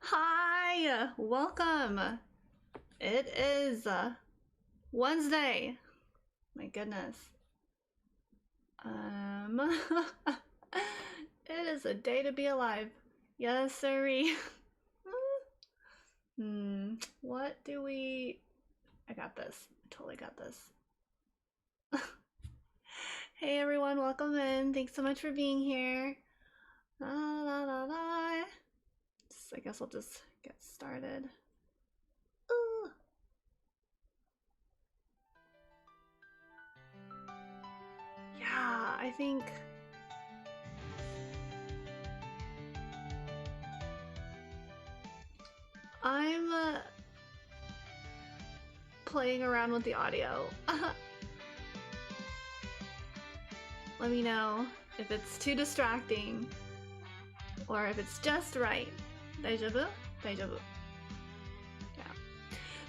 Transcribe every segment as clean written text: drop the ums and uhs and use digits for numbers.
Hi, welcome. It is Wednesday. My goodness. It is a day to be alive. Yes, sirree. What do we... I got this. I totally got this. Hey everyone, welcome in. Thanks so much for being here. I guess I'll just get started. Ooh. Yeah, I think I'm playing around with the audio. Let me know if it's too distracting or if it's just right. Daijoubu? Daijoubu. Yeah.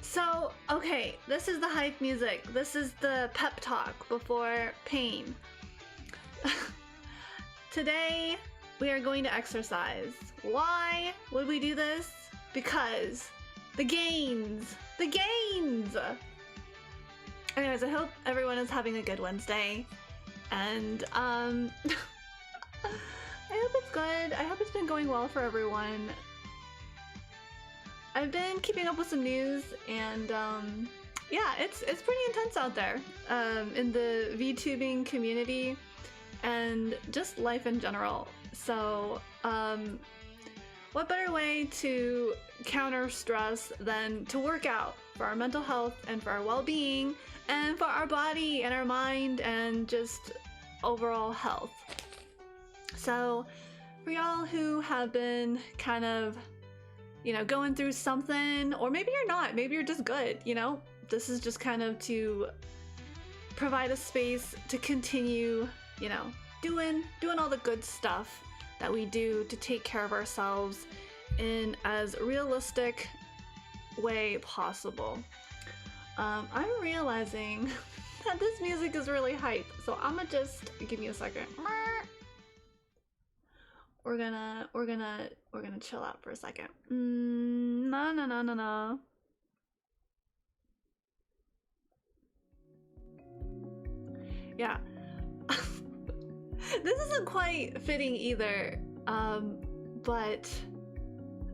So, okay, this is the hype music. This is the pep talk before pain. Today, we are going to exercise. Why would we do this? Because the gains! The gains! Anyways, I hope everyone is having a good Wednesday. And I hope it's good. I hope it's been going well for everyone. I've been keeping up with some news, and yeah, it's pretty intense out there in the VTubing community and just life in general. So what better way to counter stress than to work out for our mental health and for our well-being and for our body and our mind and just overall health. So for y'all who have been kind of, you know, going through something, or maybe you're not, maybe you're just good, you know, this is just kind of to provide a space to continue, you know, doing all the good stuff that we do to take care of ourselves in as realistic way possible. I'm realizing that this music is really hype, so I'ma just give me a second. We're gonna chill out for a second. No. Yeah. This isn't quite fitting either, but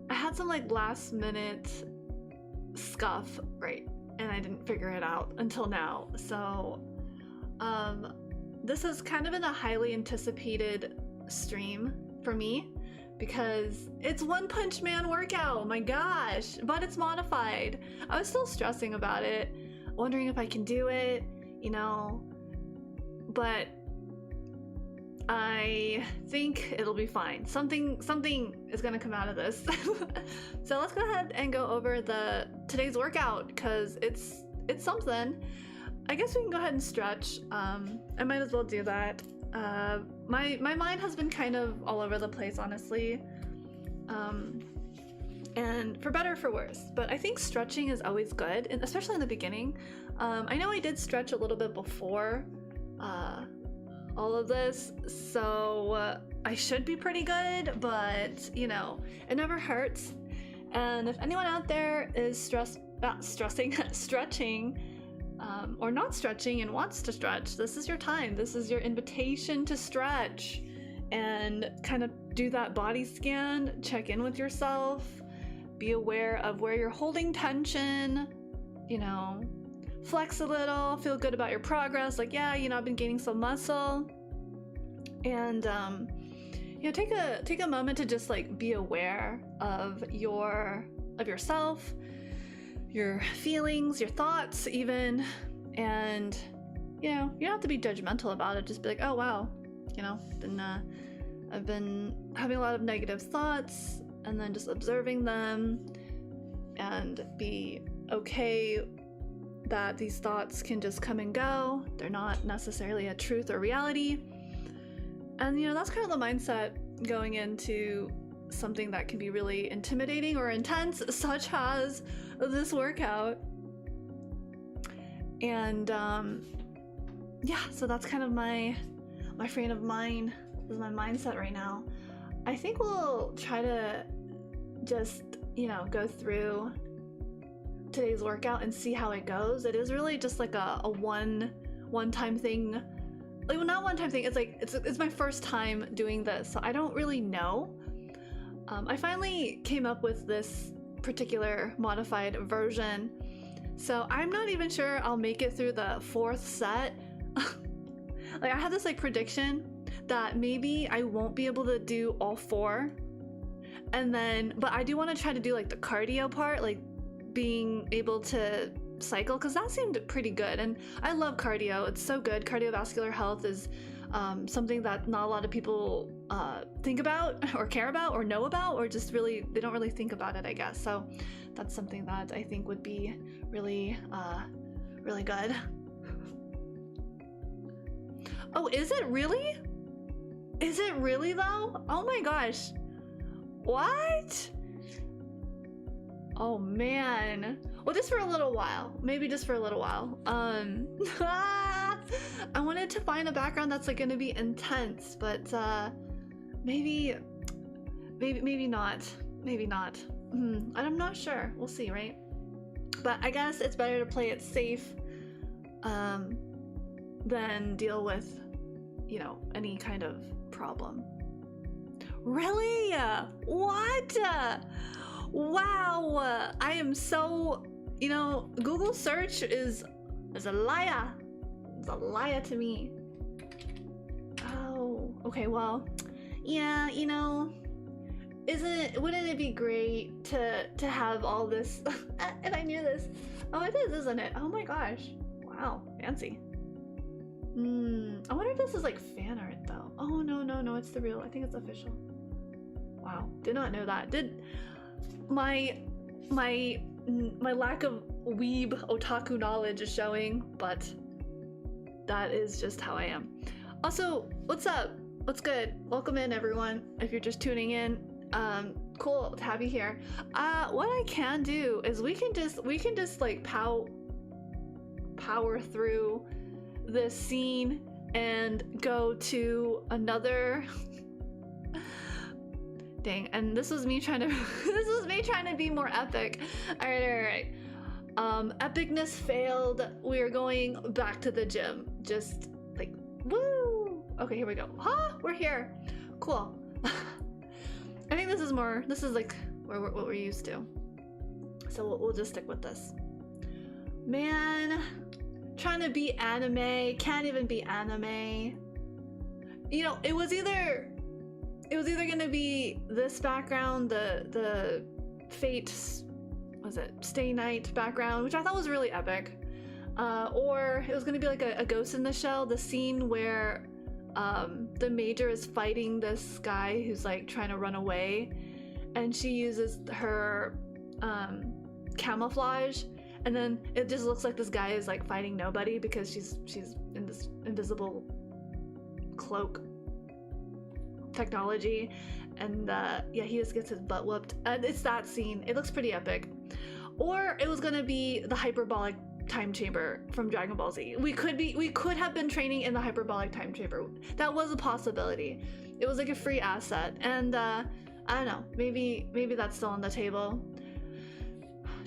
I had some like last minute scuff, right? And I didn't figure it out until now. So this has kind of been a highly anticipated stream for me because it's One Punch Man workout, my gosh, but it's modified. I was still stressing about it, wondering if I can do it, you know, but I think it'll be fine. Something is gonna come out of this. So let's go ahead and go over today's workout because it's something. I guess we can go ahead and stretch. I might as well do that. My mind has been kind of all over the place, honestly, and for better or for worse. But I think stretching is always good, and especially in the beginning. I know I did stretch a little bit before all of this, so I should be pretty good, but you know, it never hurts. And if anyone out there is stretching or not stretching and wants to stretch, this is your time. This is your invitation to stretch and kind of do that body scan, check in with yourself, be aware of where you're holding tension, you know, flex a little, feel good about your progress, like, yeah, you know, I've been gaining some muscle. And you know, take a moment to just like be aware of yourself, your feelings, your thoughts even, and you know, you don't have to be judgmental about it. Just be like, oh wow, you know, I've been having a lot of negative thoughts, and then just observing them and be okay that these thoughts can just come and go. They're not necessarily a truth or reality. And you know, that's kind of the mindset going into something that can be really intimidating or intense, such as this workout. And yeah, so that's kind of my frame of mind is my mindset right now. I think we'll try to just, you know, go through today's workout and see how it goes. It is really just like a one-time thing. Like, well, not one-time thing. It's like it's my first time doing this, so I don't really know. I finally came up with this particular modified version, so I'm not even sure I'll make it through the 4th set. Like, I have this like prediction that maybe I won't be able to do all 4, and then, but I do want to try to do like the cardio part, like being able to cycle, because that seemed pretty good, and I love cardio. It's so good. Cardiovascular health is something that not a lot of people think about or care about or know about, or just really, they don't really think about it, I guess. So that's something that I think would be really really good. Oh, is it really? Is it really though? Oh my gosh. What? Oh man. Well, just for a little while. Maybe just for a little while. I wanted to find a background that's like gonna be intense, but maybe not. Maybe not. I'm not sure. We'll see, right? But I guess it's better to play it safe than deal with, you know, any kind of problem. Really? What? Wow. I am so, you know, Google search is a liar. It's a liar to me. Oh, okay, well, yeah, you know, wouldn't it be great to have all this? And I knew this. Oh, it is, isn't it? Oh my gosh. Wow, fancy. I wonder if this is like fan art though. Oh no, it's the real. I think it's official. Wow, did not know that. Did my lack of weeb otaku knowledge is showing, but that is just how I am. Also, what's up? What's good? Welcome in, everyone. If you're just tuning in, cool to have you here. What I can do is we can just like power through this scene and go to another. Dang, and this was me trying to be more epic. All right. Epicness failed. We are going back to the gym. Just like, woo. Okay, here we go. Huh? We're here. Cool. I think this is like what we're used to. So we'll just stick with this. Man, trying to be anime, can't even be anime. You know, it was either gonna be this background, the Fate, was it Stay Night background, which I thought was really epic, or it was gonna be like a Ghost in the Shell, the scene where the Major is fighting this guy who's like trying to run away, and she uses her camouflage, and then it just looks like this guy is like fighting nobody because she's in this invisible cloak technology, and yeah, he just gets his butt whooped, and it's that scene. It looks pretty epic. Or it was gonna be the hyperbolic time chamber from Dragon Ball Z. We could have been training in the hyperbolic time chamber. That was a possibility. It was like a free asset, and I don't know, maybe that's still on the table.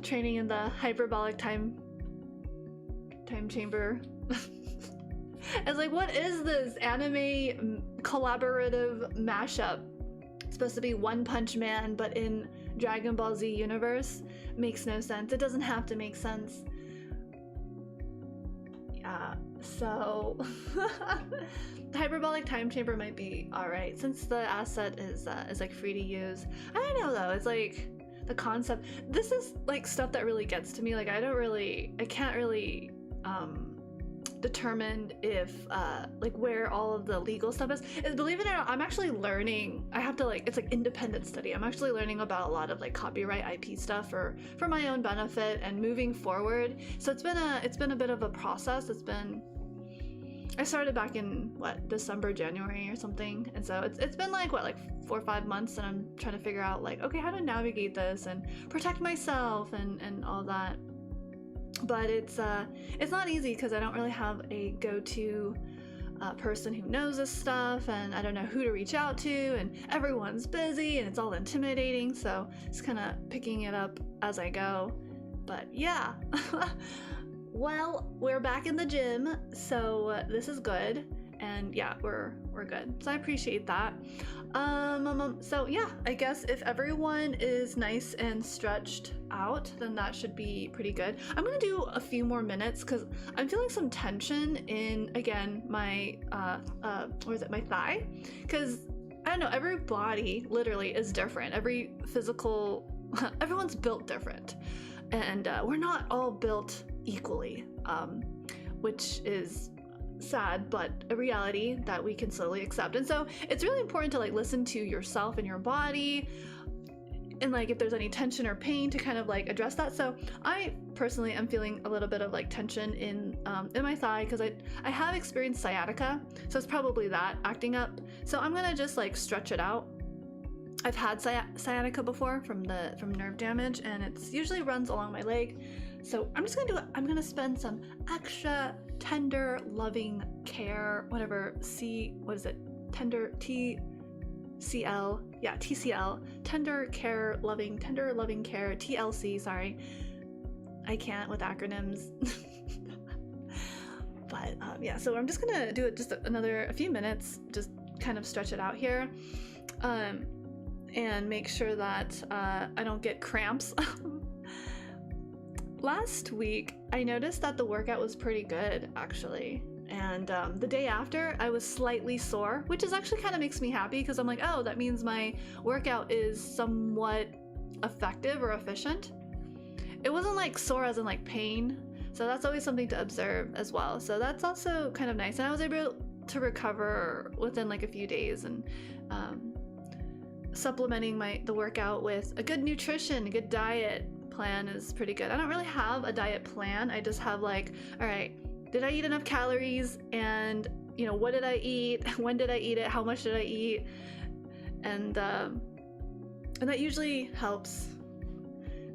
Training in the hyperbolic time chamber. It's like, what is this anime collaborative mashup? It's supposed to be One Punch Man, but in Dragon Ball Z universe. Makes no sense. It doesn't have to make sense. Yeah, so the hyperbolic time chamber might be alright since the asset is like free to use. I don't know though. It's like the concept. This is like stuff that really gets to me. Like I can't really determine if like where all of the legal stuff is. Believe it or not, I'm actually learning. I have to like, it's like independent study. I'm actually learning about a lot of like copyright IP stuff for my own benefit and moving forward. So it's been a bit of a process. I started back in December, January or something, and so it's been like 4 or 5 months, and I'm trying to figure out like, okay, how to navigate this and protect myself and all that. But it's not easy because I don't really have a go-to person who knows this stuff, and I don't know who to reach out to, and everyone's busy and it's all intimidating, so just kind of picking it up as I go. But yeah. Well, we're back in the gym, so this is good, and yeah, we're good, so I appreciate that. So yeah, I guess if everyone is nice and stretched out, then that should be pretty good. I'm gonna do a few more minutes because I'm feeling some tension in, again, my my thigh, because I don't know, every body literally is different. Every physical everyone's built different, and we're not all built equally, which is sad, but a reality that we can slowly accept. And so it's really important to like listen to yourself and your body, and like if there's any tension or pain to kind of like address that. So I personally am feeling a little bit of like tension in my thigh because I have experienced sciatica, so it's probably that acting up. So I'm gonna just like stretch it out. I've had sciatica before from nerve damage, and it's usually runs along my leg. So I'm just gonna do it. I'm gonna spend some extra tender, loving care, whatever, TCL, yeah, TCL, tender care, tender loving care, TLC, sorry. I can't with acronyms. But yeah, so I'm just gonna do it just a few minutes, just kind of stretch it out here, and make sure that I don't get cramps. Last week, I noticed that the workout was pretty good, actually. And the day after, I was slightly sore, which is actually kind of makes me happy because I'm like, oh, that means my workout is somewhat effective or efficient. It wasn't like sore as in like pain, so that's always something to observe as well. So that's also kind of nice. And I was able to recover within like a few days, and supplementing the workout with a good nutrition, a good diet plan is pretty good. I don't really have a diet plan. I just have like, all right, did I eat enough calories, and you know, what did I eat, when did I eat it, how much did I eat, and that usually helps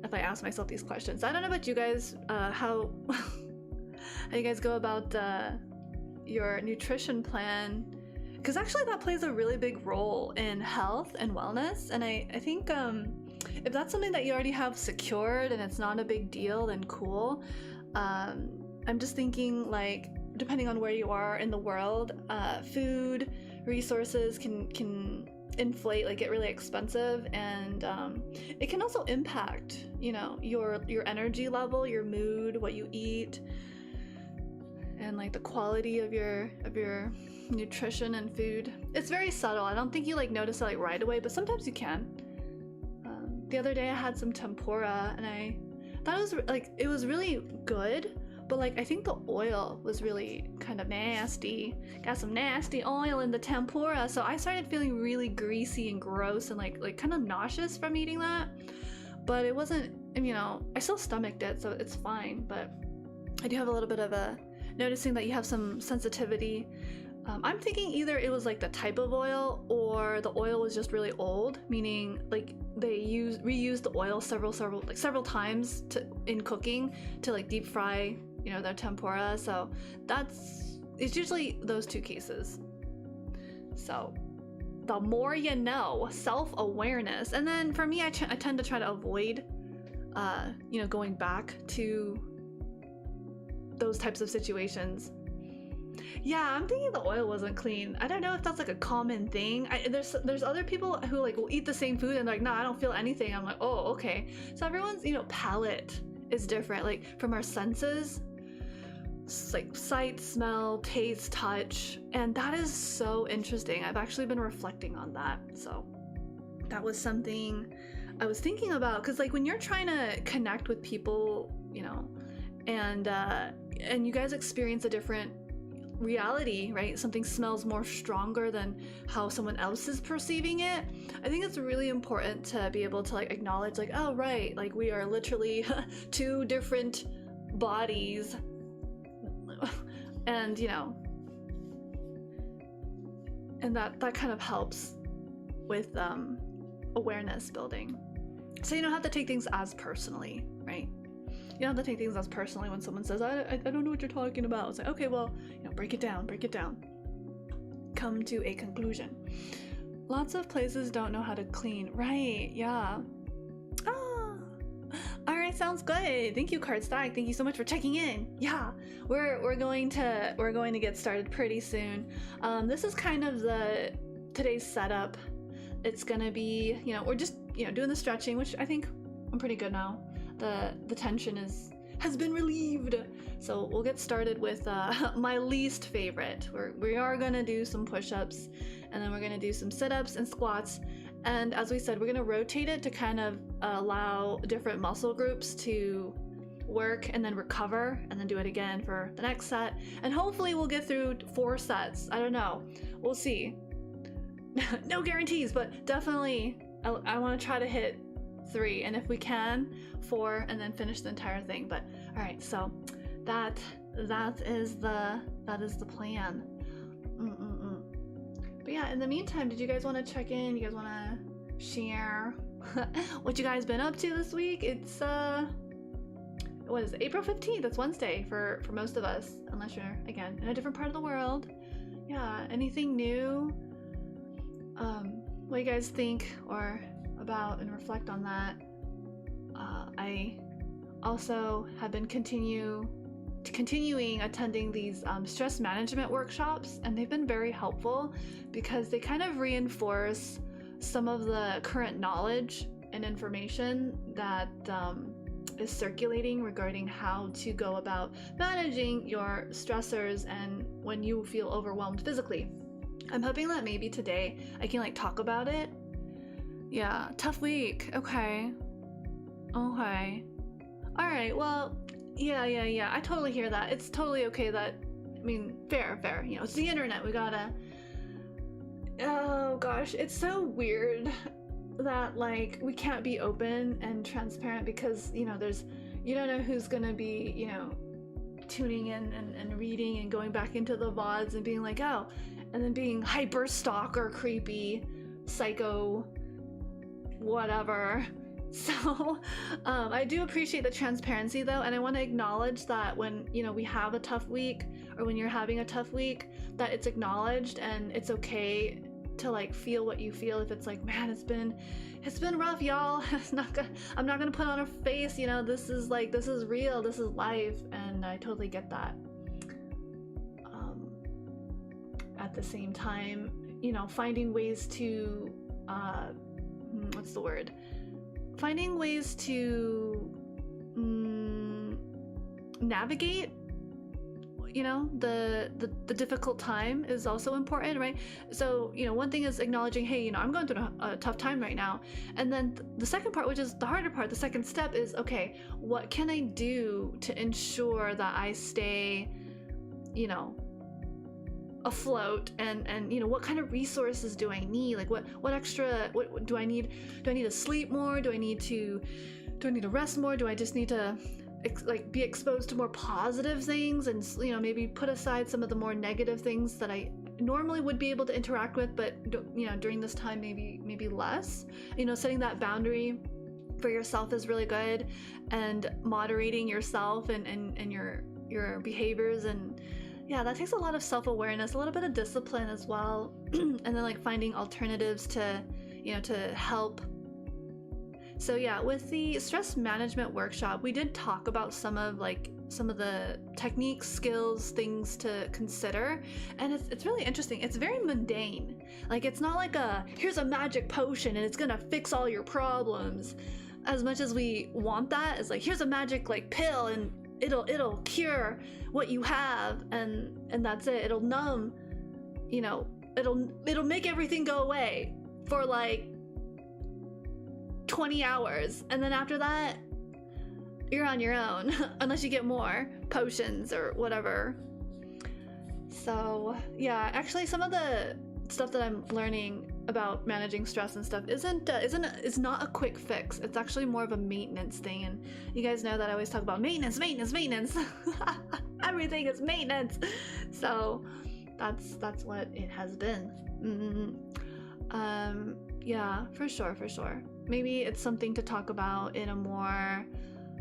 if I ask myself these questions. I don't know about you guys, how you guys go about your nutrition plan, because actually that plays a really big role in health and wellness. And I think if that's something that you already have secured and it's not a big deal, then cool. I'm just thinking, like, depending on where you are in the world, food resources can inflate, like get really expensive, and it can also impact, you know, your energy level, your mood, what you eat, and like the quality of your nutrition and food. It's very subtle. I don't think you like notice it like right away, but sometimes you can. The other day I had some tempura, and I thought it was like, it was really good, but like I think the oil was really kind of nasty. Got some nasty oil in the tempura, so I started feeling really greasy and gross and like kind of nauseous from eating that. But it wasn't, you know, I still stomached it, so it's fine. But I do have a little bit of a noticing that you have some sensitivity. I'm thinking either it was like the type of oil, or the oil was just really old, meaning like they reused the oil several times in cooking to like deep fry, you know, their tempura. So it's usually those two cases. So the more you know, self-awareness. And then for me, I tend to try to avoid you know, going back to those types of situations. Yeah, I'm thinking the oil wasn't clean. I don't know if that's like a common thing. There's other people who like will eat the same food and they're like, no, I don't feel anything. I'm like, oh, okay. So everyone's, you know, palate is different, like from our senses, like sight, smell, taste, touch, and that is so interesting. I've actually been reflecting on that. So that was something I was thinking about, because like when you're trying to connect with people, you know, and you guys experience a different reality, right? Something smells more stronger than how someone else is perceiving it. I think it's really important to be able to like acknowledge, like, oh right, like we are literally two different bodies, and you know, and that kind of helps with awareness building. So you don't have to take things as personally, right? You don't have to take things as personally when someone says, I don't know what you're talking about. It's like, okay, well, you know, break it down. come to a conclusion. Lots of places don't know how to clean. Right, yeah. Ah. All right, sounds good. Thank you, Card Stack. Thank you so much for checking in. Yeah, we're going to get started pretty soon. This is kind of today's setup. It's gonna be, we're just doing the stretching, which I think I'm pretty good now. The tension has been relieved. So we'll get started with my least favorite. We are gonna do some push-ups, and then we're gonna do some sit-ups and squats. And as we said, we're gonna rotate it to kind of allow different muscle groups to work and then recover, and then do it again for the next set. And hopefully we'll get through 4 sets. I don't know. We'll see. No guarantees, but definitely I want to try to hit 3, and if we can, 4, and then finish the entire thing. But all right, so that is the plan. But yeah, in the meantime, did you guys want to check in? You guys want to share what you guys been up to this week? It's what is it, April 15th? It's Wednesday for most of us, unless you're again in a different part of the world. Yeah, anything new? What do you guys think or about and reflect on that? I also have been continuing attending these stress management workshops, and they've been very helpful because they kind of reinforce some of the current knowledge and information that is circulating regarding how to go about managing your stressors and when you feel overwhelmed physically. I'm hoping that maybe today I can talk about it. Yeah, tough week. Okay. All right, well, yeah, I totally hear that. It's totally okay that, fair, it's the internet. We gotta, oh gosh, it's so weird that we can't be open and transparent because you don't know who's gonna be tuning in and reading and going back into the VODs and being like, oh, and then being hyper stalker, creepy, psycho, whatever. So I do appreciate the transparency though, and I want to acknowledge that when we have a tough week, or when you're having a tough week, that it's acknowledged and it's okay to feel what you feel. If it's man, it's been rough, y'all. I'm not gonna put on a face, this is real, this is life, and I totally get that. At the same time, finding ways to finding ways to navigate the difficult time is also important, right? So one thing is acknowledging, hey, I'm going through a tough time right now, and then the second part, which is the harder part, the second step is, okay, what can I do to ensure that I stay afloat, and what kind of resources do I need? What extra, what do I need? Do I need to sleep more? Do I need to rest more? Do I just need to be exposed to more positive things, and maybe put aside some of the more negative things that I normally would be able to interact with, but during this time maybe less? Setting that boundary for yourself is really good, and moderating yourself and your behaviors, and yeah, that takes a lot of self-awareness, a little bit of discipline as well, and then finding alternatives to to help. So yeah, with the stress management workshop, we did talk about some of the techniques, skills, things to consider, and it's really interesting. It's very mundane. It's not here's a magic potion and it's gonna fix all your problems, as much as we want that. It's here's a magic pill and it'll cure what you have, and that's it. It'll numb, it'll make everything go away for 20 hours, and then after that you're on your own unless you get more potions or whatever. So yeah, actually some of the stuff that I'm learning about managing stress and stuff is not a quick fix. It's actually more of a maintenance thing, and you guys know that I always talk about maintenance. Everything is maintenance. So that's what it has been. Yeah, for sure. Maybe it's something to talk about in a more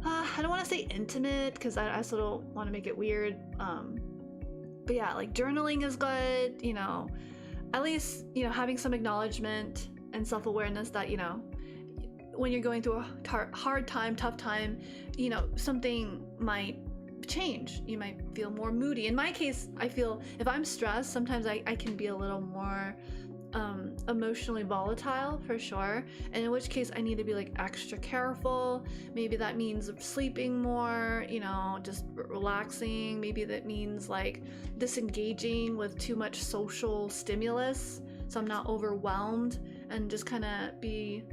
I don't want to say intimate, because I also don't want to make it weird, but yeah, journaling is good, at least, you know, having some acknowledgement and self-awareness that, you know, when you're going through a hard time, tough time, you know, something might change. You might feel more moody. In my case, I feel if I'm stressed, sometimes I can be a little more emotionally volatile, for sure, and in which case I need to be like extra careful. Maybe that means sleeping more, you know, just relaxing. Maybe that means like disengaging with too much social stimulus so I'm not overwhelmed, and just kind of be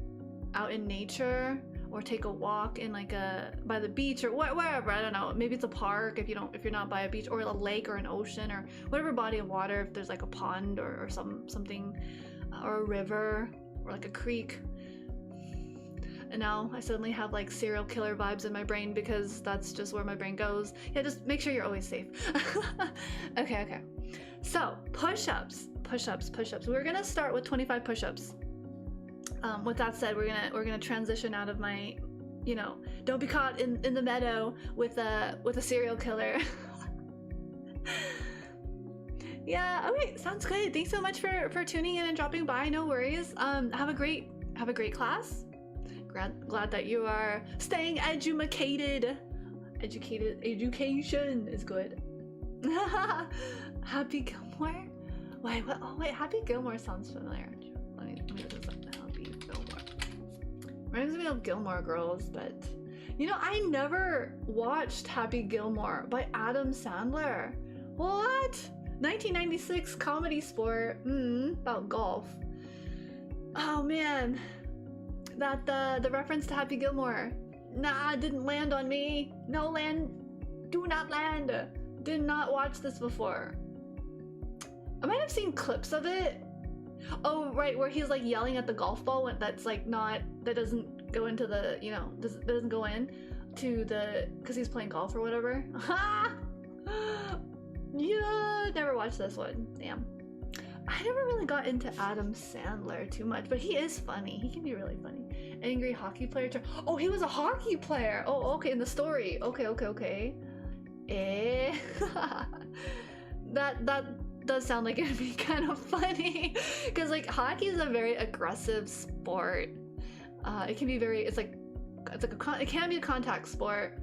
out in nature, or take a walk in like by the beach or wherever. I don't know, maybe it's a park if you're not by a beach, or a lake or an ocean or whatever body of water, if there's like a pond or something, or a river or like a creek. And now I suddenly have like serial killer vibes in my brain because that's just where my brain goes. Yeah, just make sure you're always safe. Okay. So push-ups. We're gonna start with 25 push-ups. With that said, we're gonna transition out of my, you know, don't be caught in the meadow with a serial killer. Yeah, okay, sounds good. Thanks so much for tuning in and dropping by. No worries. Have a great class. Glad that you are staying educated. Education is good. Happy Gilmore? Wait, what? Oh wait, Happy Gilmore sounds familiar. Let me look this up. Happy Gilmore. Reminds me of Gilmore Girls, but you know, I never watched Happy Gilmore by Adam Sandler. What? 1996 comedy sport. About golf. Oh man, that the reference to Happy Gilmore. Nah, didn't land on me. No land. Do not land. Did not watch this before. I might have seen clips of it. Oh, right, where he's like yelling at the golf ball when that's like not, that doesn't go into the, you know, doesn't go in to the, because he's playing golf or whatever. Yeah, never watched this one. Damn. I never really got into Adam Sandler too much, but he is funny. He can be really funny. Angry hockey player. Oh, he was a hockey player. Oh, okay, in the story. Okay. That does sound like it'd be kind of funny, because like hockey is a very aggressive sport. It can be very, it can be a contact sport.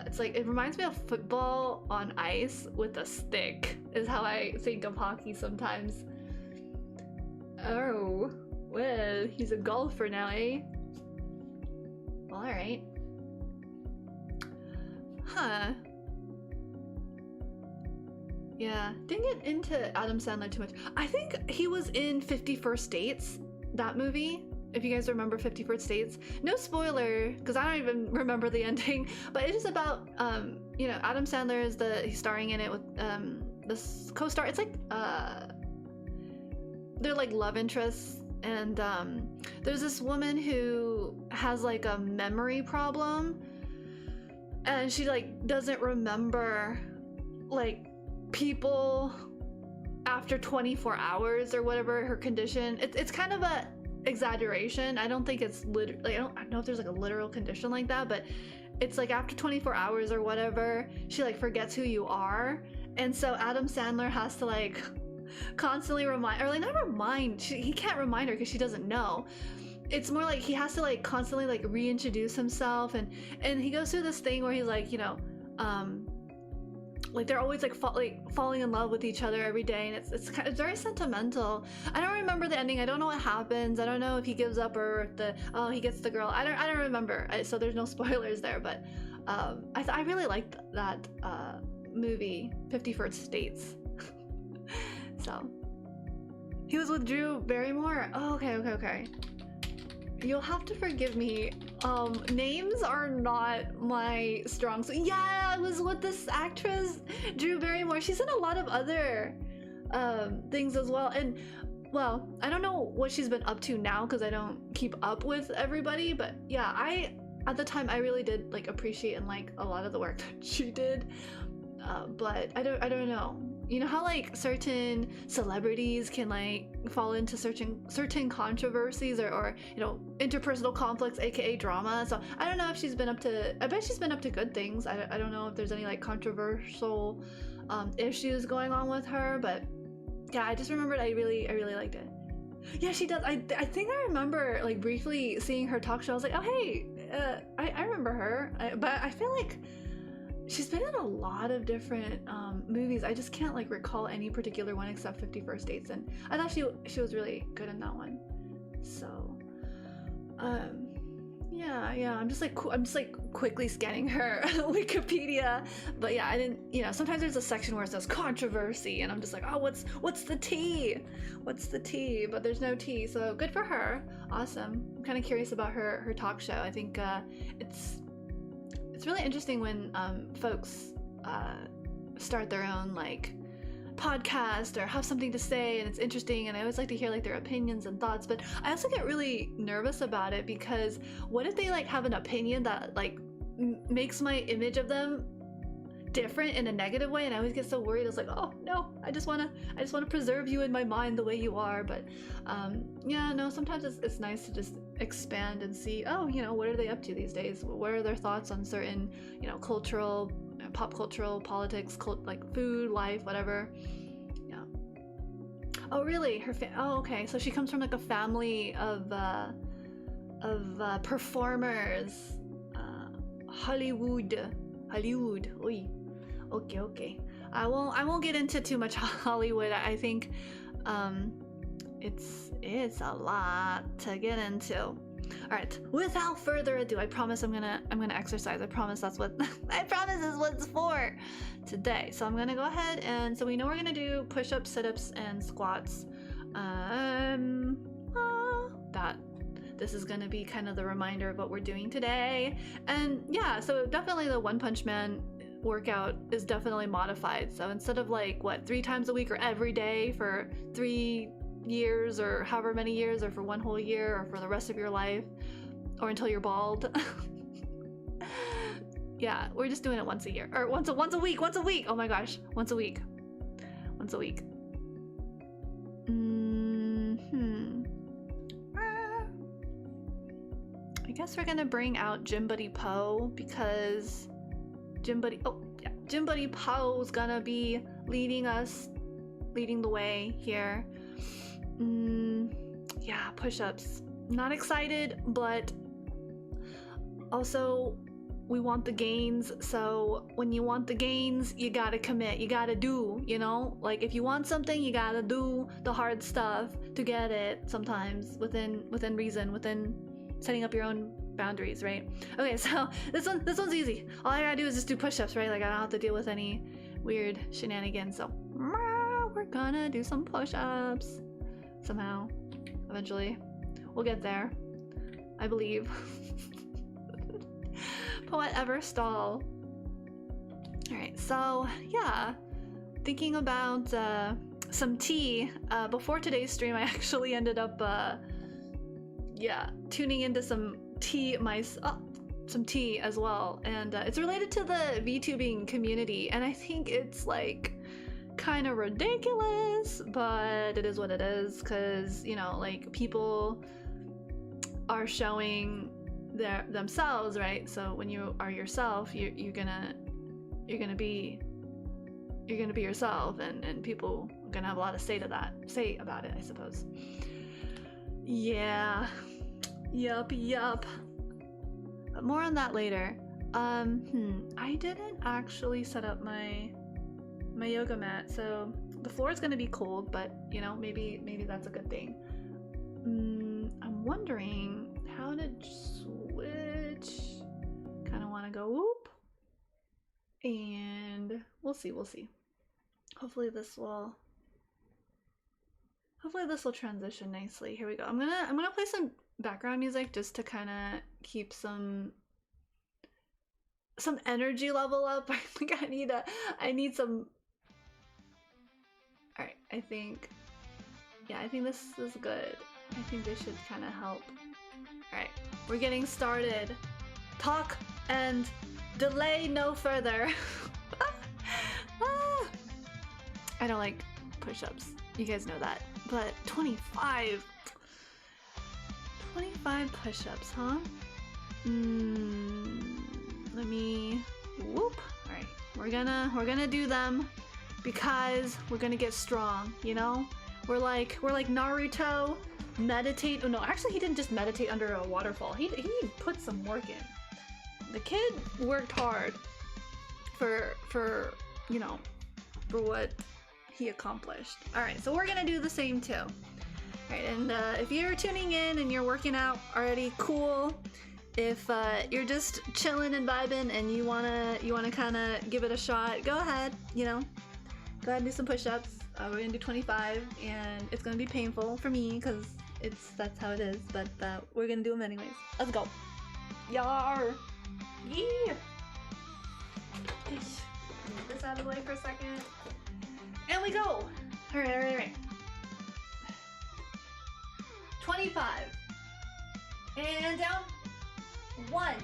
It's like, it reminds me of football on ice with a stick is how I think of hockey sometimes. Oh, well, he's a golfer now, eh? Well, all right. Huh. Yeah, didn't get into Adam Sandler too much. I think he was in 50 First Dates, that movie. If you guys remember 50 First Dates. No spoiler, because I don't even remember the ending, but it's just about, you know, Adam Sandler is he's starring in it with this co-star. It's like, they're like love interests, and there's this woman who has like a memory problem, and she like doesn't remember like people after 24 hours or whatever her condition. It's kind of a exaggeration. I don't think it's literally, I don't know if there's like a literal condition like that, but it's like after 24 hours or whatever, she like forgets who you are. And so Adam Sandler has to like constantly remind, or like not remind, he can't remind her because she doesn't know. It's more like he has to like constantly like reintroduce himself, and he goes through this thing where he's like, you know, like they're always like falling in love with each other every day, and it's very sentimental. I don't remember the ending. I don't know what happens. I don't know if he gives up or if he gets the girl. I don't remember. So there's no spoilers there. But I really liked that movie, 50 First Dates. So he was with Drew Barrymore. Oh, okay. You'll have to forgive me. Names are not my strong suit. Yeah, I was with this actress, Drew Barrymore. She's in a lot of other things as well. And well, I don't know what she's been up to now because I don't keep up with everybody. But yeah, at the time I really did like appreciate and like a lot of the work that she did. But I don't know. You know how like certain celebrities can like fall into certain controversies or you know, interpersonal conflicts, aka drama. So I don't know if she's been up to, I bet she's been up to good things. I don't know if there's any like controversial issues going on with her, but yeah, I just remembered I really liked it. Yeah, she does. I think I remember like briefly seeing her talk show. I was like, oh hey, I remember her. But I feel like she's been in a lot of different movies. I just can't like recall any particular one except 50 First Dates, and I thought she was really good in that one. So, yeah. I'm just like quickly scanning her Wikipedia, but yeah, I didn't. You know, sometimes there's a section where it says controversy, and I'm just like, oh, what's the tea? What's the tea? But there's no tea, so good for her. Awesome. I'm kind of curious about her talk show. I think it's really interesting when folks start their own like podcast or have something to say, and it's interesting, and I always like to hear like their opinions and thoughts, but I also get really nervous about it because what if they like have an opinion that like makes my image of them different in a negative way, and I always get so worried. I was like, oh no, I just want to preserve you in my mind the way you are. But yeah, no, sometimes it's nice to just expand and see, oh, you know, what are they up to these days? What are their thoughts on certain, you know, cultural, pop cultural, politics, like food, life, whatever. Yeah. Oh really? Oh, okay, so she comes from like a family of performers. Hollywood. Oy. Okay. I won't get into too much Hollywood. I think it's a lot to get into. All right, without further ado, I promise I'm gonna exercise. I promise that's what I promise is what's for today. So I'm gonna go ahead, and so we know we're gonna do push-ups, sit-ups, and squats. That this is gonna be kind of the reminder of what we're doing today. And yeah, so definitely the One Punch Man workout is definitely modified. So instead of like 3 times a week or every day for 3 years or however many years, or for 1 whole year, or for the rest of your life, or until you're bald. Yeah, we're just doing it once a year, or once a week. Oh my gosh, once a week. I guess we're gonna bring out Gym Buddy Poe, because Gym Buddy Poe's gonna be leading the way here. Yeah, push-ups. Not excited, but also we want the gains. So when you want the gains, you gotta commit, you gotta do, you know? Like if you want something, you gotta do the hard stuff to get it, sometimes within reason, within setting up your own boundaries, right? Okay, so this one's easy. All I gotta do is just do push-ups, right? Like I don't have to deal with any weird shenanigans. So we're gonna do some push-ups somehow. Eventually we'll get there, I believe. Poette ever stall. All right, so yeah, thinking about some tea before today's stream. I actually ended up tuning into some tea as well, and it's related to the VTubing community, and I think it's like kind of ridiculous, but it is what it is, because you know, like people are showing themselves, right? So when you are yourself, you're gonna be yourself, and people are gonna have a lot to say about it, I suppose. Yeah. Yup. But more on that later. I didn't actually set up my yoga mat, so the floor is gonna be cold, but you know, maybe that's a good thing. I'm wondering how to switch. Kind of want to go whoop, and we'll see. Hopefully this will transition nicely. Here we go. I'm gonna play some background music just to kind of keep some energy level up. I think I need some. All right, I think this is good. I think this should kind of help. All right, we're getting started. Talk and delay no further. I don't like push-ups. You guys know that. But 25 push-ups, huh? Let me whoop. All right, we're gonna do them because we're gonna get strong, you know? We're like Naruto, meditate. Oh no, actually he didn't just meditate under a waterfall. He put some work in. The kid worked hard for you know, for what he accomplished. All right, so we're gonna do the same too. All right, and if you're tuning in and you're working out already, cool. If you're just chilling and vibing and you wanna kind of give it a shot, go ahead. You know, go ahead and do some push-ups. We're gonna do 25, and it's gonna be painful for me because that's how it is. But we're gonna do them anyways. Let's go. Yar. Yeah. Move this out of the way for a second. And we go. All right. 25. And down. 1,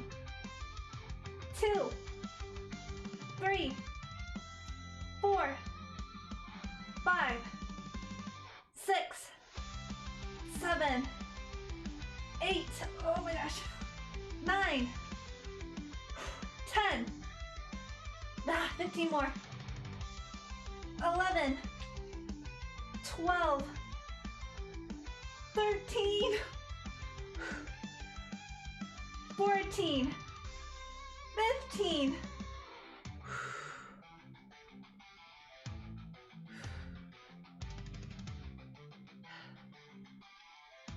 2, 3, 4, 5, 6, 7, 8. Oh my gosh. 9, 10. 15 more. 11, 12, 13, 14, 15.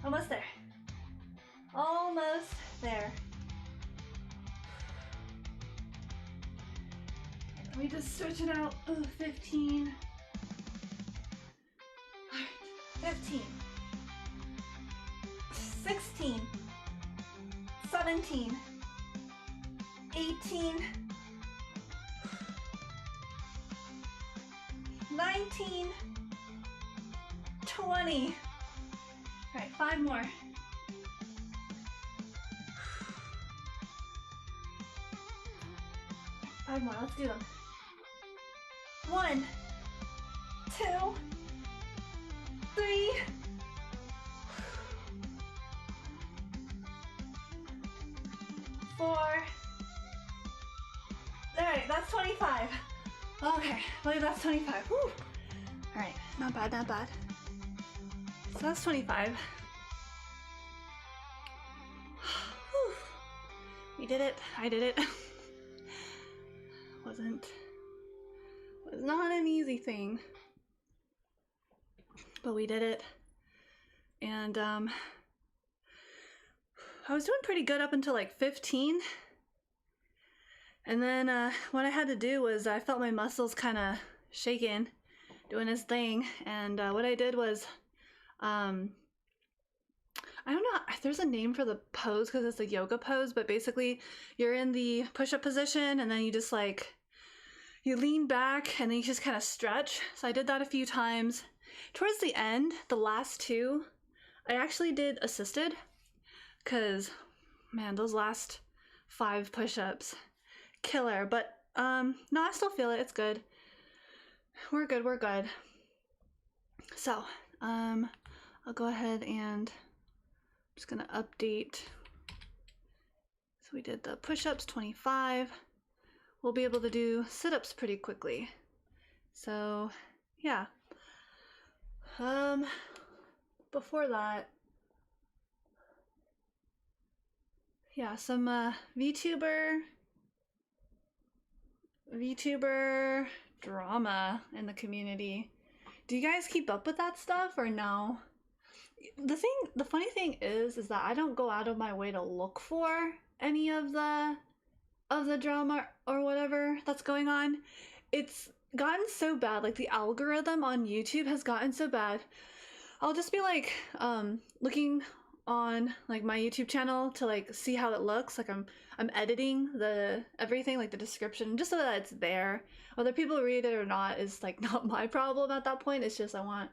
Almost there. Almost there. Let me just stretch it out. Ooh, 15. All right, 15. 16. 17, 18, 19, 20. All right, 5 more. 5 more, let's do them. 1, 2, 3, 4. All right, that's 25. Okay, wait, that's 25. Whew. All right, not bad, not bad. So that's 25. Whew. We did it. I did it. Was not an easy thing, but we did it. And I was doing pretty good up until like 15. And then what I had to do was I felt my muscles kind of shaking, doing his thing. And what I did was, I don't know, there's a name for the pose because it's a yoga pose, but basically you're in the push-up position and then you just like, you lean back and then you just kind of stretch. So I did that a few times. Towards the end, the last 2, I actually did assisted. Because, man, those last 5 push-ups, killer. But, no, I still feel it. It's good. We're good. We're good. So, I'll go ahead and I'm just going to update. So we did the push-ups, 25. We'll be able to do sit-ups pretty quickly. So, yeah. Before that, yeah, some Vtuber drama in the community. Do you guys keep up with that stuff or no? The funny thing is that I don't go out of my way to look for any of the drama or whatever that's going on. It's gotten so bad, like the algorithm on YouTube has gotten so bad. I'll just be like looking on like my YouTube channel to like see how it looks. Like I'm editing the everything, like the description, just so that it's there. Whether people read it or not is like not my problem at that point. It's just I want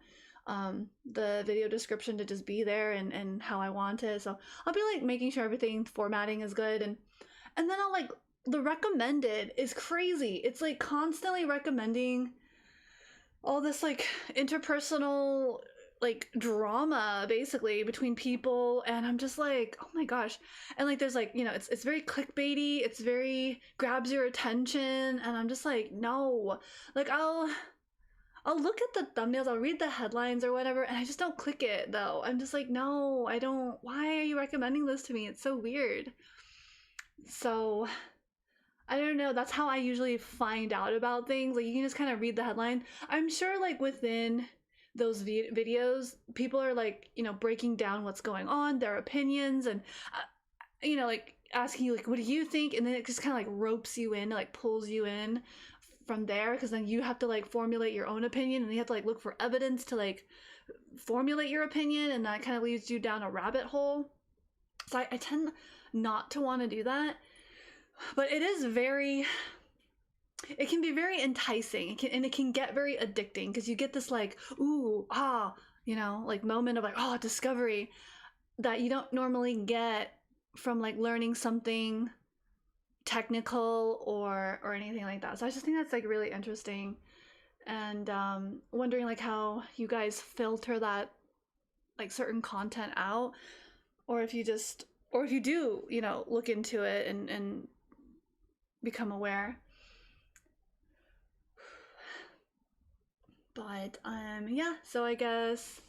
the video description to just be there and how I want it. So I'll be like making sure everything formatting is good, and then I'll like the recommended is crazy. It's like constantly recommending all this like interpersonal like drama basically between people, and I'm just like, oh my gosh. And like there's like, you know, it's very clickbaity, it's very grabs your attention, and I'm just like, no. Like I'll I'll look at the thumbnails, I'll read the headlines or whatever, and I just don't click it though. I'm just like, no, I don't. Why are you recommending this to me? It's so weird. So I don't know. That's how I usually find out about things. Like, you can just kind of read the headline. I'm sure, like, within those videos, people are like, you know, breaking down what's going on, their opinions, and you know, like asking you like, what do you think? And then it just kind of like ropes you in, like pulls you in from there, because then you have to like formulate your own opinion, and you have to like look for evidence to like formulate your opinion, and that kind of leads you down a rabbit hole. So I tend not to want to do that, but it is very, it can be very enticing, and it can get very addicting, because you get this like, ooh, ah, you know, like moment of like, oh, discovery that you don't normally get from like learning something technical or anything like that. So I just think that's like really interesting, and wondering like how you guys filter that like certain content out, or if you just, or if you do, you know, look into it and become aware. But yeah, so I guess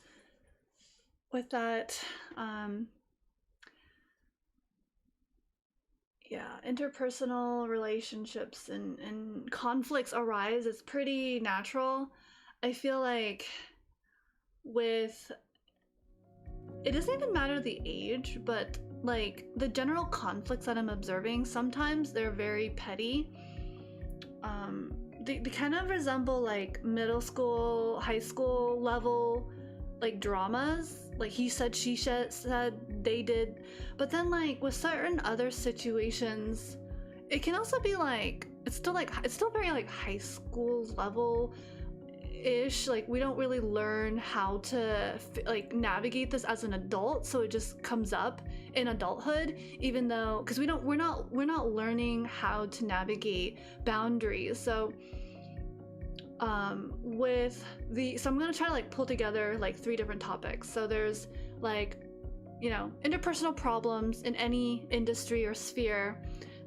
with that, yeah, interpersonal relationships and conflicts arise. It's pretty natural. I feel like with, it doesn't even matter the age, but like the general conflicts that I'm observing, sometimes they're very petty. They kind of resemble like middle school, high school level like dramas, like he said, she said, they did. But then like with certain other situations, it can also be like, it's still very like high school level ish. Like we don't really learn how to like navigate this as an adult, so it just comes up in adulthood, even though, because we're not learning how to navigate boundaries. So so I'm gonna try to like pull together like 3 different topics. So there's like, you know, interpersonal problems in any industry or sphere.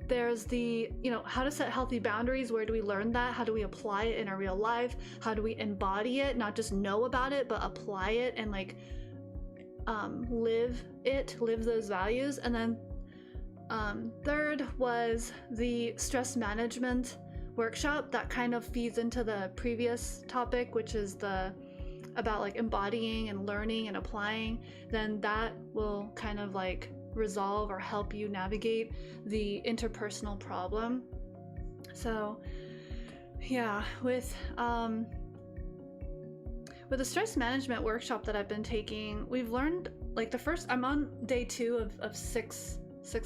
There's the, you know, how to set healthy boundaries. Where do we learn that? How do we apply it in our real life? How do we embody it? Not just know about it, but apply it and like live those values. And then third was the stress management workshop that kind of feeds into the previous topic, which is about like embodying and learning and applying. Then that will kind of like resolve or help you navigate the interpersonal problem. So yeah, with the stress management workshop that I've been taking, we've learned like I'm on day 2 of six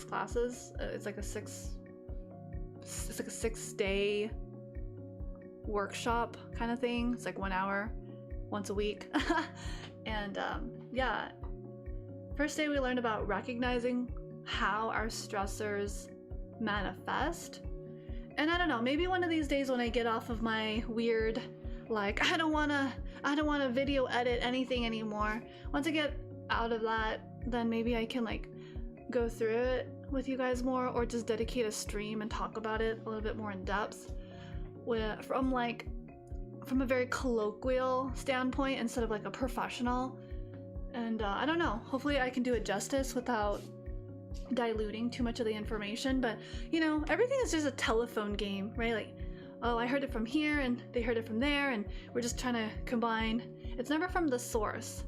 classes. It's like a 6-day workshop kind of thing. It's like 1 hour once a week. And yeah, first day we learned about recognizing how our stressors manifest. And I don't know, maybe one of these days when I get off of my weird, like, I don't want to video edit anything anymore, once I get out of that, then maybe I can like go through it with you guys more, or just dedicate a stream and talk about it a little bit more in depth, from a very colloquial standpoint instead of like a professional. And I don't know, hopefully I can do it justice without diluting too much of the information. But you know, everything is just a telephone game, right? Like, oh, I heard it from here and they heard it from there, and we're just trying to combine. It's never from the source.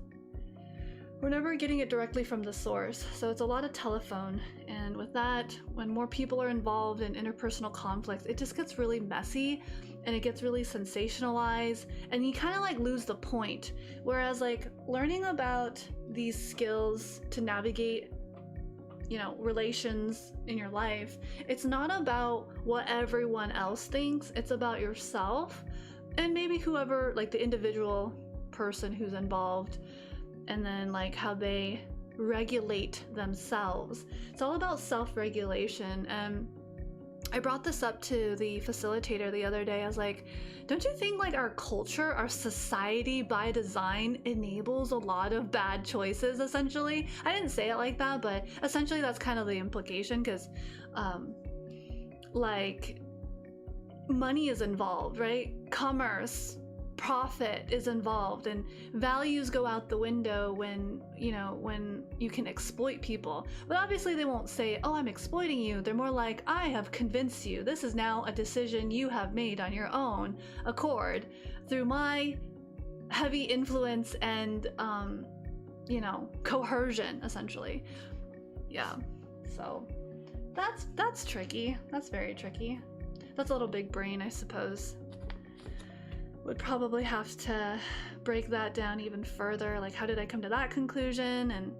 We're never getting it directly from the source, so it's a lot of telephone. And with that, when more people are involved in interpersonal conflicts, it just gets really messy, and it gets really sensationalized, and you kind of like lose the point. Whereas like learning about these skills to navigate, you know, relations in your life, it's not about what everyone else thinks, it's about yourself and maybe whoever, like the individual person who's involved, and then like how they regulate themselves. It's all about self-regulation. And I brought this up to the facilitator the other day. I was like, don't you think like our culture, our society by design enables a lot of bad choices, essentially? I didn't say it like that, but essentially that's kind of the implication, because like money is involved, right? Commerce, profit is involved and values go out the window when, you know, when you can exploit people. But obviously they won't say, oh, I'm exploiting you. They're more like, I have convinced you. This is now a decision you have made on your own accord through my heavy influence and, you know, coercion, essentially. Yeah, so that's tricky. That's very tricky. That's a little big brain, I suppose. Would probably have to break that down even further. Like, how did I come to that conclusion? And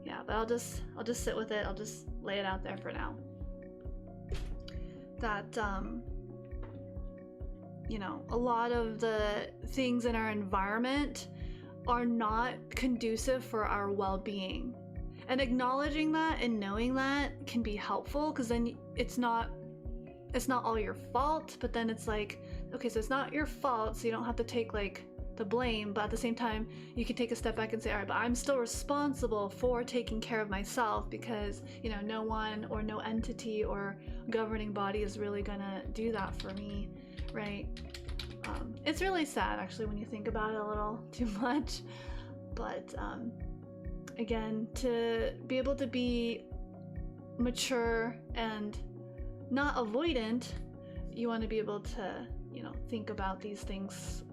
yeah, but I'll just sit with it. I'll just lay it out there for now. That you know, a lot of the things in our environment are not conducive for our well-being. And acknowledging that and knowing that can be helpful, because then it's not all your fault, but then it's like, okay, so it's not your fault, so you don't have to take like the blame, but at the same time you can take a step back and say, all right, but I'm still responsible for taking care of myself, because, you know, no one or no entity or governing body is really gonna do that for me, right? It's really sad actually when you think about it a little too much, but again, to be able to be mature and not avoidant, you want to be able to, you know, think about these things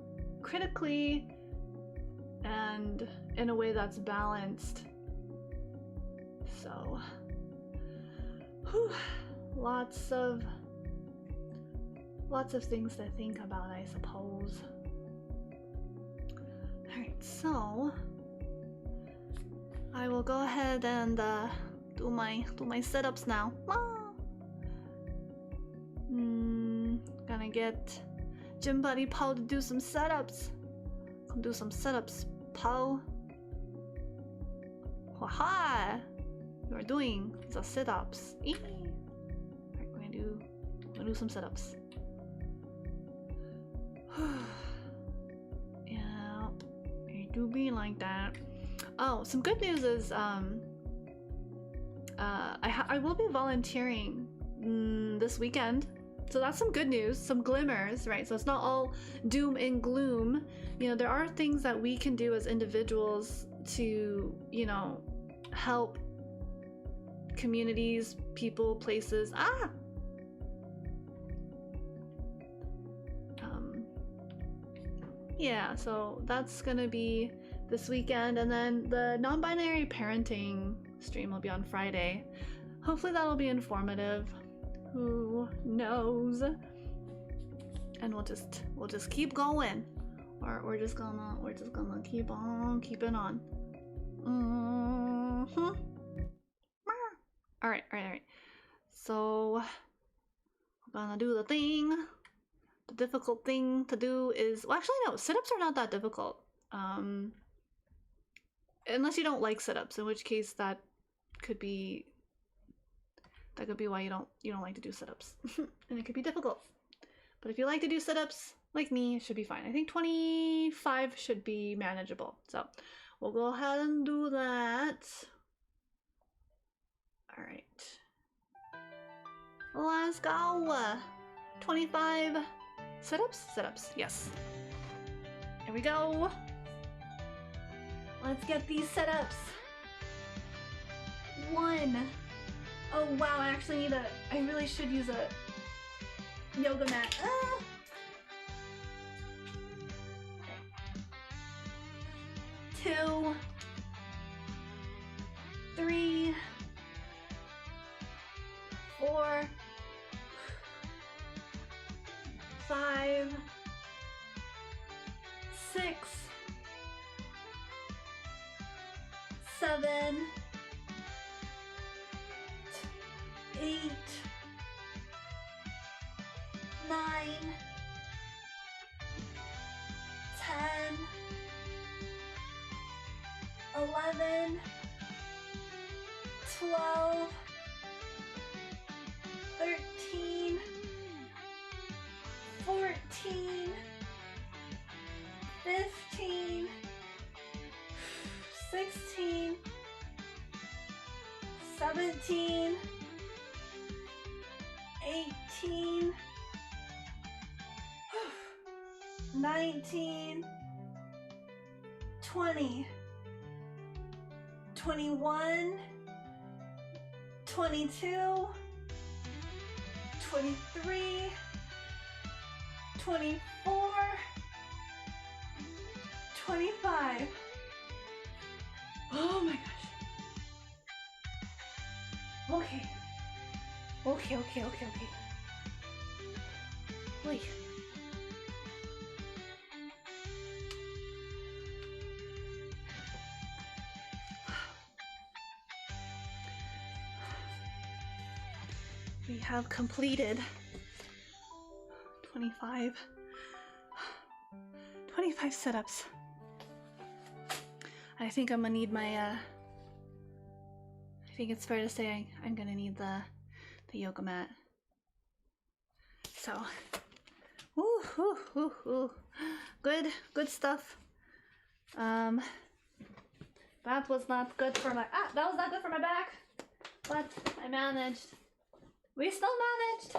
critically and in a way that's balanced. So, whew, lots of things to think about, I suppose. Alright, so I will go ahead and do my setups now. Gonna get Gym Buddy Poe to do some setups. Come do some setups, Poe. Waha! You're doing the setups. Alright, we're gonna do some setups. Yeah, it do be like that. Oh, some good news is I will be volunteering this weekend. So that's some good news, some glimmers, right? So it's not all doom and gloom. You know, there are things that we can do as individuals to, you know, help communities, people, places. Yeah, so that's gonna be this weekend, and then the non-binary parenting stream will be on Friday. Hopefully that'll be informative. Who knows? And we'll just keep going, or we're just gonna keep on keeping on. All right. So we're gonna do the thing. The difficult thing to do is, well, actually no, sit-ups are not that difficult. Unless you don't like sit-ups, in which case that could be why you don't like to do sit-ups. And it could be difficult. But if you like to do sit-ups, like me, it should be fine. I think 25 should be manageable. So we'll go ahead and do that. All right. Let's go. 25 sit-ups? Sit-ups, yes. Here we go. Let's get these sit-ups. 1. Oh wow, I really should use a yoga mat. Okay. 2, 3, 4, 5, 6, 7, 8, 9, 10, 11, 12, 13, 14, 15, 16, 17, 18, 19, 20, 21, 22, 23, 24, 25. Oh my gosh. Okay. Okay. Wait. We have completed 25 sit-ups. I think I'm gonna need my I think it's fair to say I'm gonna need the yoga mat. So, good stuff. That was not good for my that was not good for my back, but I managed. We still managed.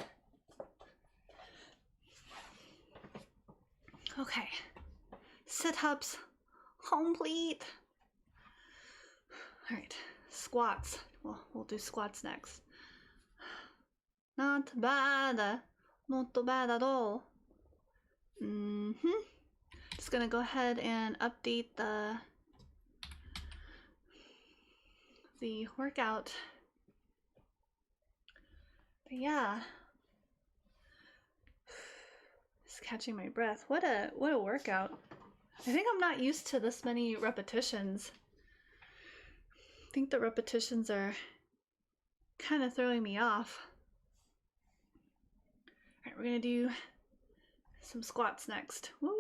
Okay, sit-ups complete. All right, squats. Well, we'll do squats next. Not bad, not bad at all. Just gonna go ahead and update the workout. But yeah, just catching my breath. What a workout. I think I'm not used to this many repetitions. I think the repetitions are kind of throwing me off. All right, we're gonna do some squats next. Woo.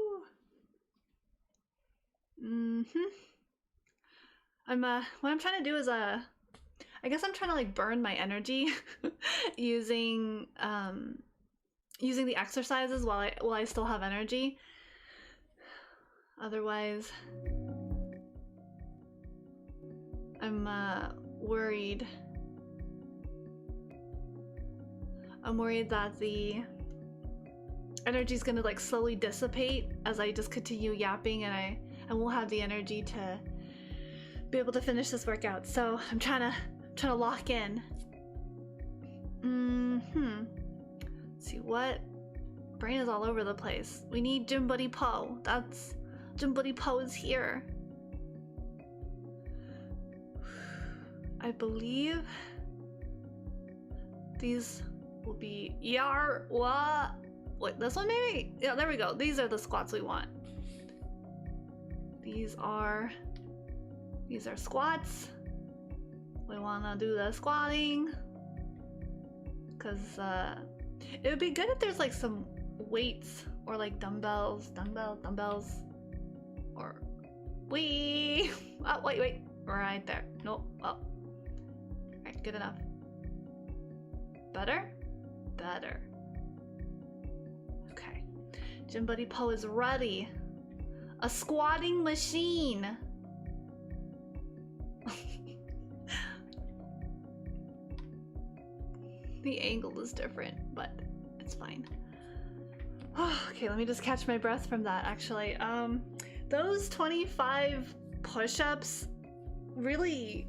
What I'm trying to do is I guess I'm trying to like burn my energy using the exercises while I still have energy. Otherwise, I'm worried. I'm worried that the energy is gonna like slowly dissipate as I just continue yapping, and I won't have the energy to be able to finish this workout. So I'm trying to lock in. Let's see, what brain is all over the place. We need Gym Buddy Po. Gym Buddy Po is here. I believe these will be wait, this one maybe? Yeah, there we go. These are the squats we want. These are squats. We want to do the squatting because it would be good if there's like some weights or like dumbbells or wait, right there. Nope. Oh, right, good enough. Better. Okay, Gym Buddy Po is ready. A squatting machine. The angle is different, but it's fine. Okay, let me just catch my breath from that. Actually, those 25 push-ups, really,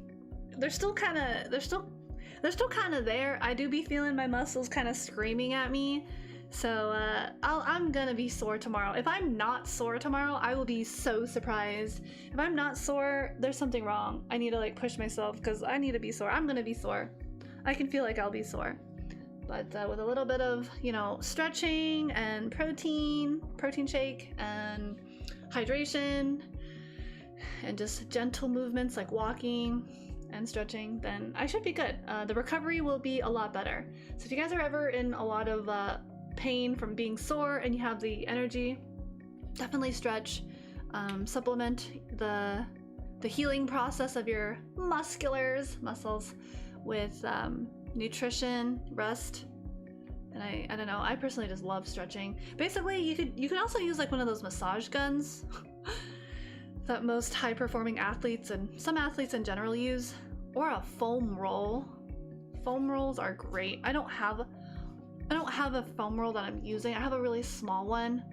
they're still kind of there. I do be feeling my muscles kind of screaming at me. So I'm gonna be sore tomorrow. If I'm not sore tomorrow, I will be so surprised. If I'm not sore, there's something wrong. I need to like push myself because I need to be sore. I'm gonna be sore. I can feel like I'll be sore. But with a little bit of, stretching and protein shake and hydration and just gentle movements like walking and stretching, then I should be good. The recovery will be a lot better. So if you guys are ever in a lot of pain from being sore and you have the energy, definitely stretch, supplement the healing process of your muscles with nutrition, rest, and I don't know, I personally just love stretching. Basically, you could also use like one of those massage guns that most high performing athletes and some athletes in general use, or a foam roll. Foam rolls are great. I don't have a foam roll that I'm using. I have a really small one,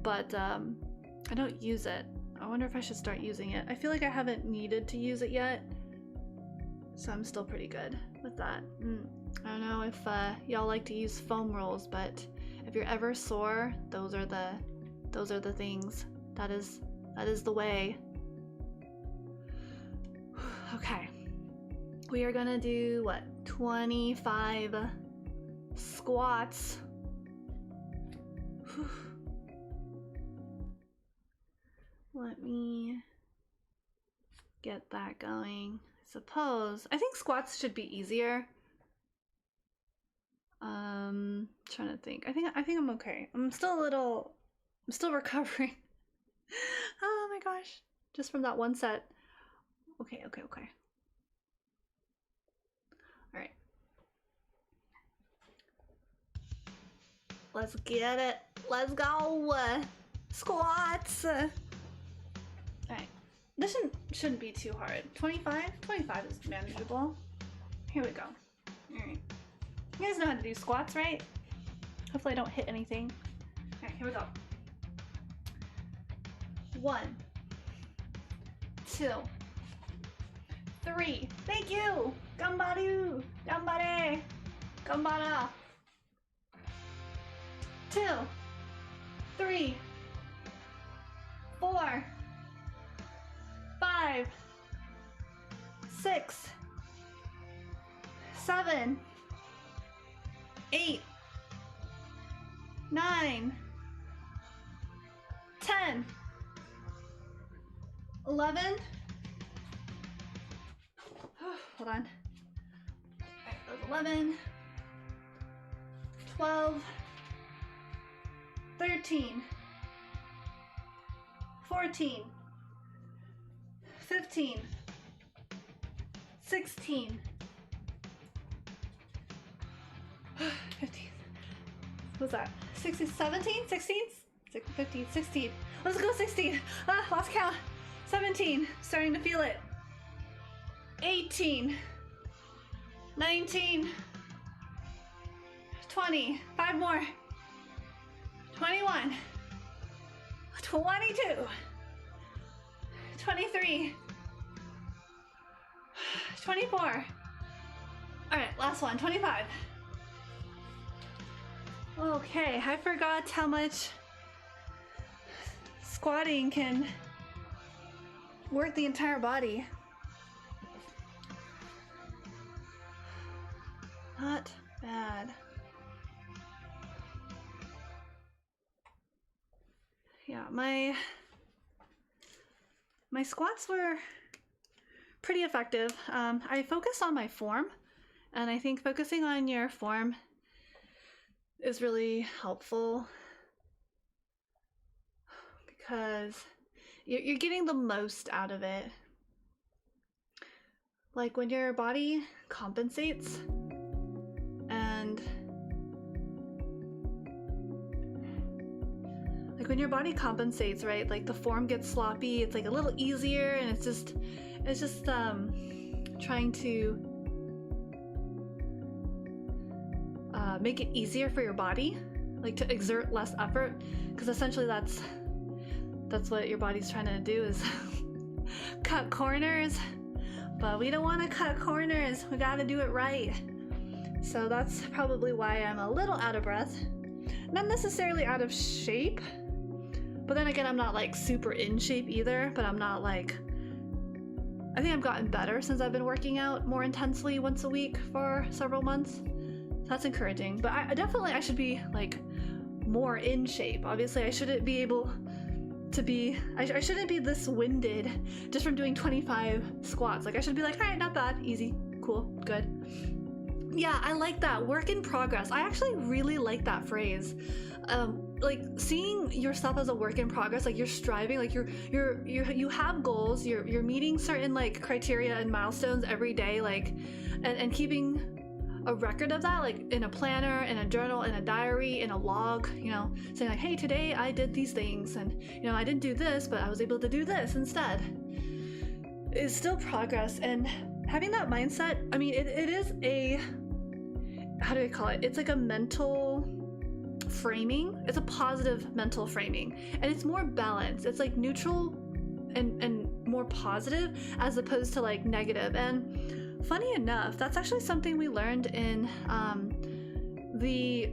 but I don't use it. I wonder if I should start using it. I feel like I haven't needed to use it yet, so I'm still pretty good with that. I don't know if y'all like to use foam rolls, but if you're ever sore, those are the things. That is the way. Okay, we are gonna do what, 25 squats. Whew. Let me get that going. I think squats should be easier. Trying to think. I think I'm okay. I'm still recovering. Oh my gosh. Just from that one set. Okay. All right. Let's get it. Let's go. Squats. All right. This shouldn't be too hard. 25 is manageable. Here we go. All right. You guys know how to do squats, right? Hopefully I don't hit anything. All right, here we go. 1, 2, 3. Thank you. Ganbaru. Ganbare. Ganbara. 2, 3, 4, 5, 6, 7, 8, 9, 10, 11. Hold on. All right, that was 11, 12, 13, 14, 15, 16, 15. What's that? 16, 17, 16, 15, 16. Let's go 16. Lost count. 17, starting to feel it. 18, 19, 20, 5 more. 21, 22, 23, 24. All right, last one, 25. Okay, I forgot how much squatting can work the entire body. Not bad. Yeah, my squats were pretty effective. I focused on my form, and I think focusing on your form is really helpful because you're getting the most out of it. Like when your body compensates and right? Like the form gets sloppy, it's like a little easier, and it's just trying to make it easier for your body, like to exert less effort, because essentially that's what your body's trying to do, is cut corners. But we don't want to cut corners, we gotta do it right. So that's probably why I'm a little out of breath. Not necessarily out of shape, but then again, I'm not like super in shape either, but I'm not like, I think I've gotten better since I've been working out more intensely once a week for several months. That's encouraging, but I should be like more in shape. Obviously I shouldn't be able to be, I shouldn't be this winded just from doing 25 squats. Like I should be like, all right, not bad, easy, cool, good. Yeah, I like that, work in progress. I actually really like that phrase. Like seeing yourself as a work in progress, like you're striving, like you have goals, you're meeting certain like criteria and milestones every day, like and keeping a record of that, like in a planner, in a journal, in a diary, in a log, you know, saying like, hey, today I did these things, and you know, I didn't do this, but I was able to do this instead. It's still progress, and having that mindset, I mean, it is a, how do I call it? It's like a mental framing. It's a positive mental framing, and it's more balanced. It's like neutral and more positive as opposed to like negative. And funny enough, that's actually something we learned in the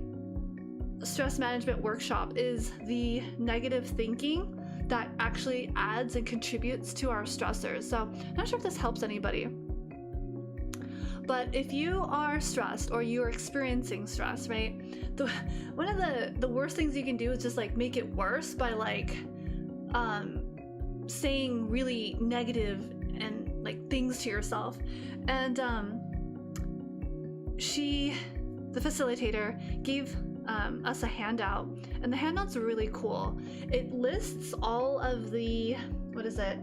stress management workshop, is the negative thinking that actually adds and contributes to our stressors. So I'm not sure if this helps anybody, but if you are stressed or you're experiencing stress, right, one of the worst things you can do is just like make it worse by like saying really negative and like things to yourself. And the facilitator, gave us a handout, and the handout's really cool. It lists all of the, what is it?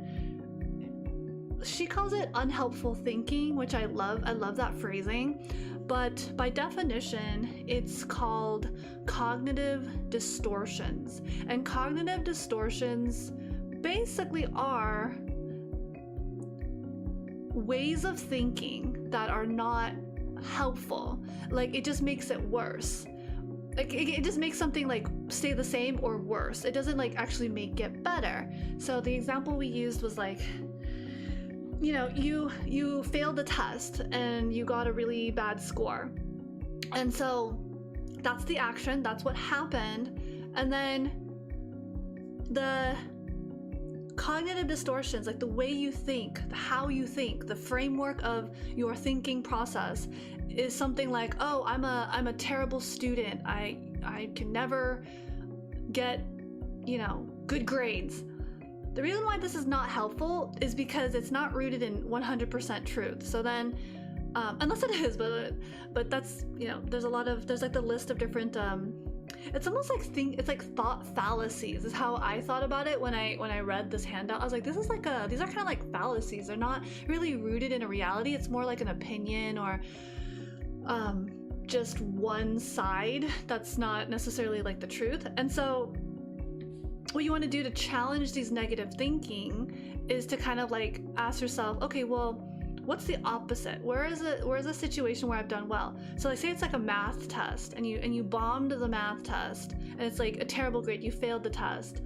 She calls it unhelpful thinking, which I love. I love that phrasing. But by definition, it's called cognitive distortions. And cognitive distortions basically are ways of thinking that are not helpful. Like, it just makes it worse. Like, it just makes something like stay the same or worse. It doesn't like actually make it better. So the example we used was like, you know, you failed the test and you got a really bad score. And so that's the action, that's what happened. And then the cognitive distortions, like the way you think, how you think, the framework of your thinking process is something like, oh, I'm a terrible student. I can never get, you know, good grades. The reason why this is not helpful is because it's not rooted in 100% truth. So then, unless it is, but that's, you know, there's like the list of different, it's almost like it's like thought fallacies is how I thought about it when I read this handout. I was like, this is like these are kind of like fallacies. They're not really rooted in a reality. It's more like an opinion or just one side that's not necessarily like the truth. And so what you want to do to challenge these negative thinking is to kind of like ask yourself, okay, well, what's the opposite? Where is a situation where I've done well? So like, say it's like a math test and you bombed the math test and it's like a terrible grade, you failed the test.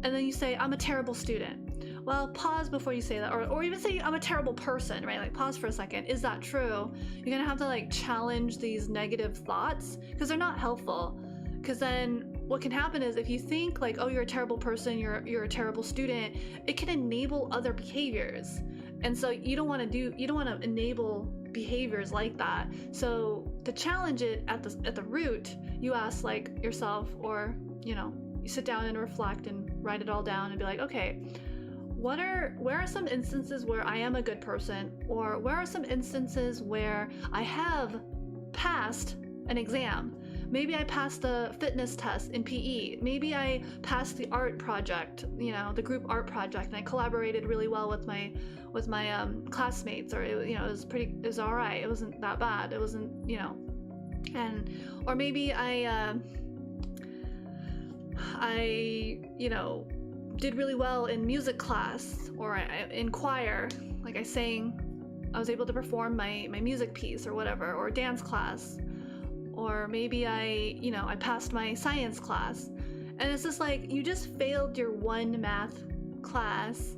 And then you say, I'm a terrible student. Well, pause before you say that, or even say I'm a terrible person, right? Like, pause for a second. Is that true? You're gonna have to like challenge these negative thoughts because they're not helpful. Because then what can happen is if you think like, oh, you're a terrible person, you're a terrible student, it can enable other behaviors. And so you don't want to enable behaviors like that. So to challenge it at the root, you ask like yourself, or, you know, you sit down and reflect and write it all down and be like, okay, where are some instances where I am a good person, or where are some instances where I have passed an exam? Maybe I passed the fitness test in PE. Maybe I passed the art project, you know, the group art project, and I collaborated really well with my classmates, or it was all right. It wasn't that bad. It wasn't, you know, or maybe I you know, did really well in music class, or in choir. Like I was able to perform my music piece or whatever, or dance class. Or maybe I passed my science class. And it's just like, you just failed your one math class.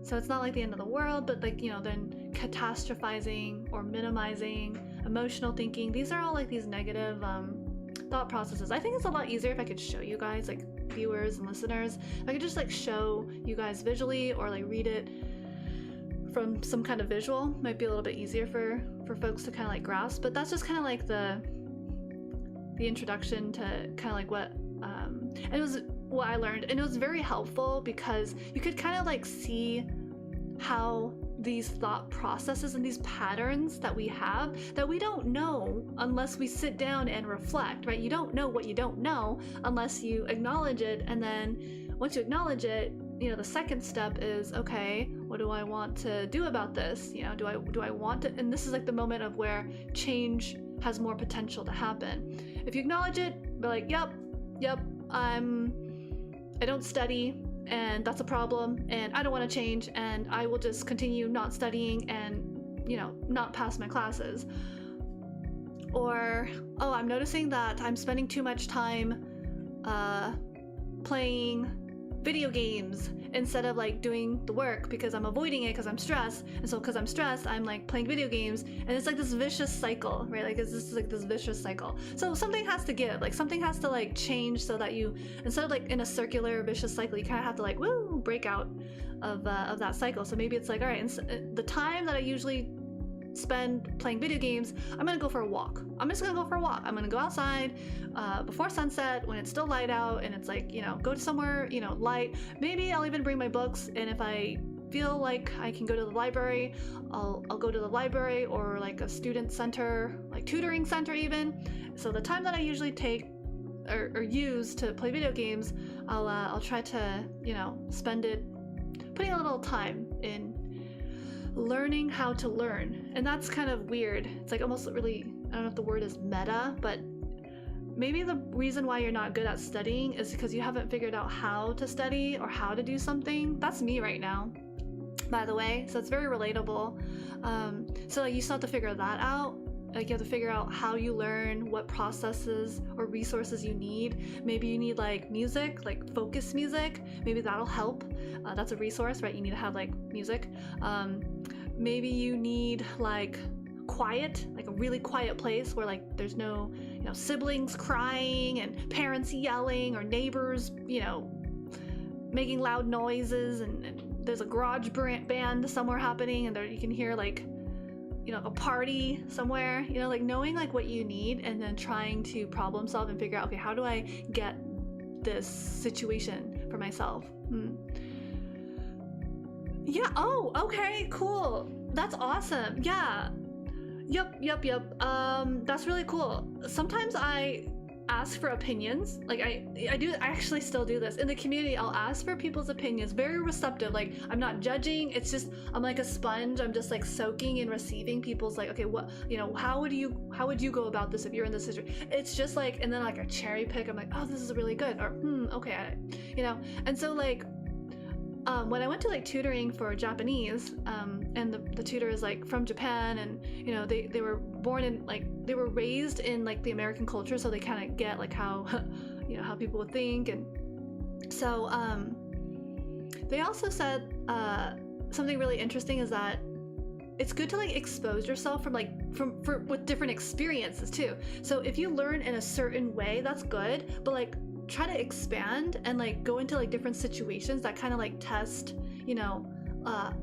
So it's not like the end of the world, but like, you know, then catastrophizing or minimizing, emotional thinking, these are all like these negative thought processes. I think it's a lot easier if I could show you guys, like viewers and listeners, if I could just like show you guys visually, or like read it from some kind of visual. Might be a little bit easier for folks to kind of like grasp. But that's just kind of like the introduction to kind of like what and it was what I learned, and it was very helpful because you could kind of like see how these thought processes and these patterns that we have that we don't know unless we sit down and reflect, right? You don't know what you don't know unless you acknowledge it. And then once you acknowledge it, you know, the second step is, okay, what do I want to do about this? You know, do I want to, and this is like the moment of where change has more potential to happen. If you acknowledge it, be like, yep, I don't study, and that's a problem, and I don't want to change, and I will just continue not studying and, you know, not pass my classes. Or, oh, I'm noticing that I'm spending too much time playing video games instead of like doing the work because I'm avoiding it because I'm stressed. And so because I'm stressed, I'm like playing video games, and it's like this vicious cycle, right? Like this is like this vicious cycle. So something has to give, like something has to like change so that you, instead of like in a circular vicious cycle, you kind of have to like break out of that cycle. So maybe it's like, all right, the time that I usually spend playing video games, I'm gonna go for a walk. I'm just gonna go for a walk. I'm gonna go outside before sunset when it's still light out, and it's like, you know, go to somewhere, you know, light. Maybe I'll even bring my books, and if I feel like I can go to the library, I'll go to the library or like a student center, like tutoring center even. So the time that I usually take or use to play video games, I'll try to, you know, spend it putting a little time in learning how to learn. And that's kind of weird. It's like almost really, I don't know if the word is meta, but maybe the reason why you're not good at studying is because you haven't figured out how to study or how to do something. That's me right now, by the way. So it's very relatable. So like you still have to figure that out. Like you have to figure out how you learn, what processes or resources you need. Maybe you need like music, like focus music. Maybe that'll help. That's a resource, right? You need to have like music. Maybe you need like quiet, like a really quiet place where like there's no, you know, siblings crying and parents yelling or neighbors, you know, making loud noises, and there's a garage band somewhere happening, and there you can hear like, you know, a party somewhere, you know, like knowing like what you need and then trying to problem solve and figure out, okay, how do I get this situation for myself? Yeah. Oh, okay, cool. That's awesome. Yeah. Yep. That's really cool. Sometimes I ask for opinions. Like I actually still do this in the community. I'll ask for people's opinions, very receptive. Like I'm not judging. It's just, I'm like a sponge. I'm just like soaking and receiving people's like, okay, what, you know, how would you go about this if you're in this situation? It's just like, and then like a cherry pick. I'm like, oh, this is really good. Or okay, you know. And so like when I went to like tutoring for Japanese, and the tutor is like from Japan, and you know they were born in like, they were raised in like the American culture, so they kind of get like how you know how people would think. And so they also said something really interesting is that it's good to like expose yourself with different experiences too. So if you learn in a certain way, that's good, but like try to expand and like go into like different situations that kind of like test, you know,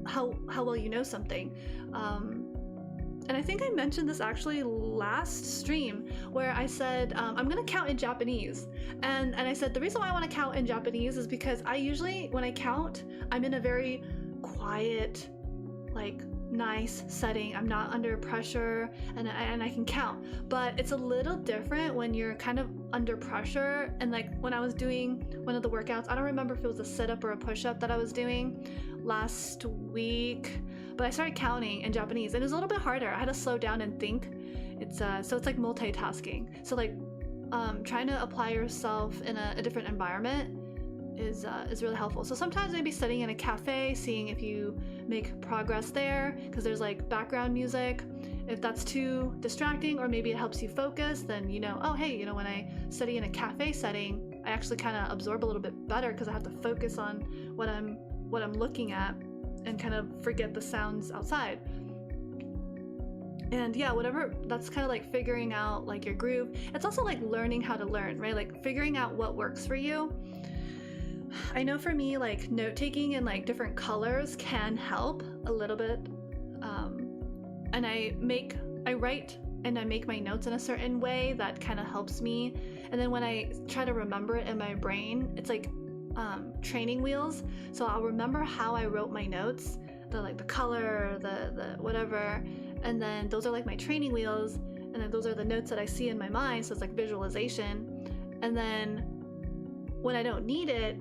how well you know something. And I think I mentioned this actually last stream where I said I'm gonna count in Japanese, and I said the reason why I want to count in Japanese is because I usually, when I count, I'm in a very quiet, like nice setting. I'm not under pressure, and I can count. But it's a little different when you're kind of under pressure. And like when I was doing one of the workouts, I don't remember if it was a sit-up or a push-up that I was doing last week, but I started counting in Japanese, and it was a little bit harder. I had to slow down and think. It's so it's like multitasking. So like trying to apply yourself in a different environment is really helpful. So sometimes maybe sitting in a cafe, seeing if you make progress there, because there's like background music. If that's too distracting, or maybe it helps you focus, then you know, oh hey, you know, when I study in a cafe setting, I actually kind of absorb a little bit better because I have to focus on what I'm looking at and kind of forget the sounds outside. And yeah, whatever, that's kind of like figuring out like your groove. It's also like learning how to learn, right? Like figuring out what works for you. I know for me, like note-taking in like different colors can help a little bit. And I write and I make my notes in a certain way that kind of helps me. And then when I try to remember it in my brain, it's like training wheels. So I'll remember how I wrote my notes, the color, the whatever. And then those are like my training wheels. And then those are the notes that I see in my mind. So it's like visualization. And then when I don't need it,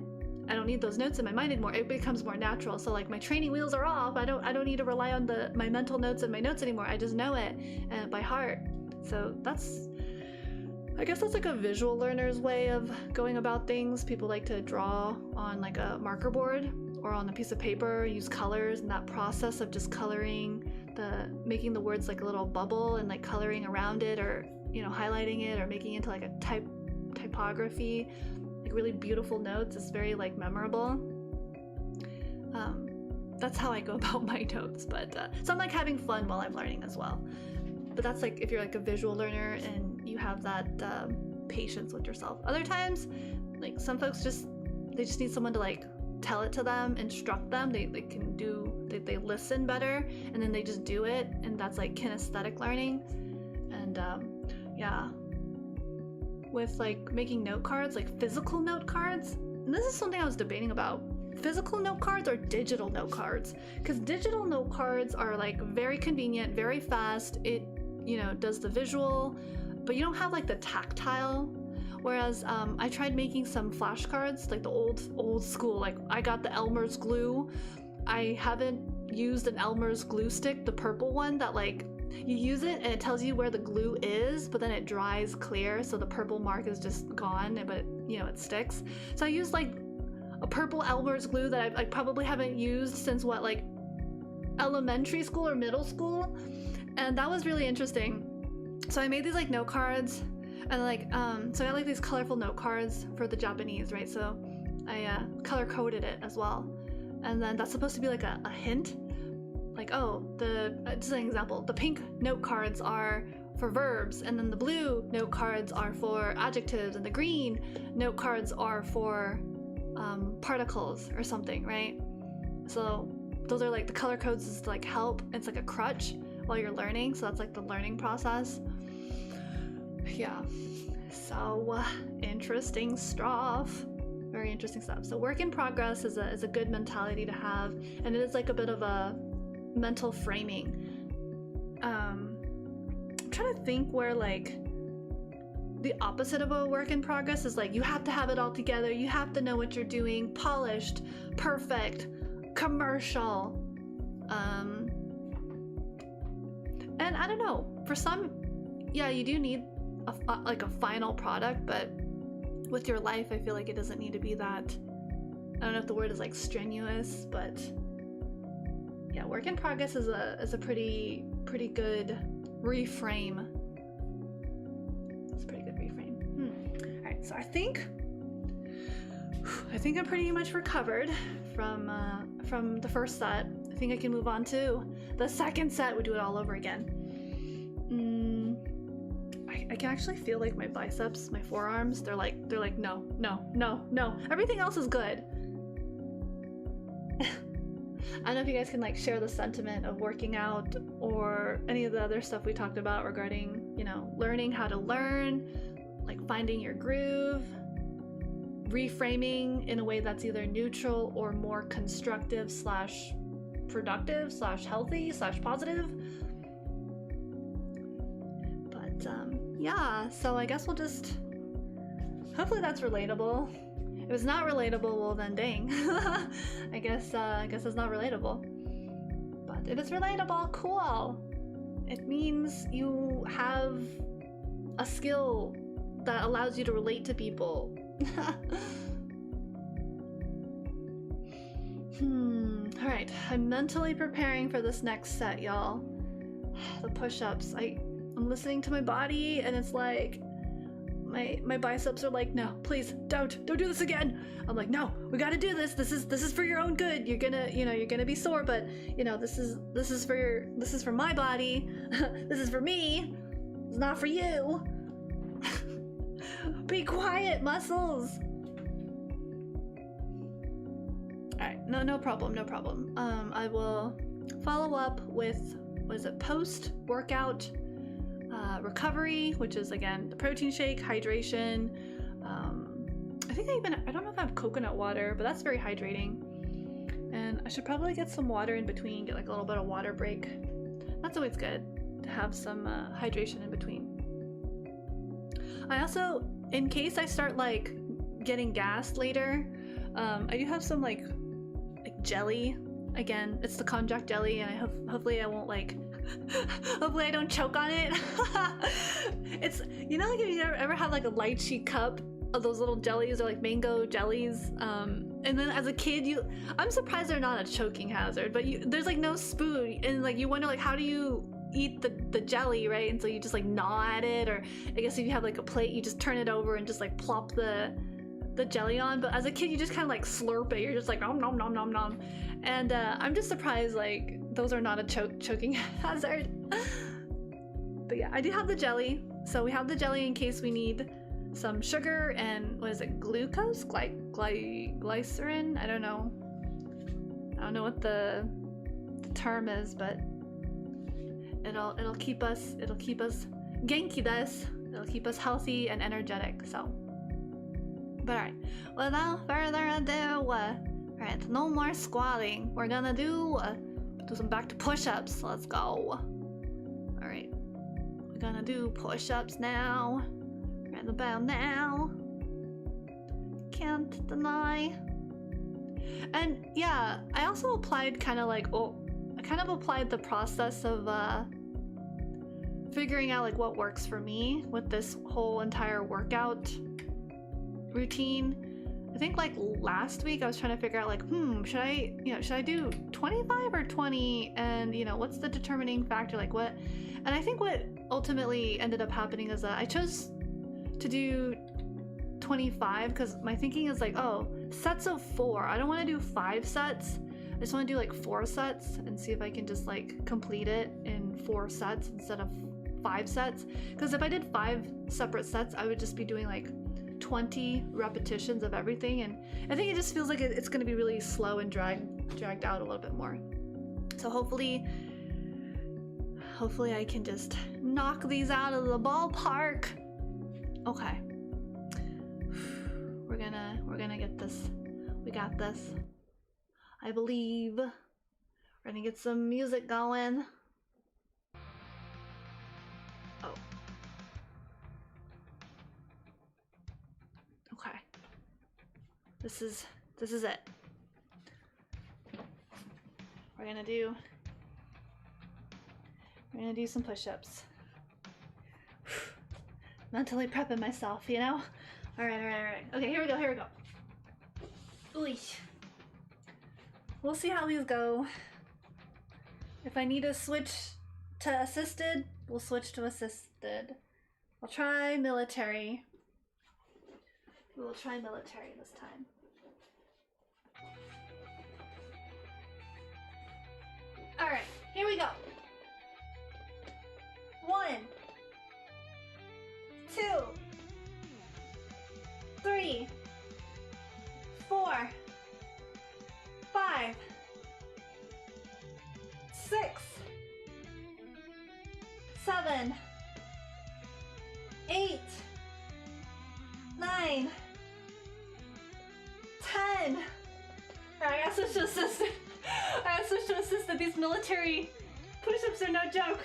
I don't need those notes in my mind anymore. It becomes more natural. So like my training wheels are off. I don't need to rely on my mental notes and my notes anymore. I just know it by heart. So I guess that's like a visual learner's way of going about things. People like to draw on like a marker board or on a piece of paper, use colors, and that process of just coloring, making the words like a little bubble and like coloring around it, or you know, highlighting it or making it into like a typography. like really beautiful notes. It's very like memorable. That's how I go about my notes, but so I'm like having fun while I'm learning as well. But that's like if you're like a visual learner and you have that patience with yourself. Other times, like some folks they just need someone to like tell it to them, instruct them. They can do, they listen better, and then they just do it, and that's like kinesthetic learning. And yeah, with like making note cards, like physical note cards, and this is something I was debating about. Physical note cards or digital note cards, because digital note cards are like very convenient, very fast. It, you know, does the visual, but you don't have like the tactile. Whereas I tried making some flashcards, like the old school, like I got the Elmer's glue. I haven't used an Elmer's glue stick, the purple one that like you use it and it tells you where the glue is, but then it dries clear, so the purple mark is just gone, but you know, it sticks. So I used like a purple Elmer's glue that I probably haven't used since what, like elementary school or middle school, and that was really interesting. So I made these like note cards, and like so I got like these colorful note cards for the Japanese, right? So I color coded it as well, and then that's supposed to be like a hint, like, oh, just an example, the pink note cards are for verbs, and then the blue note cards are for adjectives, and the green note cards are for particles or something, right? So those are like the color codes is to like help. It's like a crutch while you're learning, so that's like the learning process. Yeah, so interesting stuff, very interesting stuff. So work in progress is a good mentality to have, and it is like a bit of a mental framing. I'm trying to think where like the opposite of a work in progress is like you have to have it all together, you have to know what you're doing, polished, perfect, commercial. And I don't know, for some, yeah, you do need like a final product, but with your life, I feel like it doesn't need to be that, I don't know if the word is like strenuous, but yeah, work in progress is a pretty good reframe. It's a pretty good reframe. All right, so I think I'm pretty much recovered from the first set. I think I can move on to the second set. We do it all over again. I can actually feel like my biceps, my forearms, they're like no. Everything else is good. I don't know if you guys can like share the sentiment of working out or any of the other stuff we talked about regarding, you know, learning how to learn, like finding your groove, reframing in a way that's either neutral or more constructive / productive / healthy / positive. But yeah, so I guess we'll just, hopefully that's relatable. If it's not relatable, well then dang. I guess it's not relatable. But if it's relatable, cool. It means you have a skill that allows you to relate to people. Alright, I'm mentally preparing for this next set, y'all. The push-ups. I'm listening to my body and it's like my biceps are like, no, please don't do this again. I'm like, no, we gotta do this. This is for your own good. You're gonna be sore, but you know, this is for my body. This is for me. It's not for you. Be quiet, muscles. Alright, no problem. I will follow up with, post-workout recovery, which is again the protein shake, hydration. I don't know if I have coconut water, but that's very hydrating. And I should probably get some water in between, get like a little bit of water break. That's always good to have some hydration in between. I also, in case I start like getting gassed later, I do have some like jelly. Again, it's the konjac jelly, and hopefully I won't like hopefully I don't choke on it. It's, you know, like if you ever had like a lychee cup of those little jellies, or like mango jellies, and then as a kid I'm surprised they're not a choking hazard, but there's like no spoon, and like you wonder like how do you eat the jelly, right? And so you just like gnaw at it, or I guess if you have like a plate, you just turn it over and just like plop the the jelly on, but as a kid you just kind of like slurp it. You're just like nom nom nom nom nom. And I'm just surprised like those are not a choking hazard. But yeah, I do have the jelly. So we have the jelly in case we need some sugar and what is it, glucose? Glycerin? I don't know what the term is, but it'll keep us genki desu. It'll keep us healthy and energetic. So, but alright, without further ado, alright, no more squatting. We're gonna do some back to push-ups. Let's go. Alright, we're gonna do push-ups now. Right about now. Can't deny. And yeah, I also applied kind of like, I kind of applied the process of figuring out like what works for me with this whole entire workout routine. I think like last week I was trying to figure out like, should I do 25 or 20, and what's the determining factor, like what? And I think what ultimately ended up happening is that I chose to do 25 because my thinking is like, oh, sets of 4. I don't want to do 5 sets. I just want to do like 4 sets and see if I can just like complete it in 4 sets instead of 5 sets. Because if I did 5 separate sets, I would just be doing like 20 repetitions of everything, and I think it just feels like it's going to be really slow and dragged out a little bit more. So hopefully I can just knock these out of the ballpark. Okay. We're gonna get this. We got this. I believe. We're gonna get some music going. Oh. Okay. This is it. We're gonna do some push-ups. Mentally prepping myself, All right. Okay, here we go. Ooh. We'll see how these go. If I need to switch to assisted, we'll switch to assisted. I'll try military. We will try military this time. All right, here we go. 1, 2, 3, 4, 5, 6, 7, 8, 9, 10. Alright, I gotta switch to assisted. These military push-ups are no joke.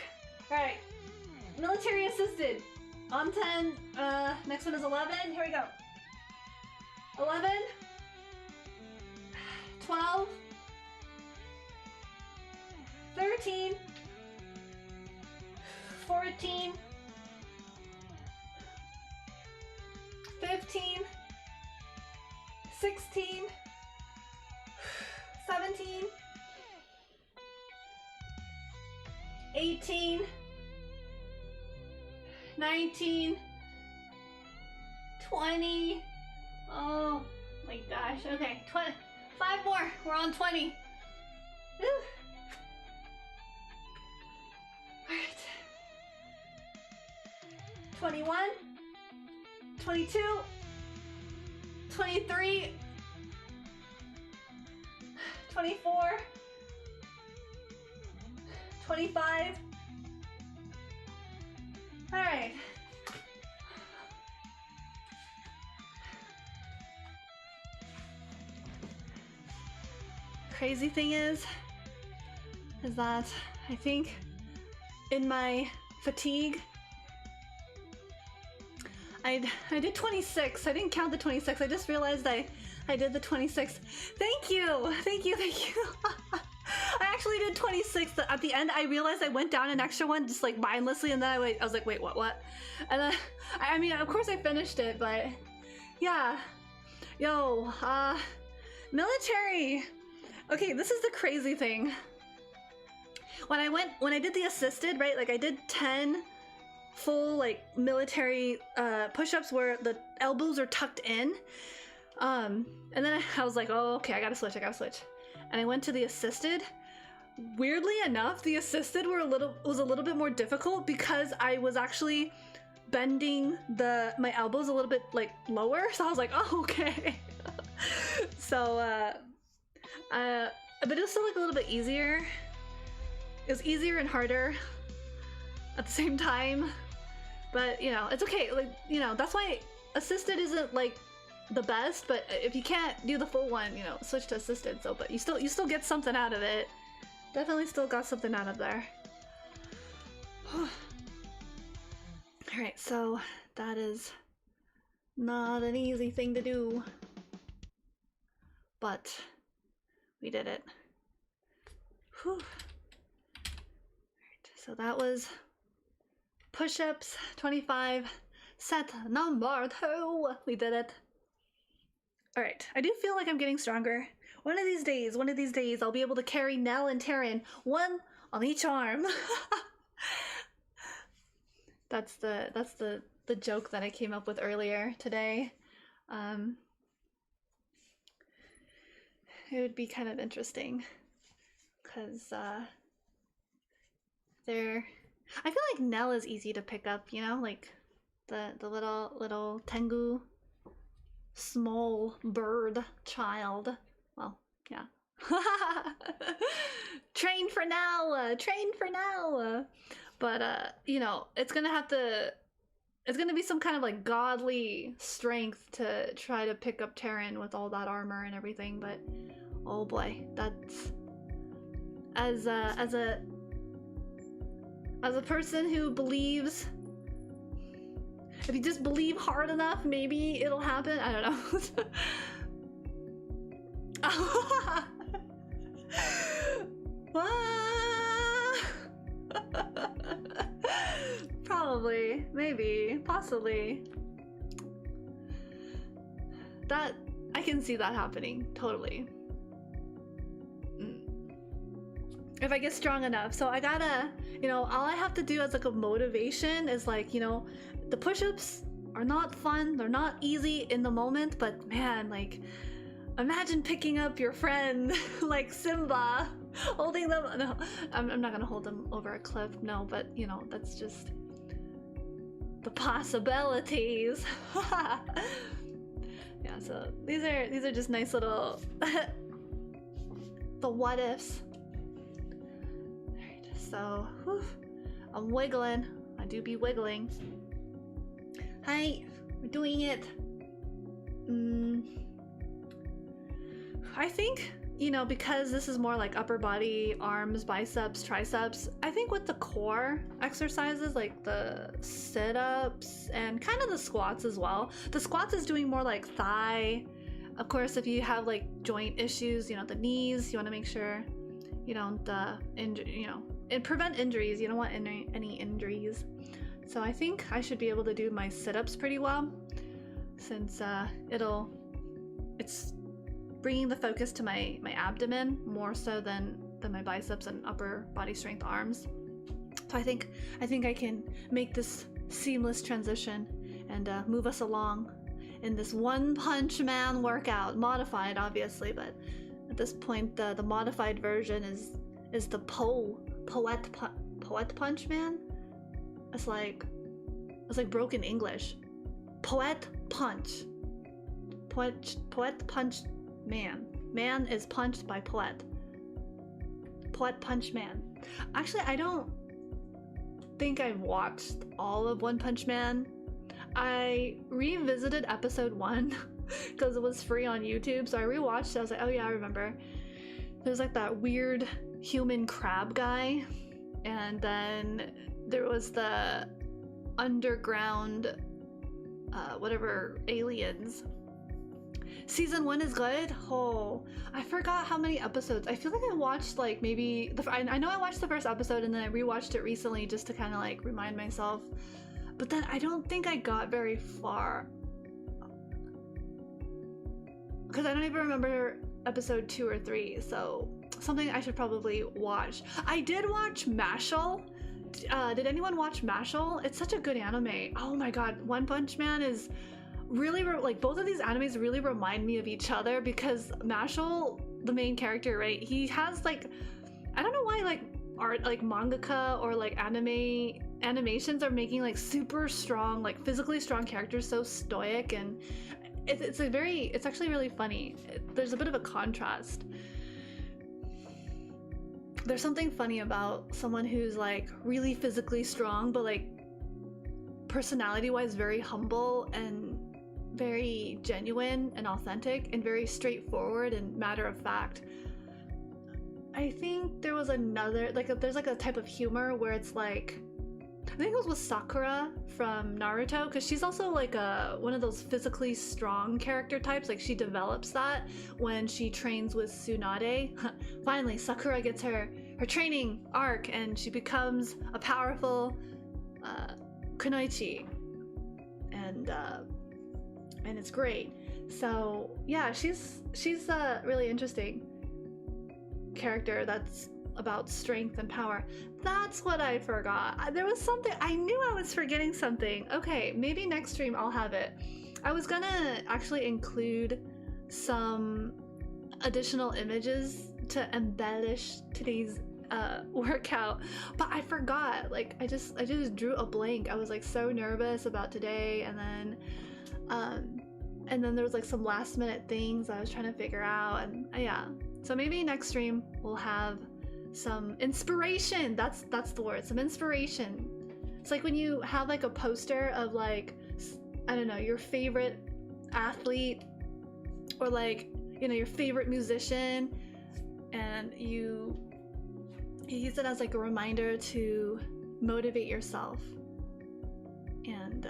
Alright, military assisted. On 10, next one is 11. Here we go. 11, 12, 13, 14, 15, 16, 17, 18, 19, 20. Oh my gosh. Okay, 20. 5 more. We're on 20. Woo. All right. 21, 22, 23, 24, 25. All right. Crazy thing is that I think in my fatigue, I did 26. I didn't count the 26. I just realized I did the 26. Thank you. I actually did 26. At the end, I realized I went down an extra one just like mindlessly, and then I was like, wait, what? And then, I mean, of course I finished it, but yeah. Yo, military. Okay, this is the crazy thing. When I did the assisted, right? Like I did 10 full like military push-ups where the elbows are tucked in. And then I was like, oh, okay, I gotta switch. And I went to the assisted. Weirdly enough, the assisted was a little bit more difficult because I was actually bending my elbows a little bit like lower. So I was like, oh, okay. So, but it was still like a little bit easier. It was easier and harder at the same time. But, you know, it's okay. Like, you know, that's why assisted isn't like the best, but if you can't do the full one, you know, switch to assisted. So, but you still get something out of it. Definitely still got something out of there. Alright, so that is not an easy thing to do, but we did it. Whew. Alright, so that was push-ups 25, set number 2. We did it. Alright, I do feel like I'm getting stronger. One of these days, I'll be able to carry Nell and Taryn, one on each arm. That's the joke that I came up with earlier today. It would be kind of interesting, cause I feel like Nell is easy to pick up, you know, like the little Tengu small bird child. Well, yeah. Train for now. But you know, it's gonna be some kind of like godly strength to try to pick up Taryn with all that armor and everything. But oh boy, that's as a person who believes, if you just believe hard enough, maybe it'll happen. I don't know. Probably, maybe, possibly. That, I can see that happening, totally. If I get strong enough. So I gotta, you know, all I have to do as like a motivation is like, you know, the push-ups are not fun, they're not easy in the moment, but man, like, imagine picking up your friend like Simba, holding them. No, I'm not gonna hold them over a cliff, no, but you know, that's just the possibilities. Yeah, so these are just nice little the what ifs. Alright, so whew, I'm wiggling. I do be wiggling. Hi, we're doing it. I think, you know, because this is more like upper body, arms, biceps, triceps, I think with the core exercises, like the sit-ups and kind of the squats as well. The squats is doing more like thigh. Of course, if you have like joint issues, you know, the knees, you want to make sure you don't, and prevent injuries. You don't want any injuries. So I think I should be able to do my sit-ups pretty well, since it's bringing the focus to my abdomen more so than my biceps and upper body strength arms. So I think I can make this seamless transition and move us along in this One Punch Man workout, modified obviously, but at this point the modified version is the Poette Punch Man. It's like broken English. Poette Punch. Poette Punch Man. Man is punched by Poette. Poette Punch Man. Actually, I don't think I've watched all of One Punch Man. I revisited episode 1 because it was free on YouTube, so I rewatched it. I was like, oh yeah, I remember. There's like that weird human crab guy, and then there was the underground whatever aliens. Season 1 is good. Oh, I forgot how many episodes. I feel like I watched like maybe I know I watched the first episode and then I rewatched it recently just to kind of like remind myself, but then I don't think I got very far because I don't even remember episode 2 or 3. So something I should probably watch. I did watch Mashal. Did anyone watch Mashal? It's such a good anime. Oh my god, One Punch Man is really like both of these animes really remind me of each other, because Mashal, the main character, right, he has like, I don't know why like art, like mangaka or like animations are making like super strong, like physically strong characters so stoic, and it's actually really funny. There's a bit of a contrast. There's something funny about someone who's like really physically strong but like personality wise very humble and very genuine and authentic and very straightforward and matter of fact. I think there was another, like there's like a type of humor where it's like, I think it was with Sakura from Naruto, because she's also like one of those physically strong character types. Like she develops that when she trains with Tsunade. Finally, Sakura gets her training arc and she becomes a powerful kunoichi, and it's great. So yeah, she's a really interesting character that's about strength and power. That's what I forgot. There was something, I knew I was forgetting something. Okay, maybe next stream I'll have it. I was gonna actually include some additional images to embellish today's workout, but I forgot. Like I just drew a blank. I was like so nervous about today, and then there was like some last minute things I was trying to figure out, and yeah. So maybe next stream we'll have some inspiration. That's the word, some inspiration. It's like when you have like a poster of like, I don't know, your favorite athlete or like, you know, your favorite musician, and you use it as like a reminder to motivate yourself. And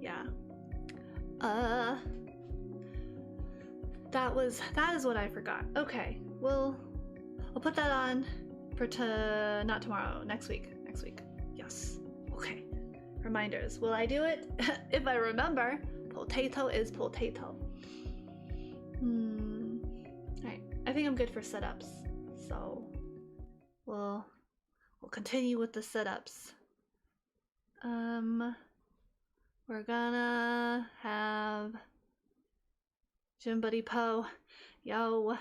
yeah, that is what I forgot. Okay, well, I'll put that on for not tomorrow, next week. Yes. Okay. Reminders. Will I do it? If I remember. Potato is potato. Alright. I think I'm good for setups. So we'll continue with the setups. We're gonna have Jim Buddy Po. Yo.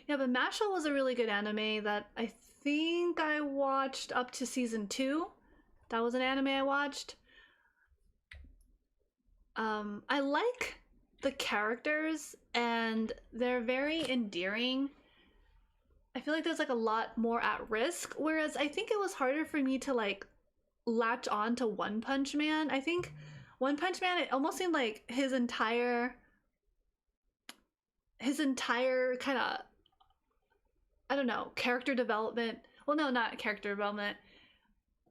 Yeah, but Mashal was a really good anime that I think I watched up to season 2. That was an anime I watched. I like the characters and they're very endearing. I feel like there's like a lot more at risk, whereas I think it was harder for me to like latch on to One Punch Man. I think One Punch Man, it almost seemed like his entire kind of, I don't know, character development. Well, no, not character development,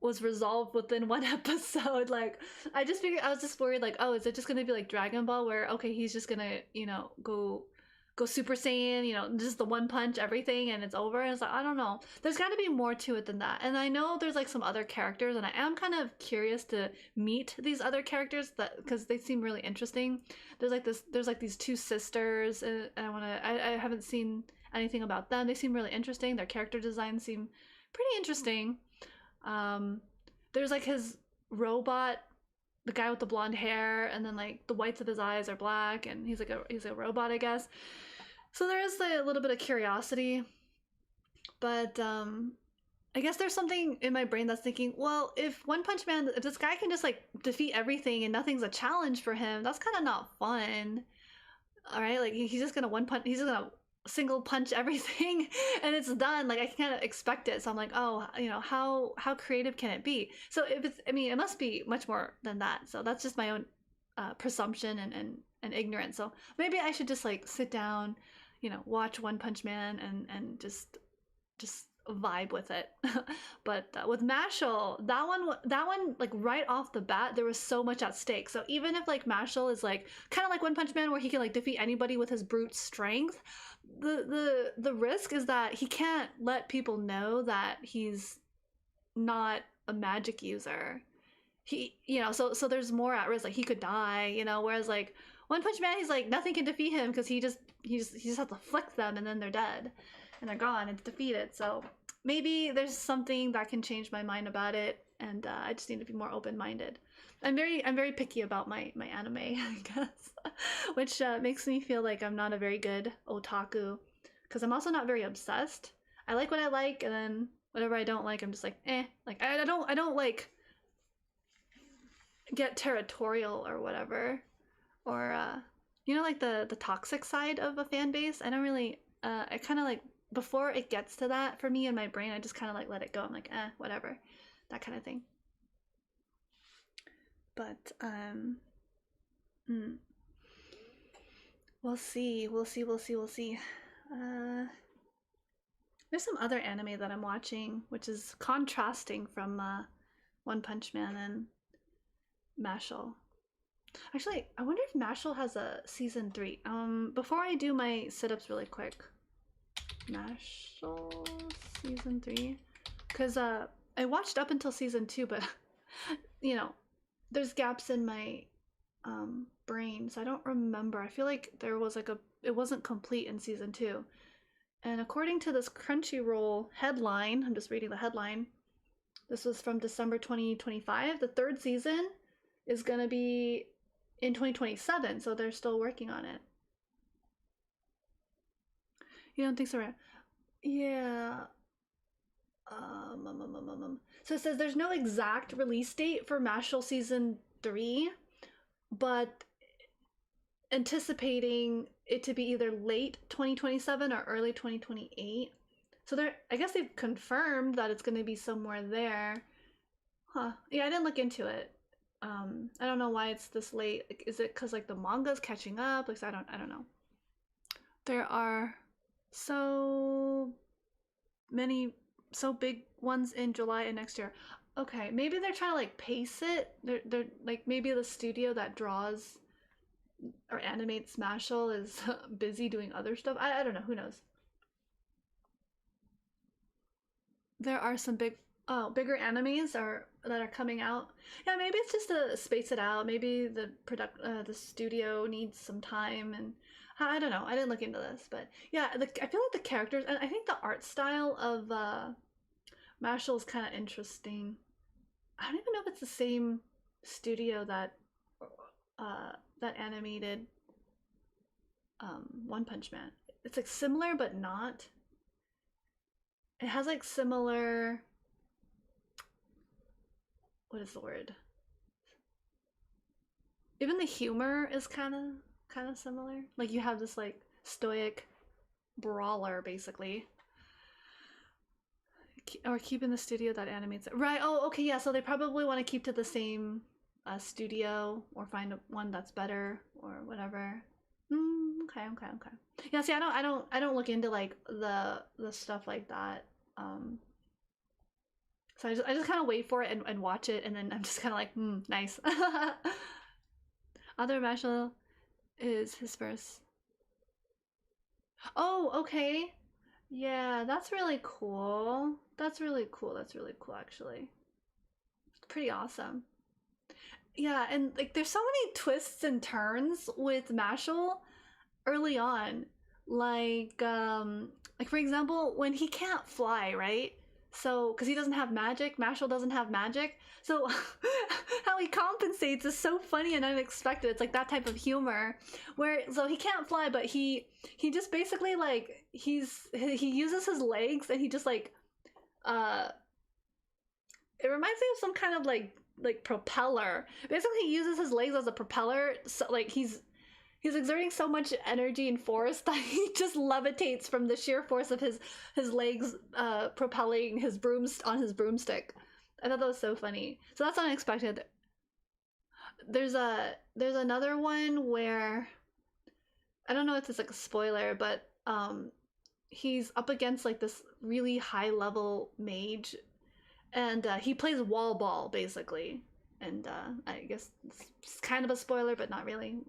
was resolved within one episode. Like, I was just worried, like, oh, is it just gonna be like Dragon Ball, where okay, he's just gonna, you know, go Super Saiyan, you know, just the one punch everything and it's over. And it's like, I don't know. There's got to be more to it than that. And I know there's like some other characters, and I am kind of curious to meet these other characters because they seem really interesting. There's like these two sisters, and I haven't seen anything about them. They seem really interesting. Their character designs seem pretty interesting. There's like his robot, the guy with the blonde hair, and then like the whites of his eyes are black, and he's a robot, I guess. So there is a little bit of curiosity, but I guess there's something in my brain that's thinking, well, if One Punch Man, if this guy can just like defeat everything and nothing's a challenge for him, that's kind of not fun. All right, like he's just gonna he's just gonna single punch everything and it's done. Like I can kind of expect it, so I'm like, oh, you know, how creative can it be? So if it's, I mean, it must be much more than that. So that's just my own presumption and ignorance. So maybe I should just like sit down, you know, watch One Punch Man and just vibe with it. But with Mashal, that one like right off the bat there was so much at stake. So even if like Mashal is like kind of like One Punch Man where he can like defeat anybody with his brute strength, the risk is that he can't let people know that he's not a magic user. He, you know, so there's more at risk. Like he could die, you know, whereas like One Punch Man, he's like nothing can defeat him because he just has to flick them and then they're dead and they're gone. It's defeated. So maybe there's something that can change my mind about it. and I just need to be more open-minded. I'm very picky about my anime, I guess, which makes me feel like I'm not a very good otaku, because I'm also not very obsessed. I like what I like, and then whatever I don't like, I'm just like, eh. Like I don't like get territorial or whatever, or you know, like the toxic side of a fan base. I don't really. I kind of like, before it gets to that for me in my brain, I just kind of like let it go. I'm like, whatever, that kind of thing. But we'll see. There's some other anime that I'm watching, which is contrasting from One Punch Man and Mashal. Actually, I wonder if Mashal has a season 3. Before I do my sit-ups really quick, Mashal season 3, because I watched up until season 2, but you know, there's gaps in my brain, so I don't remember. I feel like there was like it wasn't complete in season 2. And according to this Crunchyroll headline, I'm just reading the headline. This was from December 2025. The 3rd season is gonna be in 2027, so they're still working on it. You don't think so, right? Yeah. So it says there's no exact release date for Mashal season 3, but anticipating it to be either late 2027 or early 2028. So I guess they've confirmed that it's going to be somewhere there. Huh. Yeah, I didn't look into it. I don't know why it's this late. Like, is it because like the manga's catching up? Like, I don't know. There are so many, so big ones in July and next year. Okay, maybe they're trying to like pace it. They're like, maybe the studio that draws or animates Mashal is busy doing other stuff. I don't know. Who knows? There are some bigger animes that are coming out. Yeah, maybe it's just to space it out. Maybe the studio needs some time, and I don't know. I didn't look into this, but yeah, I feel like the characters, and I think the art style of Mashal is kind of interesting. I don't even know if it's the same studio that animated One Punch Man. It's like similar but not. It has like similar, what is the word? Even the humor is kind of similar. Like you have this like stoic brawler basically, or keep in the studio that animates it. Right. Oh, okay. Yeah. So they probably want to keep to the same studio or find one that's better or whatever. Okay. Yeah. See, I don't look into like the stuff like that. So I just kind of wait for it and watch it, and then I'm just kind of like, nice. Other Mashal is his first. Oh, okay. Yeah, that's really cool. That's really cool actually. It's pretty awesome. Yeah, and like there's so many twists and turns with Mashal early on. Like for example, when he can't fly, right? So, because he doesn't have magic, Mashal doesn't have magic. So, how he compensates is so funny and unexpected. It's like that type of humor, where so he can't fly, but he just basically like he uses his legs and he just like it reminds me of some kind of like propeller. Basically, he uses his legs as a propeller. So like he's exerting so much energy and force that he just levitates from the sheer force of his legs propelling his broomstick. I thought that was so funny. So that's unexpected. There's another one where I don't know if it's like a spoiler, but he's up against like this really high level mage, and he plays wall ball basically. And I guess it's kind of a spoiler, but not really.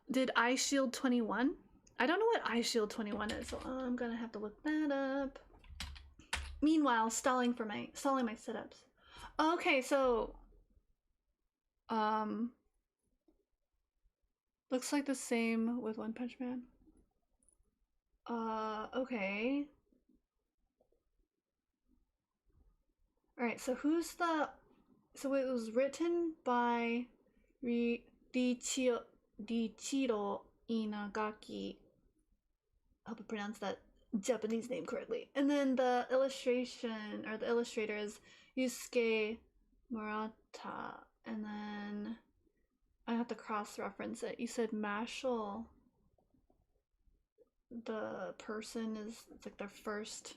Did Eye Shield 21? I don't know what Eye Shield 21 is, so I'm gonna have to look that up. Meanwhile, stalling my sit-ups. Okay, so looks like the same with One Punch Man. Okay. Alright, so who's the... So it was written by Dichiro Inagaki. I hope I pronounced that Japanese name correctly. And then the illustration, or the illustrator is Yusuke Murata. And then I have to cross-reference it. You said Mashal. The person is, it's like their first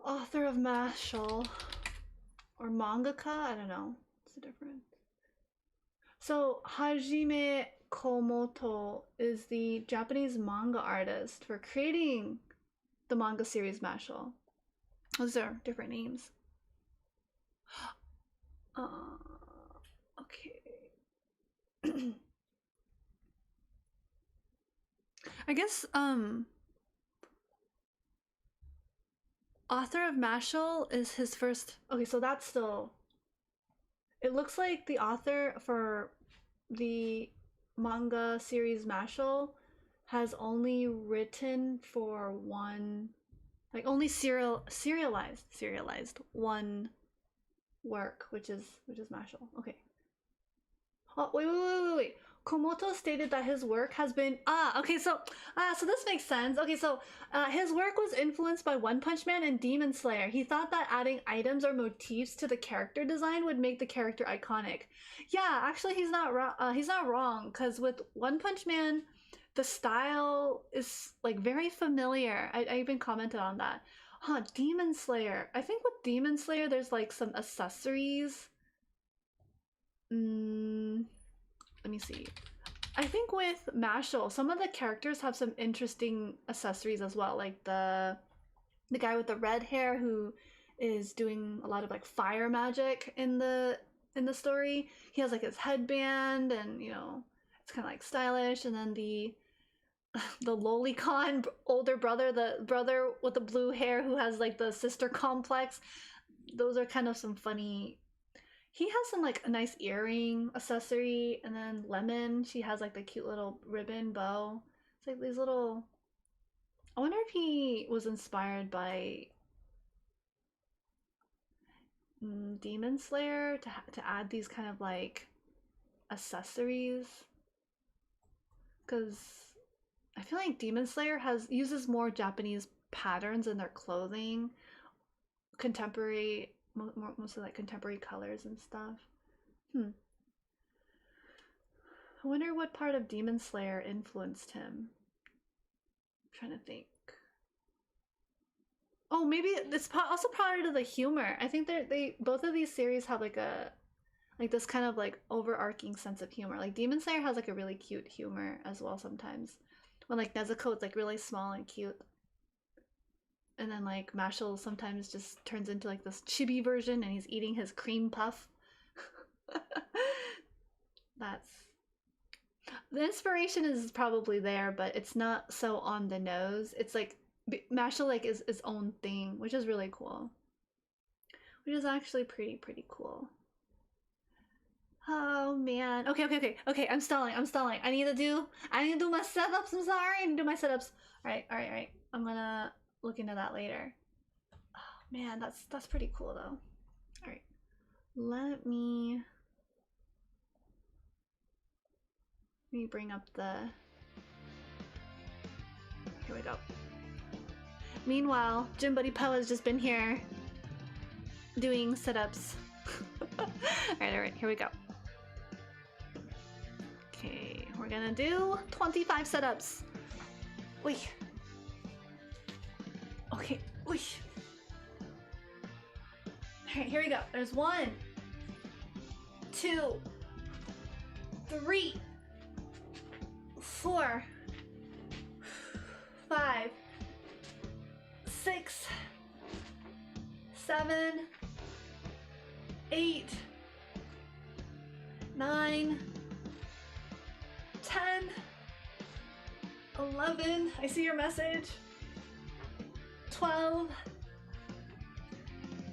author of Mashal. Or mangaka? I don't know. What's the difference? So Hajime Komoto is the Japanese manga artist for creating the manga series Mashal. Those are different names. Okay. I guess author of Mashal is his first. Okay, so that's still. It looks like the author for the manga series Mashal has only written for one, like only serialized one work, which is Mashal. Okay. Oh, wait. Komoto stated that his work has been so this makes sense. Okay, so his work was influenced by One Punch Man and Demon Slayer. He thought that adding items or motifs to the character design would make the character iconic. Yeah, actually he's not wrong, because with One Punch Man, the style is like very familiar. I even commented on that. Demon Slayer. I think with Demon Slayer there's like some accessories. Let me see. I think with Mashal, some of the characters have some interesting accessories as well, like the guy with the red hair who is doing a lot of like fire magic in the story. He has like his headband, and you know, it's kind of like stylish. And then the lolicon older brother, the brother with the blue hair who has like the sister complex. Those are kind of some funny. He has some like a nice earring accessory, and then Lemon, she has like the cute little ribbon bow. It's like these little. I wonder if he was inspired by Demon Slayer to add these kind of like accessories, because I feel like Demon Slayer uses more Japanese patterns in their clothing, contemporary. Mostly like contemporary colors and stuff. I wonder what part of Demon Slayer influenced him. I'm trying to think. Oh, maybe it's also part of the humor. I think they both of these series have like this kind of like overarching sense of humor. Like Demon Slayer has like a really cute humor as well sometimes. When like Nezuko is like really small and cute. And then like Mashal sometimes just turns into like this chibi version, and he's eating his cream puff. That's the inspiration is probably there, but it's not so on the nose. It's like Mashal like is its own thing, which is really cool. Which is actually pretty cool. Oh man. Okay. I'm stalling. I need to do my setups. I'm sorry. I need to do my setups. All right. I'm gonna look into that later. Oh man, that's pretty cool though. All right, let me bring up the. Here we go. Meanwhile, Gym Buddy Pell has just been here doing setups. All right, here we go. Okay, we're gonna do 25 setups. Wait. Okay, whoosh. Alright, here we go. There's 1, 2, 3, 4, 5, 6, 7, 8, 9, 10, 11. I see your message. 12,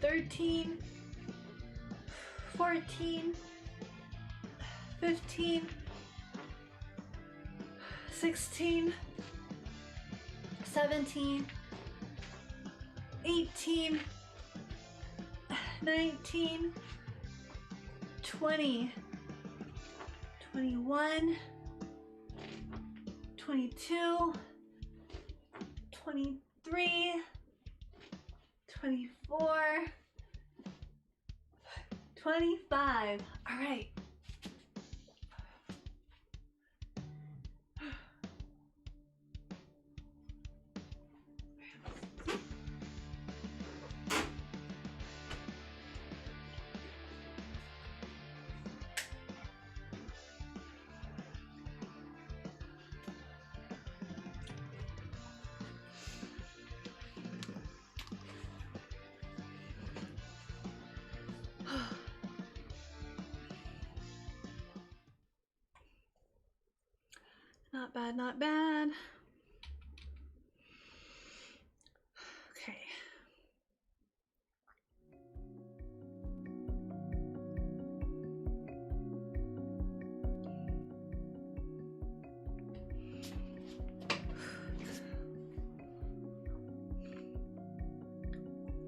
13, 14, 15, 16, 17, 18, 19, 20, 21, 22, 23, 24, 25. All right. Not bad, not bad. Okay.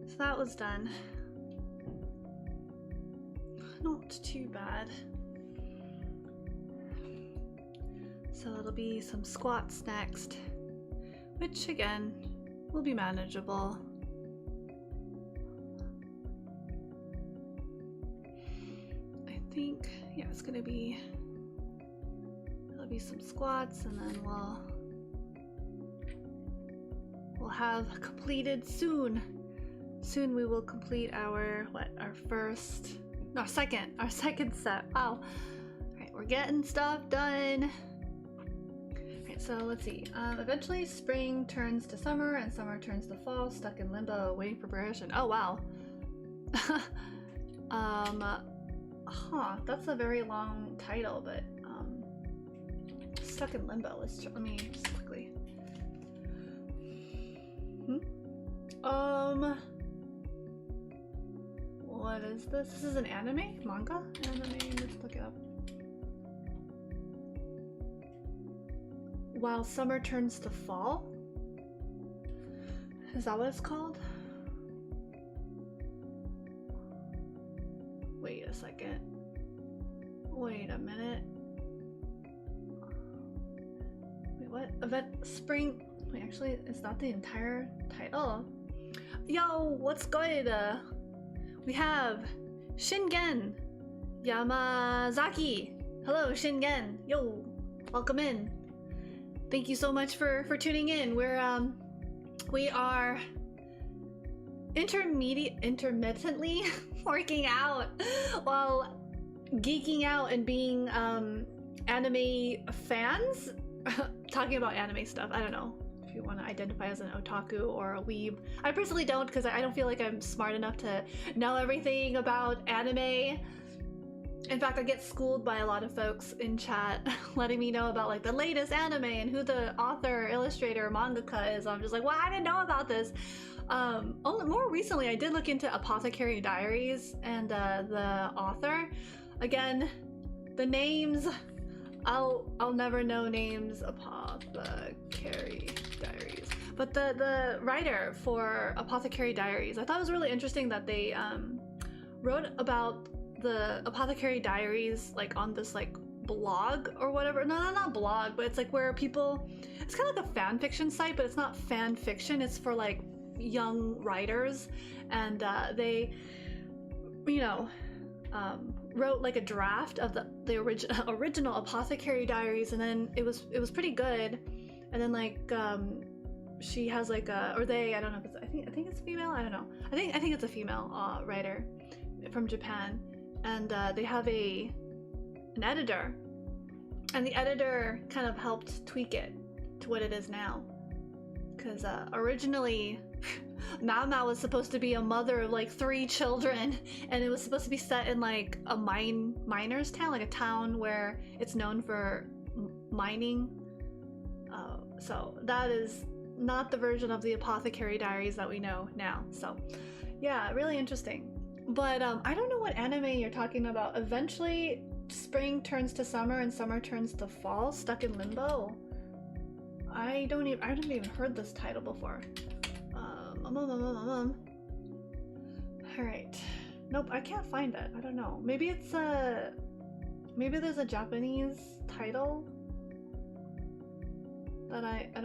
So that was done. Not too bad. So it'll be some squats next, which again will be manageable. I think, yeah, it's gonna be, there'll be some squats, and then we'll have completed soon. Soon we will complete our second set. Wow. All right, we're getting stuff done. So let's see, eventually spring turns to summer and summer turns to fall, stuck in limbo, waiting for progression. Oh wow. That's a very long title, but stuck in limbo. Let me just quickly. What is this? This is an anime? Manga? Anime, let's look it up. While summer turns to fall? Is that what it's called? Wait a second. Wait a minute. Wait, what? Event spring. Wait, actually, it's not the entire title. Yo, what's good? We have Shingen Yamazaki. Hello, Shingen. Yo, welcome in. Thank you so much for tuning in. We are intermittently working out while geeking out and being anime fans, talking about anime stuff. I don't know if you want to identify as an otaku or a weeb. I personally don't, because I don't feel like I'm smart enough to know everything about anime. In fact, I get schooled by a lot of folks in chat letting me know about like the latest anime and who the author, illustrator, mangaka is. I'm just like, well, I didn't know about this. More recently, I did look into Apothecary Diaries and the author. Again, the names, I'll never know names. Apothecary Diaries. But the writer for Apothecary Diaries, I thought it was really interesting that they wrote about the Apothecary Diaries like on this like blog or whatever. No, not blog, but it's like where people, it's kind of like a fan fiction site, but it's not fan fiction, it's for like young writers. And they, you know, wrote like a draft of the original Apothecary Diaries, and then it was pretty good. And then like she has like a, or they, I don't know if it's, I think it's female, I don't know, I think it's a female writer from Japan. And they have an editor, and the editor kind of helped tweak it to what it is now. Because originally, Mao was supposed to be a mother of like 3 children, and it was supposed to be set in like a miner's town, like a town where it's known for mining. So that is not the version of the Apothecary Diaries that we know now. So yeah, really interesting. But I don't know what anime you're talking about. Eventually, spring turns to summer and summer turns to fall. Stuck in limbo. I haven't even heard this title before. Alright. Nope, I can't find it. I don't know. Maybe it's a... Maybe there's a Japanese title that I don't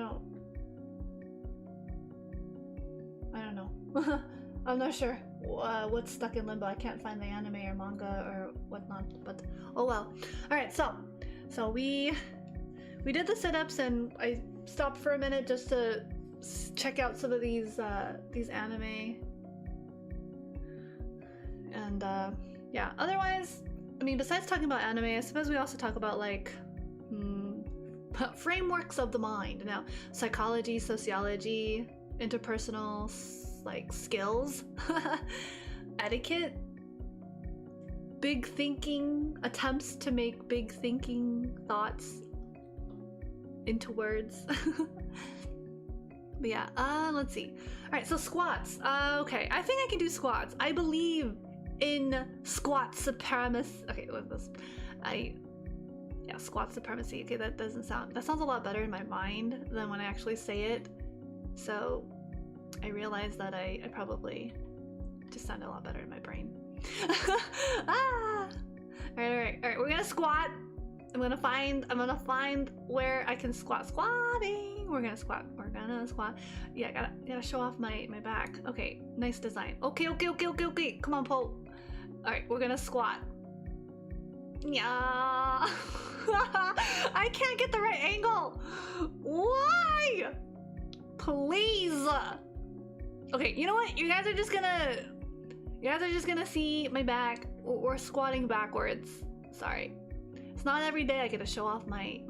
know. I'm not sure what's stuck in limbo. I can't find the anime or manga or whatnot, but oh well. Alright, so we did the sit-ups and I stopped for a minute just to check out some of these anime. And yeah, otherwise, I mean, besides talking about anime, I suppose we also talk about like frameworks of the mind. Now, psychology, sociology, interpersonal like skills, etiquette, big thinking, attempts to make big thinking thoughts into words. But yeah, let's see. All right, so squats. Okay, I think I can do squats. I believe in squat supremacy. Okay, what's this? Yeah, squat supremacy. Okay, that sounds a lot better in my mind than when I actually say it. So I realized that I probably just sound a lot better in my brain. All right, we're gonna squat. I'm gonna find where I can squatting. We're gonna squat. Yeah, gotta show off my back. Okay, nice design. Okay. Come on, Poe. All right, we're gonna squat. Yeah. I can't get the right angle. Why? Please. Okay, you know what? You guys are just gonna see my back. We're squatting backwards. Sorry. It's not every day I get to show off my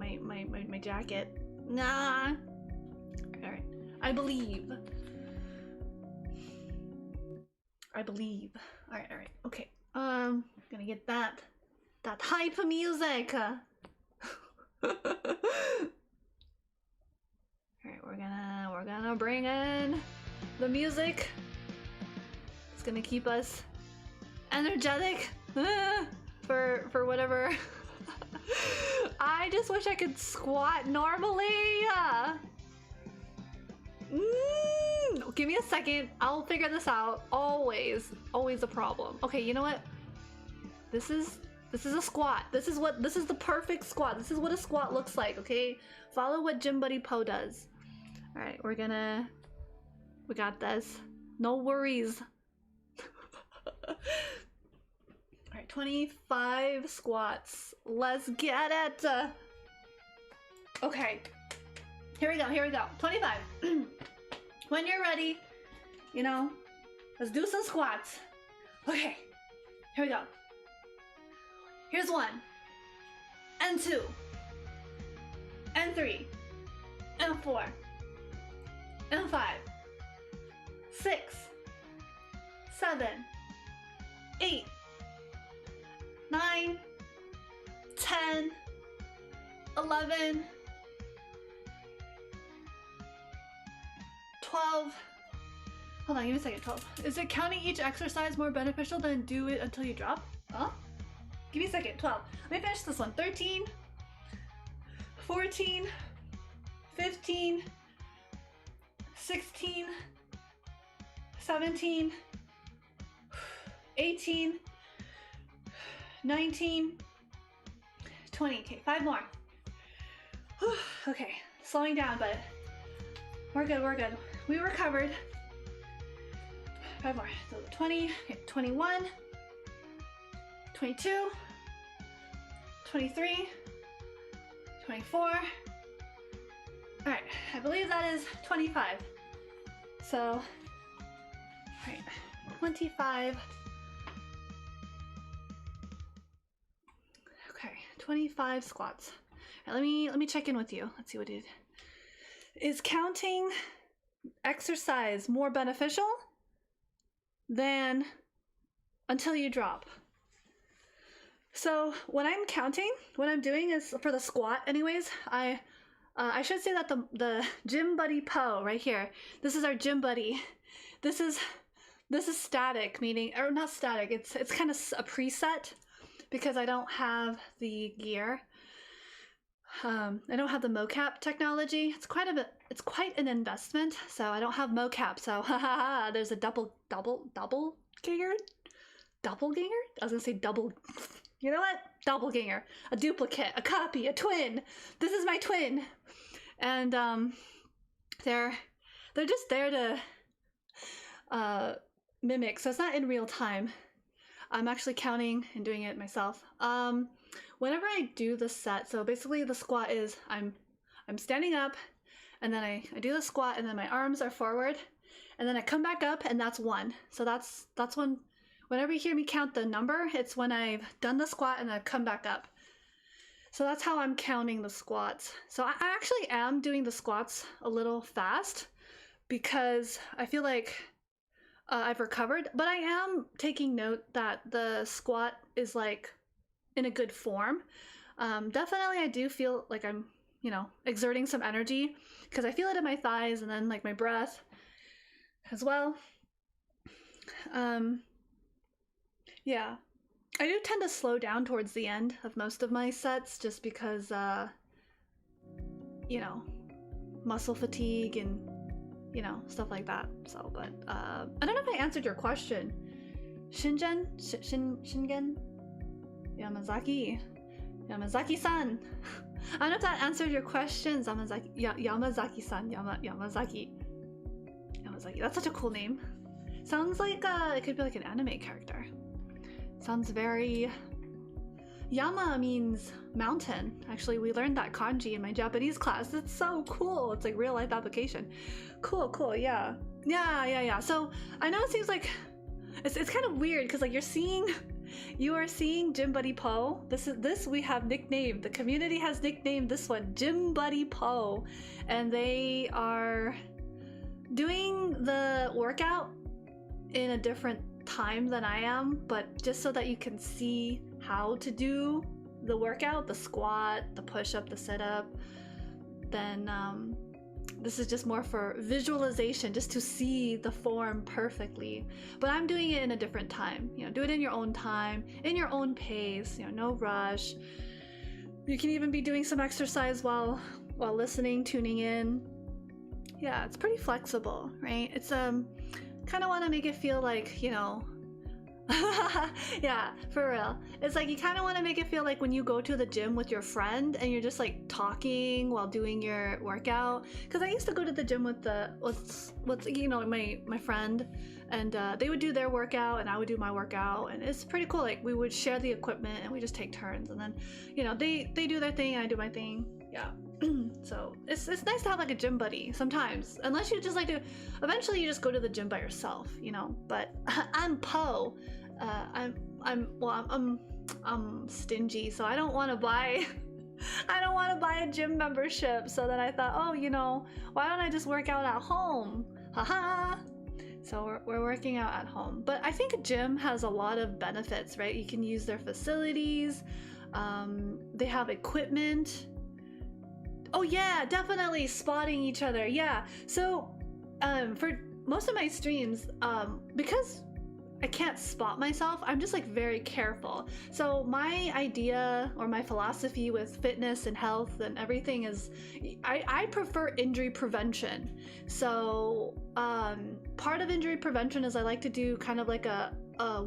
jacket. Nah. Alright. I believe. Alright. Okay. Gonna get that hype music. Alright, we're gonna bring in the music. It's gonna keep us energetic for whatever. I just wish I could squat normally. Give me a second. I'll figure this out. Always a problem. Okay, you know what? This is a squat. This is the perfect squat. This is what a squat looks like, okay? Follow what Gym Buddy Poe does. All right, we got this. No worries. All right, 25 squats. Let's get it. Okay. Here we go. 25. When you're ready, let's do some squats. Okay. Here we go. Here's 1, and 2, and 3, and 4, and 5, 6, 7, 8, 9, 10, 11, 12. Hold on, give me a second. 12. Is it counting each exercise more beneficial than do it until you drop? Huh? Give me a second. 12. Let me finish this one. 13, 14, 15, 16, 17, 18, 19, 20. Okay, 5 more. Okay, slowing down, but we're good. We recovered. 5 more. So 20, okay, 21, 22, 23, 24. All right, I believe that is 25. So, all right, 25. Okay, 25 squats. All right, let me check in with you. Let's see what it is. Counting exercise more beneficial than until you drop? So when I'm counting, what I'm doing is, for the squat anyways, I should say that the Gym Buddy Poe right here, this is our Gym Buddy. This is static, meaning, or not static, it's kind of a preset because I don't have the gear. I don't have the mocap technology. It's quite an investment, so I don't have mocap. So there's a doppelganger. I was gonna say double. You know what? Doppelganger, a duplicate, a copy, a twin. This is my twin, and they're just there to mimic. So it's not in real time. I'm actually counting and doing it myself. Whenever I do the set, so basically the squat is I'm standing up, and then I do the squat, and then my arms are forward, and then I come back up, and that's 1. So that's when, whenever you hear me count the number, it's when I've done the squat and I've come back up. So that's how I'm counting the squats. So I actually am doing the squats a little fast because I feel like I've recovered, but I am taking note that the squat is like in a good form. Definitely I do feel like I'm, exerting some energy because I feel it in my thighs and then like my breath as well. Yeah, I do tend to slow down towards the end of most of my sets just because, muscle fatigue and, stuff like that. So, but I don't know if I answered your question. Shingen? Yamazaki-san. I don't know if that answered your question. Yamazaki-san. Yamazaki. That's such a cool name. Sounds like it could be like an anime character. Sounds very... Yama means mountain. Actually, we learned that kanji in my Japanese class. It's so cool. It's like real life application. Cool, yeah. Yeah. So I know it seems like it's kind of weird because like you are seeing Gym Buddy Po. This we have nicknamed. The community has nicknamed this one Gym Buddy Po, and they are doing the workout in a different time than I am, but just so that you can see how to do the workout, the squat, the push-up, the sit-up, then this is just more for visualization, just to see the form perfectly. But I'm doing it in a different time. Do it in your own time, in your own pace, no rush. You can even be doing some exercise while listening, tuning in. Yeah, it's pretty flexible, right? It's kind of want to make it feel like, yeah, for real. It's like you kind of want to make it feel like when you go to the gym with your friend and you're just like talking while doing your workout. Because I used to go to the gym with my friend, and they would do their workout and I would do my workout, and it's pretty cool. Like we would share the equipment and we just take turns, and then they do their thing and I do my thing. Yeah. So it's nice to have like a gym buddy sometimes, unless you just like to eventually you just go to the gym by yourself, but I'm Po. I'm stingy, so I don't want to buy a gym membership. So then I thought, why don't I just work out at home? Haha. So we're working out at home. But I think a gym has a lot of benefits, right? You can use their facilities. They have equipment. Oh yeah, definitely spotting each other. Yeah. So for most of my streams, because I can't spot myself, I'm just like very careful. So my idea or my philosophy with fitness and health and everything is I prefer injury prevention. So part of injury prevention is I like to do kind of like a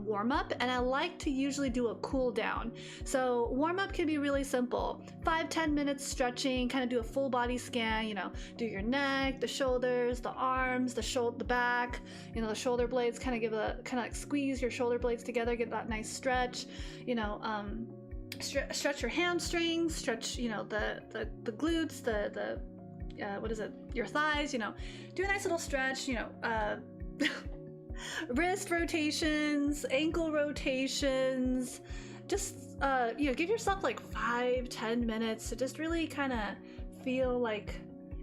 warm-up, and I like to usually do a cool down. So warm-up can be really simple, 5-10 minutes stretching, kind of do a full body scan, do your neck, the shoulders, the arms, the back, the shoulder blades, kind of like squeeze your shoulder blades together, get that nice stretch, stretch your hamstrings, stretch the glutes, the your thighs, do a nice little stretch, wrist rotations, ankle rotations, just give yourself like 5-10 minutes to just really kind of feel like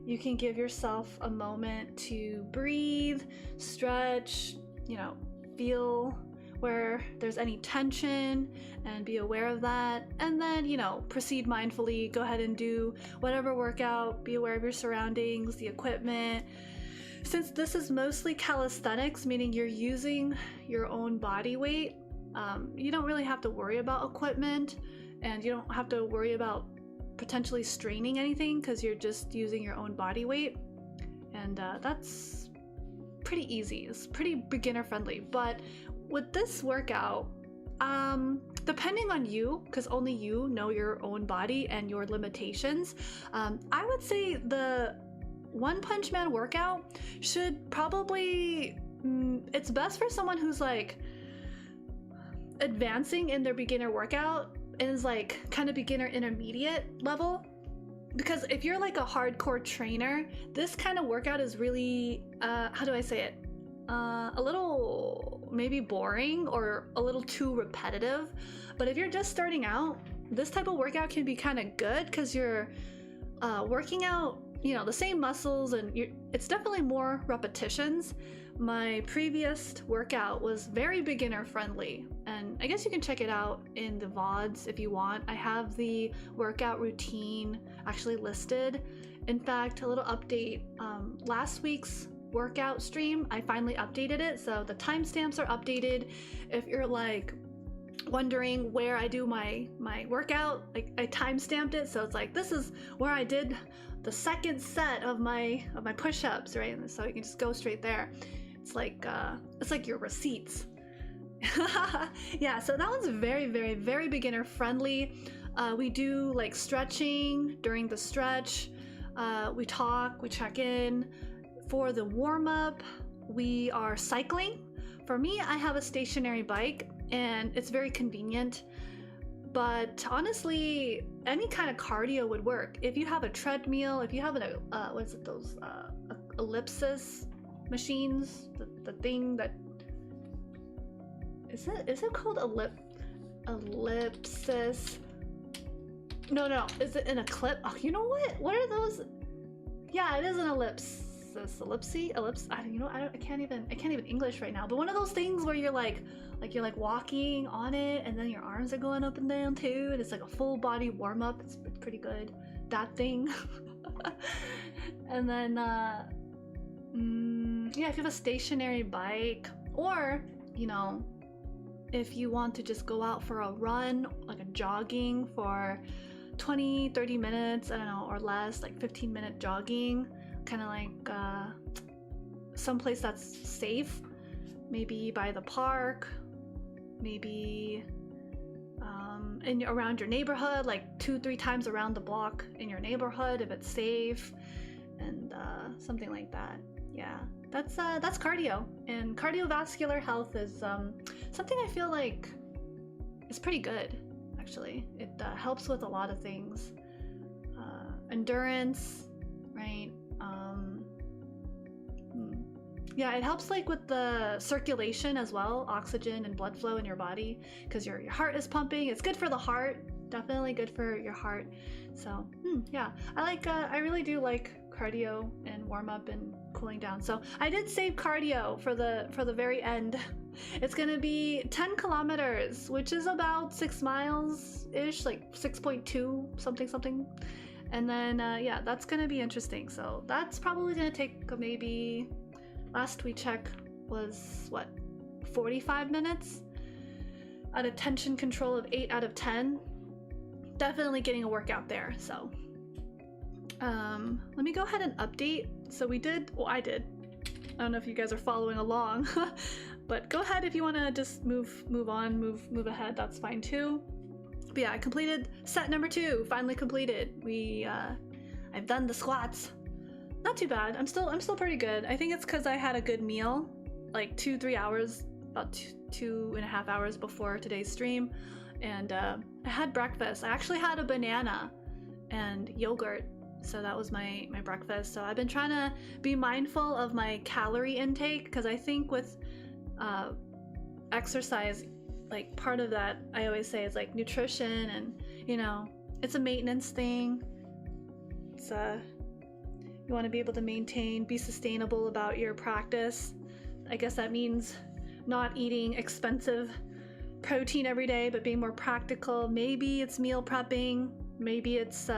you can give yourself a moment to breathe, stretch, feel where there's any tension and be aware of that, and then proceed mindfully, go ahead and do whatever workout, be aware of your surroundings, the equipment. Since this is mostly calisthenics, meaning you're using your own body weight, you don't really have to worry about equipment, and you don't have to worry about potentially straining anything because you're just using your own body weight. And that's pretty easy. It's pretty beginner friendly. But with this workout, depending on you, because only you know your own body and your limitations, I would say the One Punch Man workout should probably, it's best for someone who's like advancing in their beginner workout and is like kind of beginner intermediate level. Because if you're like a hardcore trainer, this kind of workout is really, how do I say it? A little maybe boring or a little too repetitive. But if you're just starting out, this type of workout can be kind of good because you're working out, you know, the same muscles, and it's definitely more repetitions. My previous workout was very beginner friendly, and I guess you can check it out in the VODs if you want. I have the workout routine actually listed. In fact, a little update, last week's workout stream, I finally updated it, so the timestamps are updated. If you're like wondering where I do my workout, like I timestamped it, so it's like this is where I did the second set of my push-ups, right? And so you can just go straight there. It's like your receipts. Yeah, so that one's very, very, very beginner friendly. We do like stretching during the stretch. We talk, we check in. For the warm-up, we are cycling. For me, I have a stationary bike and it's very convenient. But honestly, any kind of cardio would work. If you have a treadmill, if you have what is it, those ellipsis machines, the thing that is it called ellipsis? No, is it an ellipse? Oh, you know what are those? Yeah, it is an ellipse. Ellipse. I can't even English right now. But one of those things where you're like you're like walking on it, and then your arms are going up and down too, and it's like a full body warm up. It's pretty good. That thing. And then yeah, if you have a stationary bike, or you know, if you want to just go out for a run, like a jogging for 20-30 minutes, I don't know, or less, like 15-minute jogging, kind of like someplace that's safe, maybe by the park, maybe around your neighborhood, like 2-3 times around the block in your neighborhood if it's safe, and something like that. Yeah, that's cardio, and cardiovascular health is something I feel like is pretty good. Actually, it helps with a lot of things, endurance, right? Yeah, it helps like with the circulation as well, oxygen and blood flow in your body, because your heart is pumping. It's good for the heart, definitely good for your heart. So yeah, I really do like cardio and warm up and cooling down. So I did save cardio for the very end. It's gonna be 10 kilometers, which is about 6 miles ish, like 6.2 something. And then yeah, that's gonna be interesting. So that's probably gonna take maybe, last we checked was what, 45 minutes at a tension control of 8 out of 10. Definitely getting a workout there. So let me go ahead and update. So I did. I don't know if you guys are following along, but go ahead if you want to just move on, move ahead. That's fine too. But yeah, I completed set number 2. Finally completed. I've done the squats. Not too bad. I'm still pretty good. I think it's because I had a good meal, like 2-3 hours, about 2.5 hours before today's stream, and I had breakfast. I actually had a banana and yogurt. So that was my breakfast. So I've been trying to be mindful of my calorie intake, because I think with exercise, like part of that, I always say, is like nutrition, and you know, it's a maintenance thing. It's you want to be able to maintain, be sustainable about your practice. I guess that means not eating expensive protein every day, but being more practical. Maybe it's meal prepping, maybe it's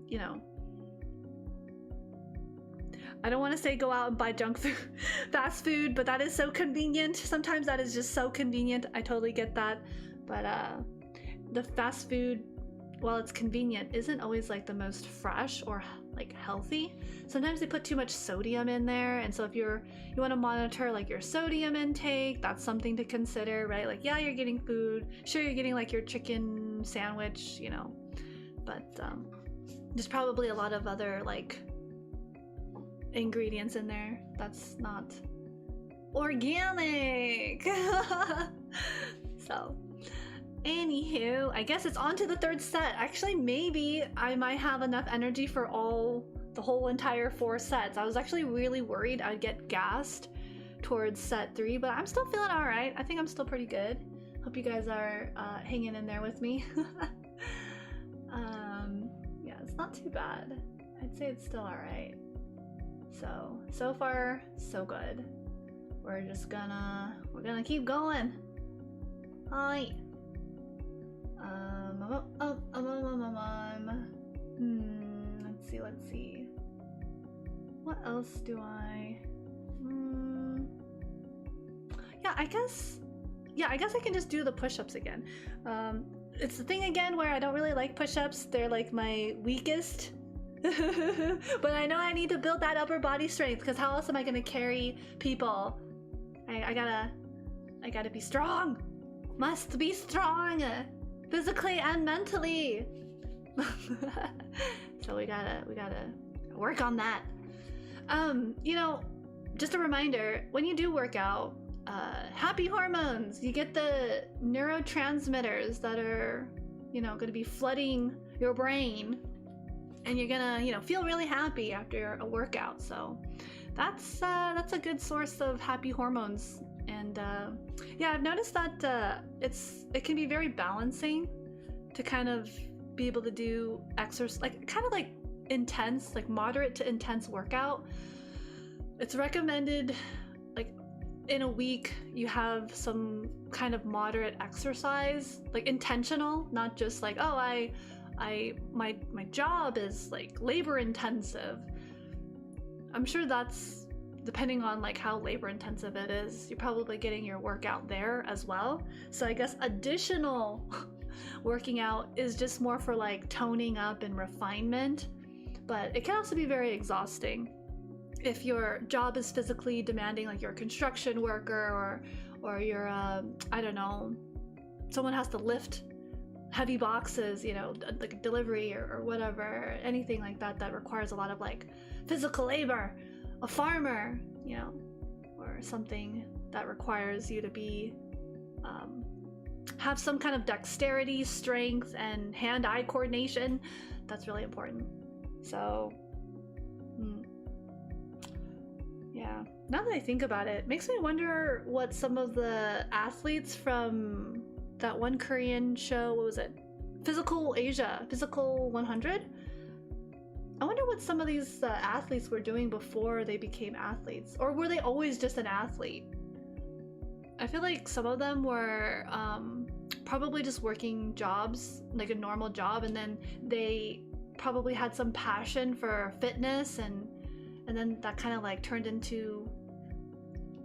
you know, I don't want to say go out and buy junk food, fast food, but that is so convenient. Sometimes that is just so convenient. I totally get that. But the fast food while it's convenient, isn't always like the most fresh or like healthy. Sometimes they put too much sodium in there, and so if you want to monitor like your sodium intake, that's something to consider, right? Like, yeah, you're getting food, sure, you're getting like your chicken sandwich, you know, but there's probably a lot of other like ingredients in there that's not organic. So anywho, I guess it's on to the third set. Actually, maybe I might have enough energy for the whole entire 4 sets. I was actually really worried I'd get gassed towards set 3, but I'm still feeling all right. I think I'm still pretty good. Hope you guys are hanging in there with me. Yeah, it's not too bad. I'd say it's still all right. So far, so good. We're gonna keep going. Hi. Let's see. What else do I? Yeah, I guess I can just do the push-ups again. It's the thing again where I don't really like push-ups. They're like my weakest. But I know I need to build that upper body strength, because how else am I gonna carry people? I gotta be strong. Must be strong, physically and mentally. So we gotta work on that. You know, just a reminder, when you do work out, happy hormones, you get the neurotransmitters that are, you know, gonna be flooding your brain, and you're gonna, you know, feel really happy after a workout. So that's a good source of happy hormones. And yeah, I've noticed that it can be very balancing to kind of be able to do exercise, like kind of like intense, like moderate to intense workout. It's recommended like in a week you have some kind of moderate exercise, like intentional, not just like, oh, my job is like labor intensive. I'm sure that's depending on like how labor intensive it is, you're probably getting your workout there as well. So I guess additional working out is just more for like toning up and refinement, but it can also be very exhausting if your job is physically demanding, like you're a construction worker or you're I don't know, someone has to lift heavy boxes, you know, like a delivery or whatever, anything like that requires a lot of like physical labor. A farmer, you know, or something that requires you to be have some kind of dexterity, strength, and hand-eye coordination. That's really important. So yeah, now that I think about it, makes me wonder what some of the athletes from that one Korean show, what was it, Physical 100, I wonder what some of these athletes were doing before they became athletes, or were they always just an athlete? I feel like some of them were probably just working jobs, like a normal job, and then they probably had some passion for fitness, and then that kind of like turned into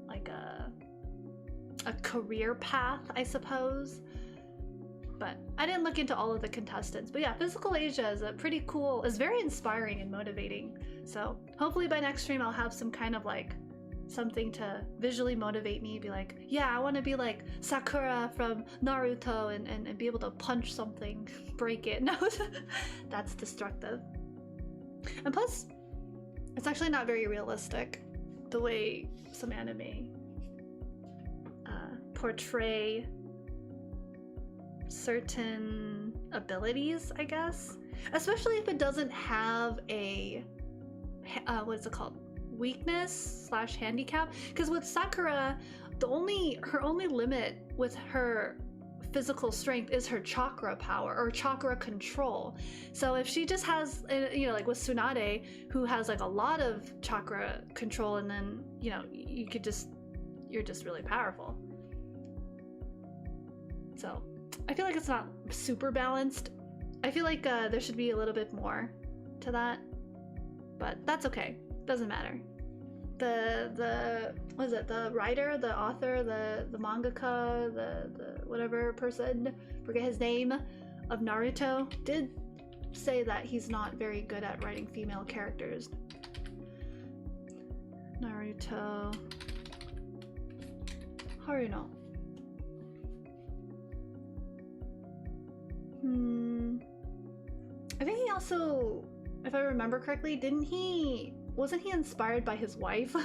like a career path, I suppose. But I didn't look into all of the contestants. But yeah, Physical Asia is is very inspiring and motivating. So hopefully by next stream I'll have some kind of like something to visually motivate me, be like, yeah, I want to be like Sakura from Naruto and be able to punch something, break it. No, that's destructive. And plus, it's actually not very realistic the way some anime portray certain abilities, I guess, especially if it doesn't have a what is it called, weakness / handicap. Because with Sakura, her only limit with her physical strength is her chakra power or chakra control. So if she just has, you know, like with Tsunade, who has like a lot of chakra control, and then, you know, you're just really powerful. So I feel like it's not super balanced. I feel like there should be a little bit more to that, but that's okay. Doesn't matter. The what is it? The writer, the author, the mangaka, the whatever person, forget his name. of Naruto did say that he's not very good at writing female characters. Naruto Haruno. I think he also, if I remember correctly, wasn't he inspired by his wife?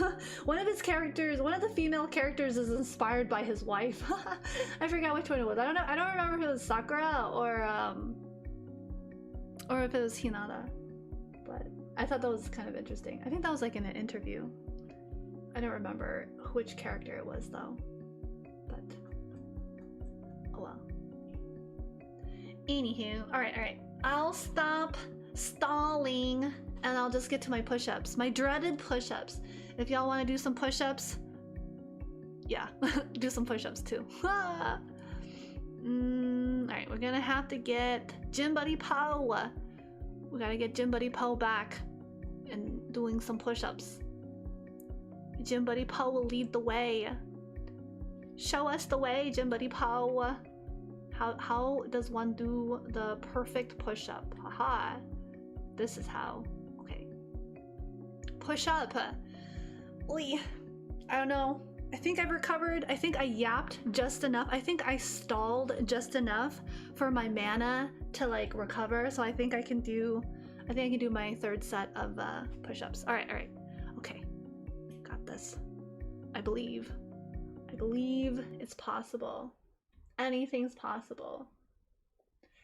One of his characters, one of the female characters is inspired by his wife. I forgot which one it was. I don't know. I don't remember if it was Sakura or if it was Hinata. But I thought that was kind of interesting. I think that was like in an interview. I don't remember which character it was though. But oh well. Anywho, all right. I'll stop stalling and I'll just get to my push-ups. My dreaded push-ups. If y'all want to do some push-ups, yeah, do some push-ups too. Alright, we're gonna have to get Gym Buddy Poe. We gotta get Gym Buddy Poe back and doing some push-ups. Gym Buddy Poe will lead the way. Show us the way, Gym Buddy Poe. How does one do the perfect push-up? Haha. This is how. Okay. Push up. Oy. I don't know. I think I've recovered. I think I yapped just enough. I think I stalled just enough for my mana to like recover. So I think I can do my third set of push-ups. Alright. Okay. Got this. I believe it's possible. Anything's possible.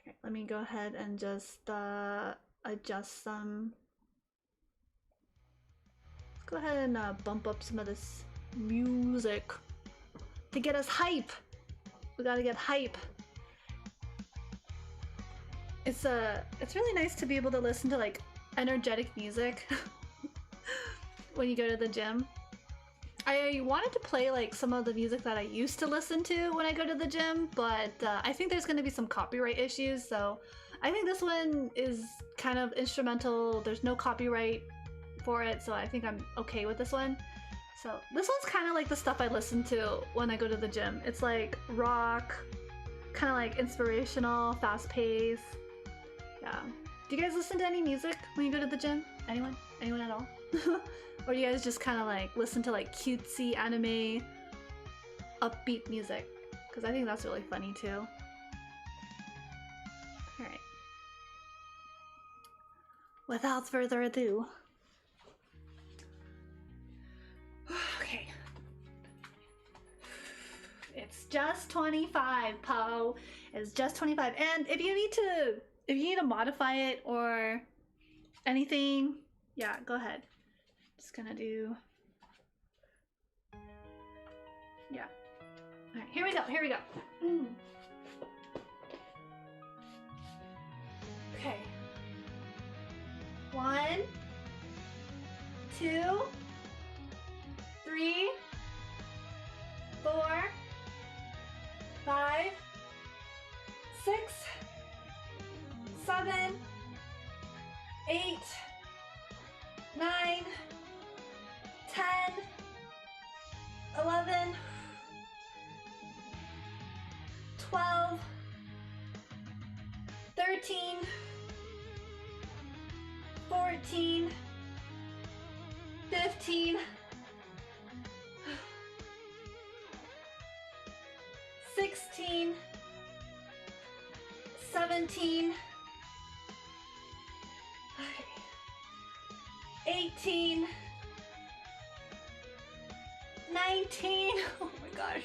Okay, let me go ahead and just adjust some. Let's go ahead and bump up some of this music to get us hype. We gotta get hype. It's really nice to be able to listen to like energetic music when you go to the gym. I wanted to play like some of the music that I used to listen to when I go to the gym, but I think there's going to be some copyright issues, so I think this one is kind of instrumental. There's no copyright for it, so I think I'm okay with this one. So this one's kind of like the stuff I listen to when I go to the gym. It's like rock, kind of like inspirational, fast-paced. Yeah. Do you guys listen to any music when you go to the gym? Anyone? Anyone at all? Or do you guys just kind of like listen to like cutesy anime upbeat music? Because I think that's really funny too. Alright. Without further ado. Okay. It's just 25, Poe. It's just 25. And if you need to modify it or anything, yeah, go ahead. Just gonna do, yeah. All right, here we go. Okay. 1, 2, 3, 4, 5, 6, 7, 8, 9, 10, 11, 12, 13, 14, 15, 16, 17, 18, 19, oh my gosh,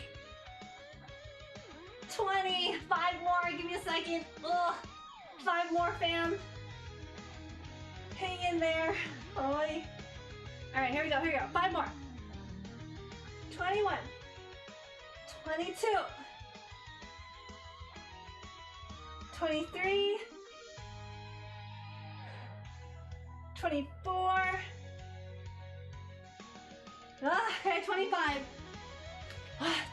20, 5 more, give me a second, ugh, 5 more fam, hang in there, oi. Alright, here we go, 5 more, 21, 22, 23, 24, okay, 25,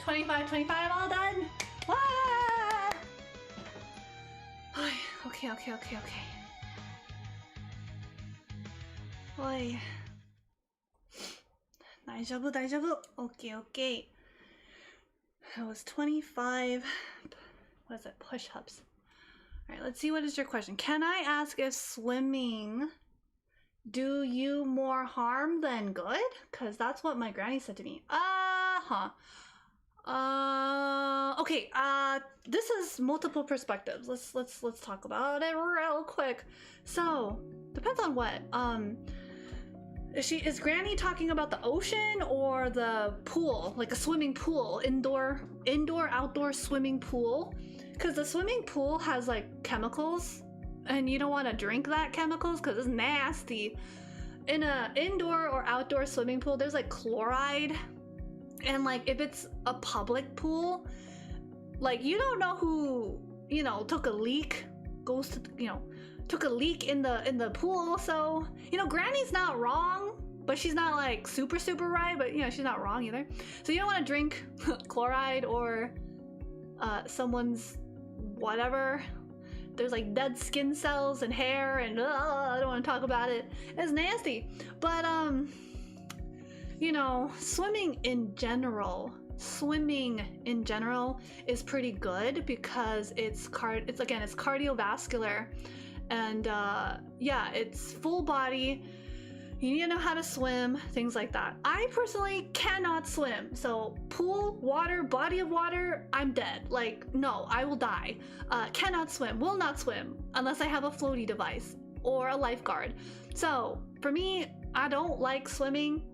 25, all done, okay, oi, 大丈夫 okay, that was 25, what is it, push-ups. right, let's see, what is your question? Can I ask if swimming do you more harm than good? Because that's what my granny said to me. Okay, this is multiple perspectives. Let's talk about it real quick. So, depends on what. Is Granny talking about the ocean or the pool, like a swimming pool, indoor outdoor swimming pool? Because the swimming pool has like chemicals, and you don't want to drink that chemicals because it's nasty. In a indoor or outdoor swimming pool, there's like chloride, and like if it's a public pool, like you don't know who, you know, took a leak, took a leak in the pool. So, you know, Granny's not wrong, but she's not like super right, but you know, she's not wrong either. So you don't want to drink chloride or someone's whatever. There's like dead skin cells and hair, and I don't want to talk about it. It's nasty. But you know, swimming in general is pretty good because it's cardiovascular, and yeah, it's full body. You need to know how to swim, things like that. I personally cannot swim, so pool, water, body of water, I'm dead. Like, no, I will die. Cannot swim, will not swim, unless I have a floaty device or a lifeguard. So, for me, I don't like swimming,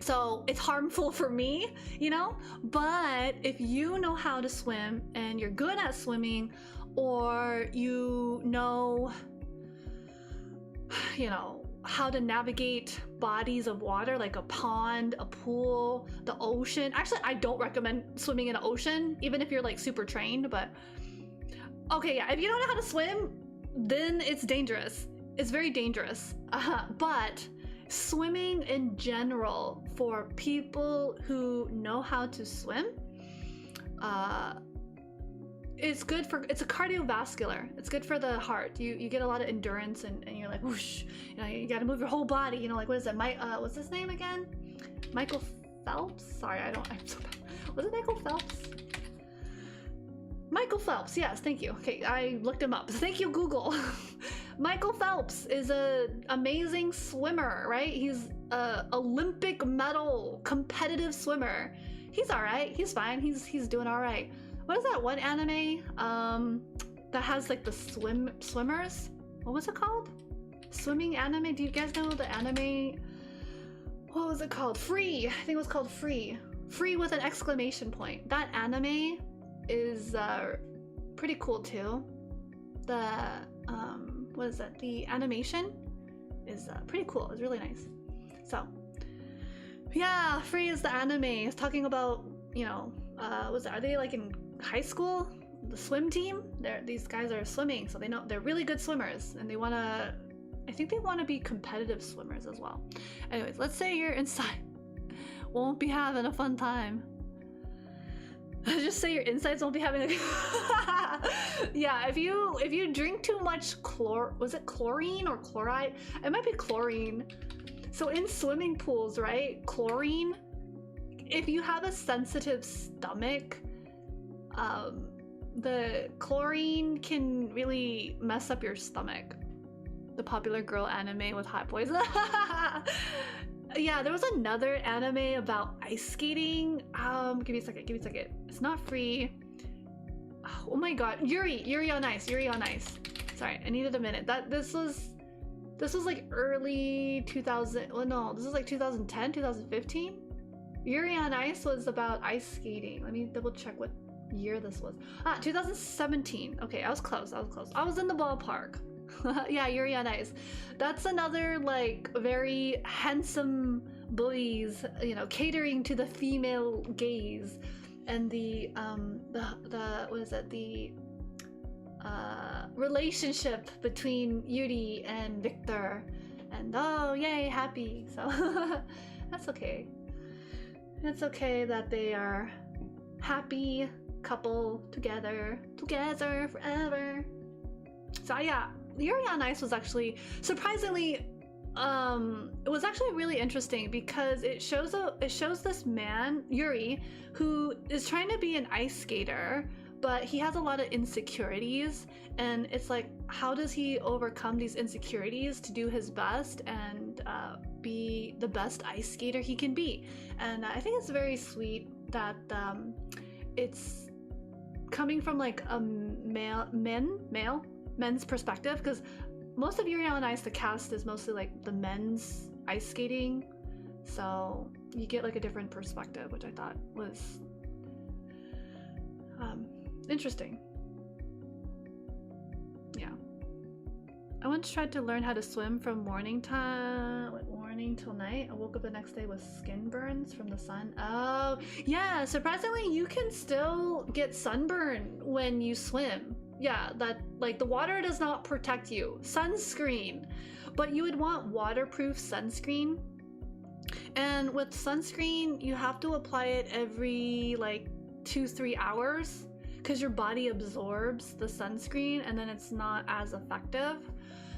so it's harmful for me, you know? But if you know how to swim, and you're good at swimming, or you know, how to navigate bodies of water, like a pond, a pool, the ocean. Actually, I don't recommend swimming in an ocean, even if you're like super trained, but okay, yeah, if you don't know how to swim, then it's dangerous. It's very dangerous. But swimming in general, for people who know how to swim, it's a cardiovascular. It's good for the heart. You get a lot of endurance, and you're like whoosh, you know, you gotta move your whole body, you know, like what is it? What's his name again? Michael Phelps? Sorry, I'm so bad. Was it Michael Phelps? Michael Phelps, yes, thank you. Okay, I looked him up. Thank you, Google. Michael Phelps is an amazing swimmer, right? He's a Olympic medal competitive swimmer. He's all right. He's fine. He's doing all right. What is that one anime that has like the swimmers? What was it called? Swimming anime? Do you guys know the anime? What was it called? Free. I think it was called Free. Free with an exclamation point. That anime is pretty cool too. The what is that? The animation is pretty cool. It's really nice. So yeah, Free is the anime. It's talking about, you know, are they like in high school, the swim team? These guys are swimming, so they know they're really good swimmers, and I think they want to be competitive swimmers as well. Anyways, let's say you're inside, won't be having a fun time. Just say your insides won't be having a yeah, if you drink too much was it chlorine or chloride? It might be chlorine. So in swimming pools, right, chlorine, if you have a sensitive stomach, the chlorine can really mess up your stomach. The popular girl anime with hot boys. Yeah, there was another anime about ice skating. Give me a second. It's not Free. Oh my god, Yuri on Ice. Sorry, I needed a minute. This was like early 2000. Well, no, this is like 2010, 2015. Yuri on Ice was about ice skating. Let me double check what year this was. 2017. Okay, I was close. I was in the ballpark. Yeah, Yuri on Ice. That's another like very handsome boys, you know, catering to the female gaze, and the what is it? The relationship between Yuri and Victor, and oh yay, happy. So that's okay. It's okay that they are happy couple together forever. So yeah, Yuri on Ice was actually surprisingly it was actually really interesting because it shows this man, Yuri, who is trying to be an ice skater, but he has a lot of insecurities, and it's like, how does he overcome these insecurities to do his best and be the best ice skater he can be? And I think it's very sweet that it's coming from like a men's perspective, because most of Yuri on Ice, the cast is mostly like the men's ice skating, so you get like a different perspective, which I thought was interesting. Yeah, I once tried to learn how to swim from morning till night. I woke up the next day with skin burns from the sun. Oh yeah, surprisingly you can still get sunburn when you swim. Yeah, that like the water does not protect you. Sunscreen, but you would want waterproof sunscreen, and with sunscreen you have to apply it every like 2-3 hours, because your body absorbs the sunscreen and then it's not as effective.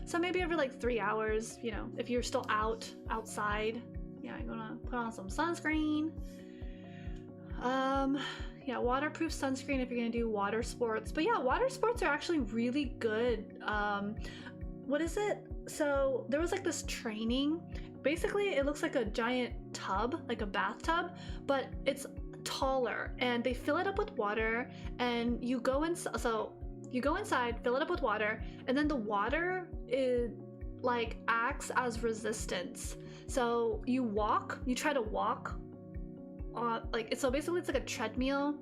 So maybe every like 3 hours, you know, if you're still outside, yeah, you're gonna put on some sunscreen. Yeah, waterproof sunscreen if you're gonna do water sports. But yeah, water sports are actually really good. What is it? So there was like this training. Basically, it looks like a giant tub, like a bathtub, but it's taller, and they fill it up with water, and you go inside. So you go inside, fill it up with water, and then the water is like acts as resistance. So you try to walk on so basically it's like a treadmill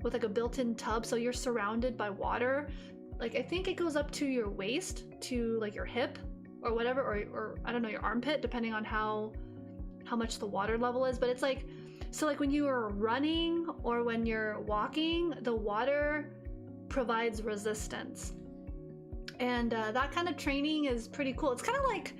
with like a built-in tub, so you're surrounded by water. Like I think it goes up to your waist, to like your hip or whatever, or I don't know, your armpit, depending on how much the water level is. But it's like, so like when you are running or when you're walking, the water provides resistance, and that kind of training is pretty cool. It's kind of like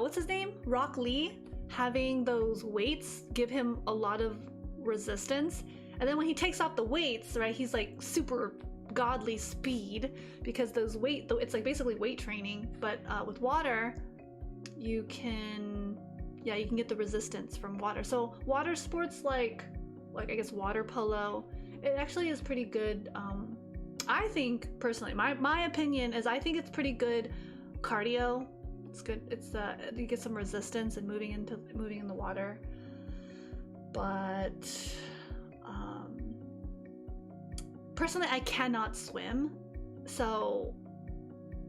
what's his name, Rock Lee, having those weights give him a lot of resistance, and then when he takes off the weights, right, he's like super godly speed, because those it's like basically weight training, but with water you can get the resistance from water. So water sports like I guess water polo, it actually is pretty good. I think personally, my opinion is, I think it's pretty good cardio. It's good. It's you get some resistance and moving in the water. But personally, I cannot swim, so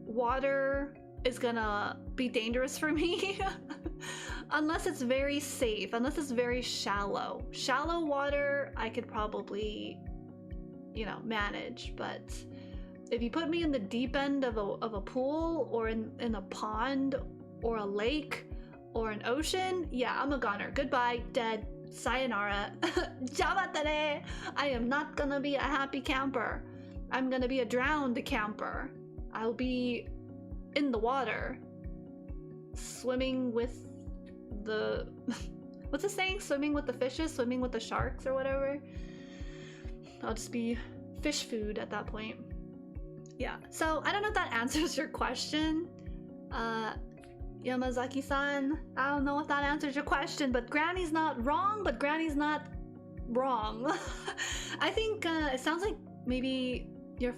water is gonna be dangerous for me unless it's very safe, unless it's very shallow water. I could probably, you know, manage. But if you put me in the deep end of a pool, or in a pond or a lake or an ocean, yeah, I'm a goner. Goodbye, dead, sayonara. Jamatare. I am not gonna be a happy camper. I'm gonna be a drowned camper. I'll be in the water, swimming with the what's the saying? Swimming with the fishes, swimming with the sharks, or whatever. I'll just be fish food at that point. Yeah, so I don't know if that answers your question, Yamazaki-san. I don't know if that answers your question, but Granny's not wrong, but Granny's not wrong. I think it sounds like maybe your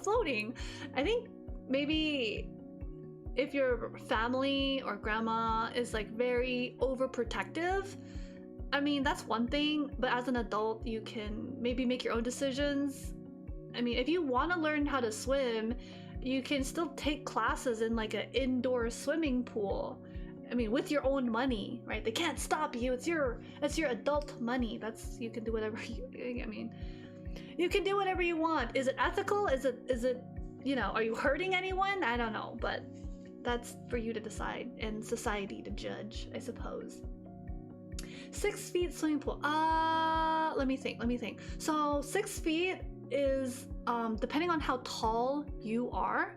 floating. I think maybe if your family or grandma is like very overprotective, I mean, that's one thing, but as an adult, you can maybe make your own decisions. I mean, if you want to learn how to swim, you can still take classes in like an indoor swimming pool. I mean, with your own money, right? They can't stop you. It's your adult money. You can do whatever you, I mean, you can do whatever you want. Is it ethical? Is it, you know, are you hurting anyone? I don't know, but that's for you to decide and society to judge, I suppose. 6 feet swimming pool. Let me think. So 6 feet is, depending on how tall you are,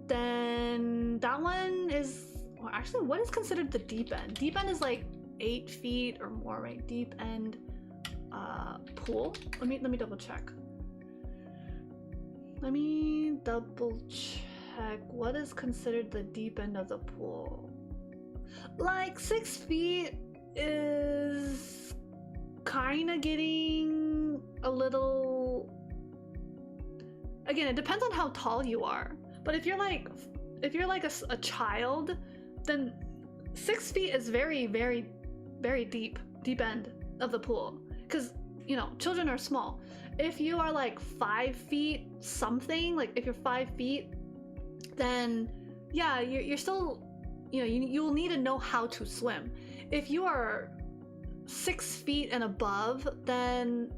then that one is, or actually, what is considered the deep end? Deep end is like 8 feet or more, right? Deep end pool. Let me double check. Let me double check. What is considered the deep end of the pool? Like 6 feet is kind of getting a little again, it depends on how tall you are. But if you're like a child, then 6 feet is very, very, very deep end of the pool, because you know, children are small. If you are like 5 feet something, like if you're 5 feet, then yeah, you're still, you know, you'll need to know how to swim. If you are 6 feet and above, then,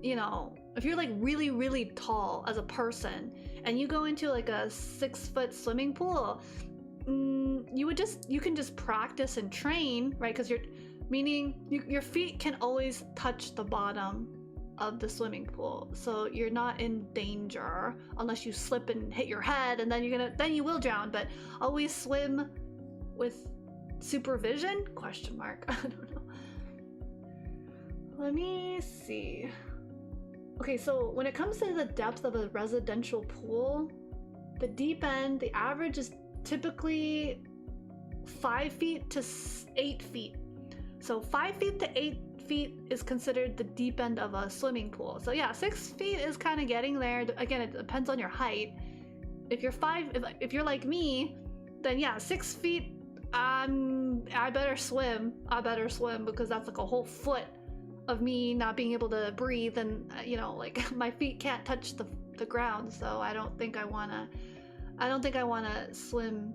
you know, if you're like really, really tall as a person and you go into like a 6-foot swimming pool, you can just practice and train, right? Because your feet can always touch the bottom of the swimming pool, so you're not in danger unless you slip and hit your head, and then then you will drown. But always swim with supervision? Question mark. I don't know. Let me see. Okay, so when it comes to the depth of a residential pool, the deep end, the average is typically 5 feet to 8 feet. So 5 feet to 8 feet is considered the deep end of a swimming pool. So yeah, 6 feet is kind of getting there. Again, it depends on your height. If you're like me, then yeah, 6 feet, I better swim. Because that's like a whole foot of me not being able to breathe, and you know, like my feet can't touch the ground. So I don't think I wanna swim.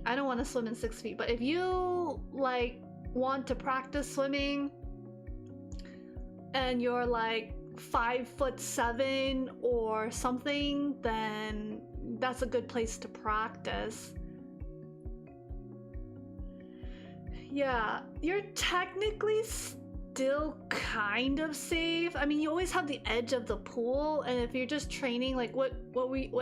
I don't want to swim in 6 feet. But if you like want to practice swimming and you're like 5'7" or something, then that's a good place to practice. Yeah, you're technically still kind of safe. I mean, you always have the edge of the pool, and if you're just training, like what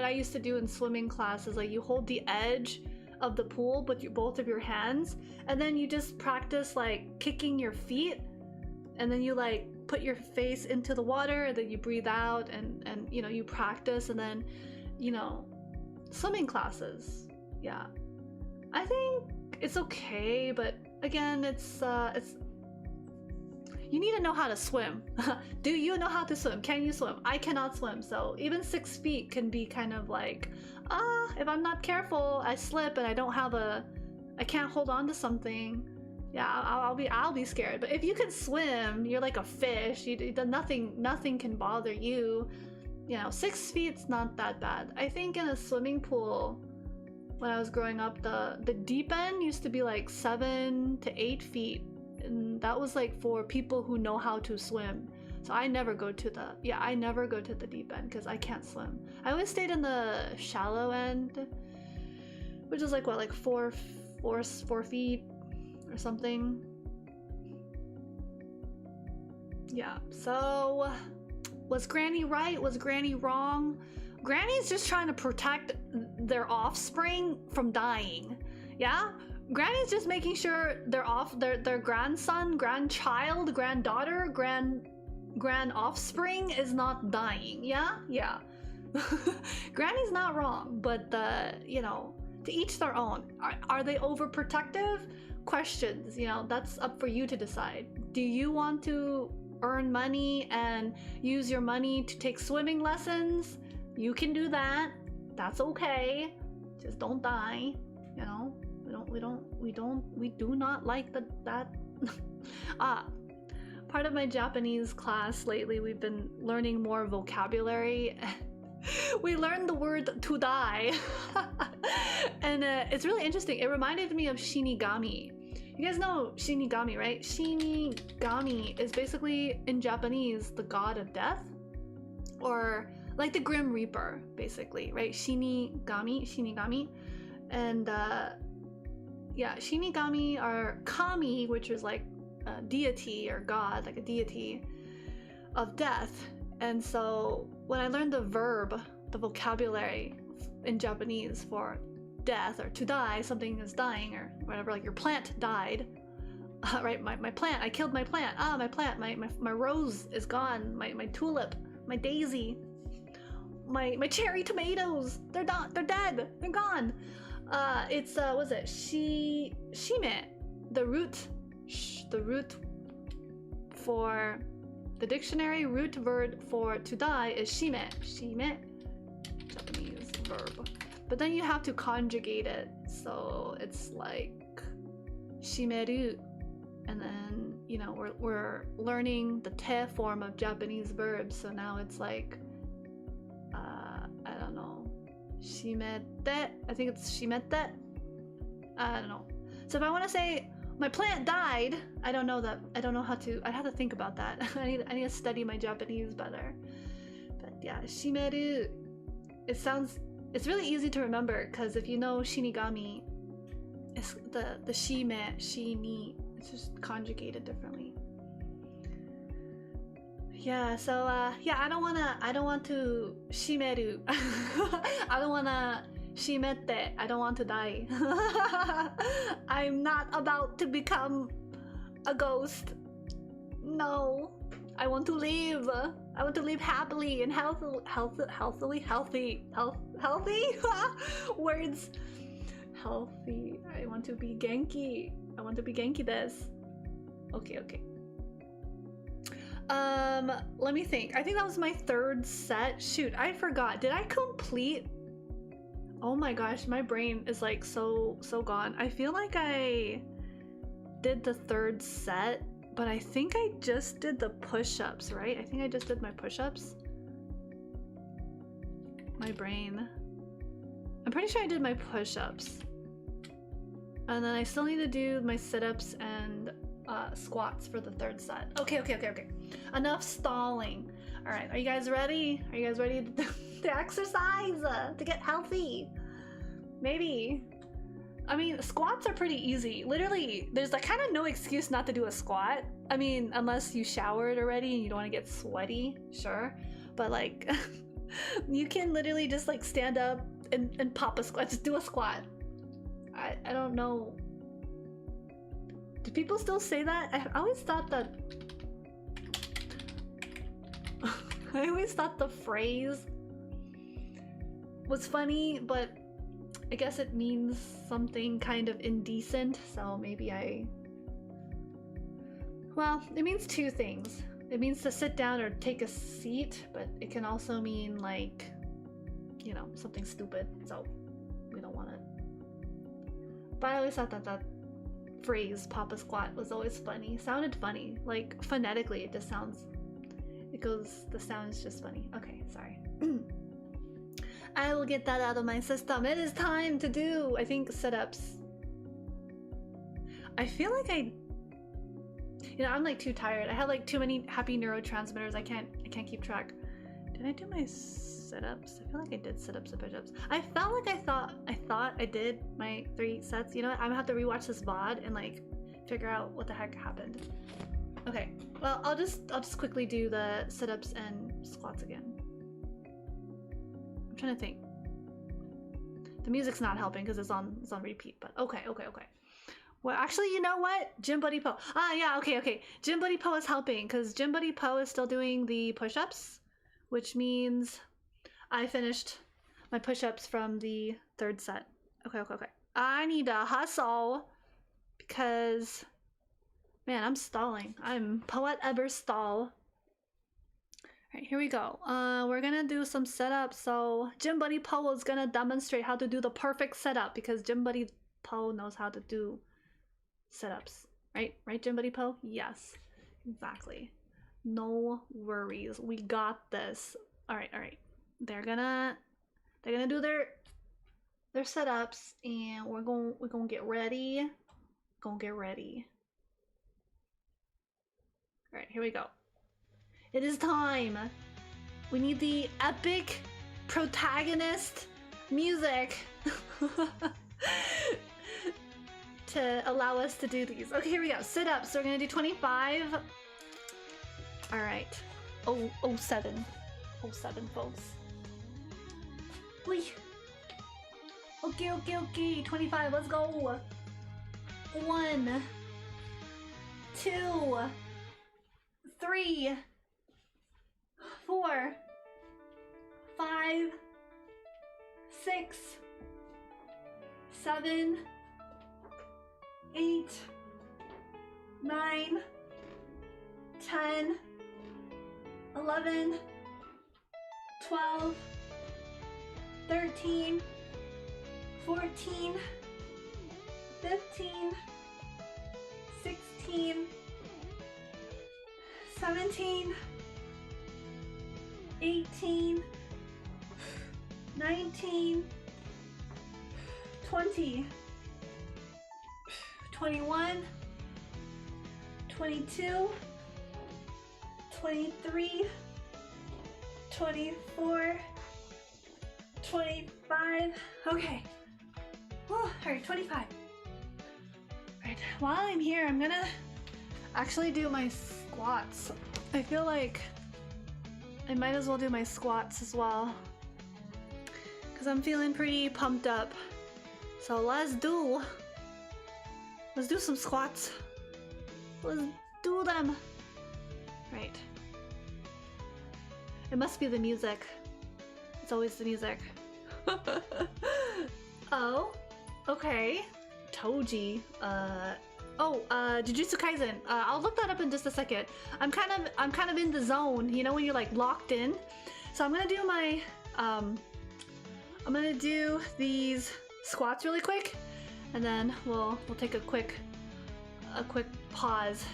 I used to do in swimming class is like you hold the edge of the pool with both of your hands, and then you just practice like kicking your feet, and then you like put your face into the water, and then you breathe out, and you know, you practice, and then, you know, swimming classes. Yeah, I think it's okay, but again, it's you need to know how to swim. Do you know how to swim? Can you swim? I cannot swim, so even 6 feet can be kind of like, if I'm not careful, I slip and I can't hold on to something. Yeah, I'll be scared. But if you can swim, you're like a fish. Nothing can bother you. You know, 6 feet's not that bad. I think in a swimming pool, when I was growing up, the deep end used to be like 7 to 8 feet. And that was like for people who know how to swim. So I never go to the deep end because I can't swim. I always stayed in the shallow end, which is like what, like 4 feet or something. Yeah, so was Granny right? Was Granny wrong? Granny's just trying to protect their offspring from dying. Yeah? Granny's just making sure their grandson, grandchild, granddaughter, grand offspring is not dying. Yeah. Granny's not wrong, but you know, to each their own. Are they overprotective? Questions, you know, that's up for you to decide. Do you want to earn money and use your money to take swimming lessons? You can do that. That's okay. Just don't die, you know. We do not like that. Part of my Japanese class lately, we've been learning more vocabulary. We learned the word to die. And it's really interesting. It reminded me of Shinigami. You guys know Shinigami, right? Shinigami is basically, in Japanese, the god of death, or like the Grim Reaper, basically, right? Shinigami. And yeah, Shinigami are kami, which is like a deity or god, like a deity of death. And so when I learned the vocabulary in Japanese for death or to die, something is dying or whatever, like your plant died, right? My plant, I killed my plant. My plant, my rose is gone. My tulip, my daisy, my cherry tomatoes, they're dead, they're gone. It's was it shime, the root for The dictionary root word for to die is shime. Shime, Japanese verb. But then you have to conjugate it. So it's like shimeru. And then, you know, we're learning the te form of Japanese verbs. So now it's like, I don't know, shimete. I think it's shimete. I don't know. So if I want to say my plant died, I don't know how to. I have to think about that. I need to study my Japanese better. But yeah, shimeru. It's really easy to remember because if you know shinigami, it's the shime, shini. It's just conjugated differently. Yeah. So yeah, I don't want to shimeru. I don't wanna. Shimete, I don't want to die. I'm not about to become a ghost. No, I want to live. I want to live happily and healthy. Words. Healthy. I want to be Genki. I want to be Genki desu. Okay. Let me think. I think that was my third set. Shoot, I forgot. Did I complete? Oh my gosh, my brain is like so gone. I feel like I did the third set, but I think I just did the push-ups, right? I think I just did my push-ups. My brain. I'm pretty sure I did my push-ups. And then I still need to do my sit-ups and squats for the third set. Okay. Enough stalling. All right, are you guys ready? Are you guys ready to exercise, to get healthy? Maybe. I mean, squats are pretty easy. Literally, there's like kind of no excuse not to do a squat. I mean, unless you showered already and you don't want to get sweaty, sure. But like, you can literally just like stand up and pop a squat. Just do a squat. I don't know. Do people still say that? I always thought that. I always thought the phrase was funny, but I guess it means something kind of indecent, so maybe well, it means two things. It means to sit down or take a seat, but it can also mean like, you know, something stupid, so we don't want it. But I always thought that phrase, pop a squat, was always funny. Sounded funny. Like, phonetically, it just sounds... the sound is just funny. Okay, sorry. I will get that out of my system. It is time to do, I think, sit-ups. I feel like I'm like too tired. I have like too many happy neurotransmitters. I can't keep track. Did I do my sit-ups? I feel like I did sit-ups and push-ups. I felt like I thought I did my 3 sets. You know what? I'm gonna have to rewatch this VOD and like figure out what the heck happened. Okay, well, I'll just quickly do the sit-ups and squats again. I'm trying to think. The music's not helping because it's on repeat, but okay. Well, actually, you know what? Gym Buddy Po. Ah, yeah, okay. Gym Buddy Po is helping because Gym Buddy Po is still doing the push-ups, which means I finished my push-ups from the 3rd set. Okay. I need to hustle because... Man, I'm stalling. I'm Poette ever stall. Alright, here we go. We're gonna do some setup. So Gym Buddy Po is gonna demonstrate how to do the perfect setup because Gym Buddy Po knows how to do setups. Right, Gym Buddy Po? Yes, exactly. No worries. We got this. Alright. They're gonna do their setups and we're gonna get ready. Alright, here we go. It is time. We need the epic protagonist music to allow us to do these. Okay, here we go. Sit ups. So we're gonna do 25. Alright. 07. 07, folks. Whee. Okay. 25, let's go. 1, 2, 3, 4, 5, 6, 7, 8, 9, 10, 11, 12, 13, 14, 15, 16, 17, 18, 19, 20, 21, 22, 23, 24, 25. Okay. Oh, all right, 25. All right, while I'm here, I'm gonna actually do my squats. I feel like I might as well do my squats as well, because I'm feeling pretty pumped up. So let's do some squats. Let's do them. Right. It must be the music. It's always the music. Oh, okay. Toji. Jujutsu Kaisen. I'll look that up in just a second. I'm kind of in the zone, you know, when you're like locked in. So I'm gonna do my I'm gonna do these squats really quick, and then we'll take a quick pause.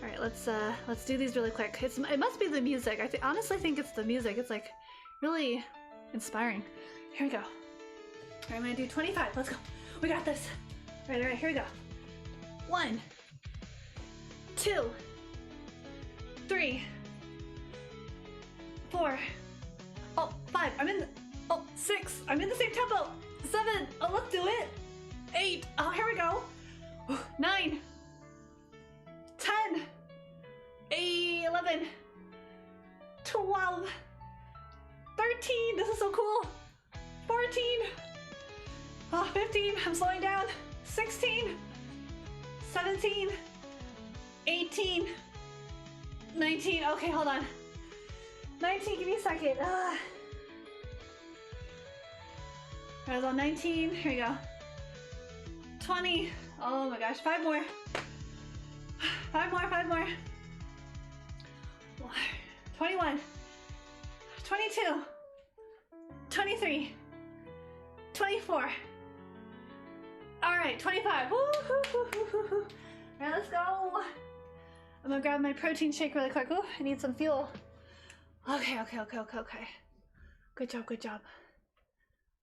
All right, let's do these really quick. It must be the music. I honestly think it's the music. It's like really inspiring. Here we go. All right, I'm gonna do 25. Let's go. We got this. All right, here we go. 1, 2, 3, 4. Oh, 5. 6. I'm in the same tempo. 7. Oh, let's do it. 8. Oh, here we go. 9, 10, 11, 12, 13. This is so cool. 14. Oh, 15. I'm slowing down. 16. 17, 18, 19. Okay, hold on. 19, give me a second. I was on 19. Here we go. 20. Oh my gosh, 5 more. 5 more. 21, 22, 23, 24. All right, 25. Woo, hoo, hoo, hoo, hoo, hoo. All right, let's go. I'm gonna grab my protein shake really quick. Ooh, I need some fuel. Okay. Good job.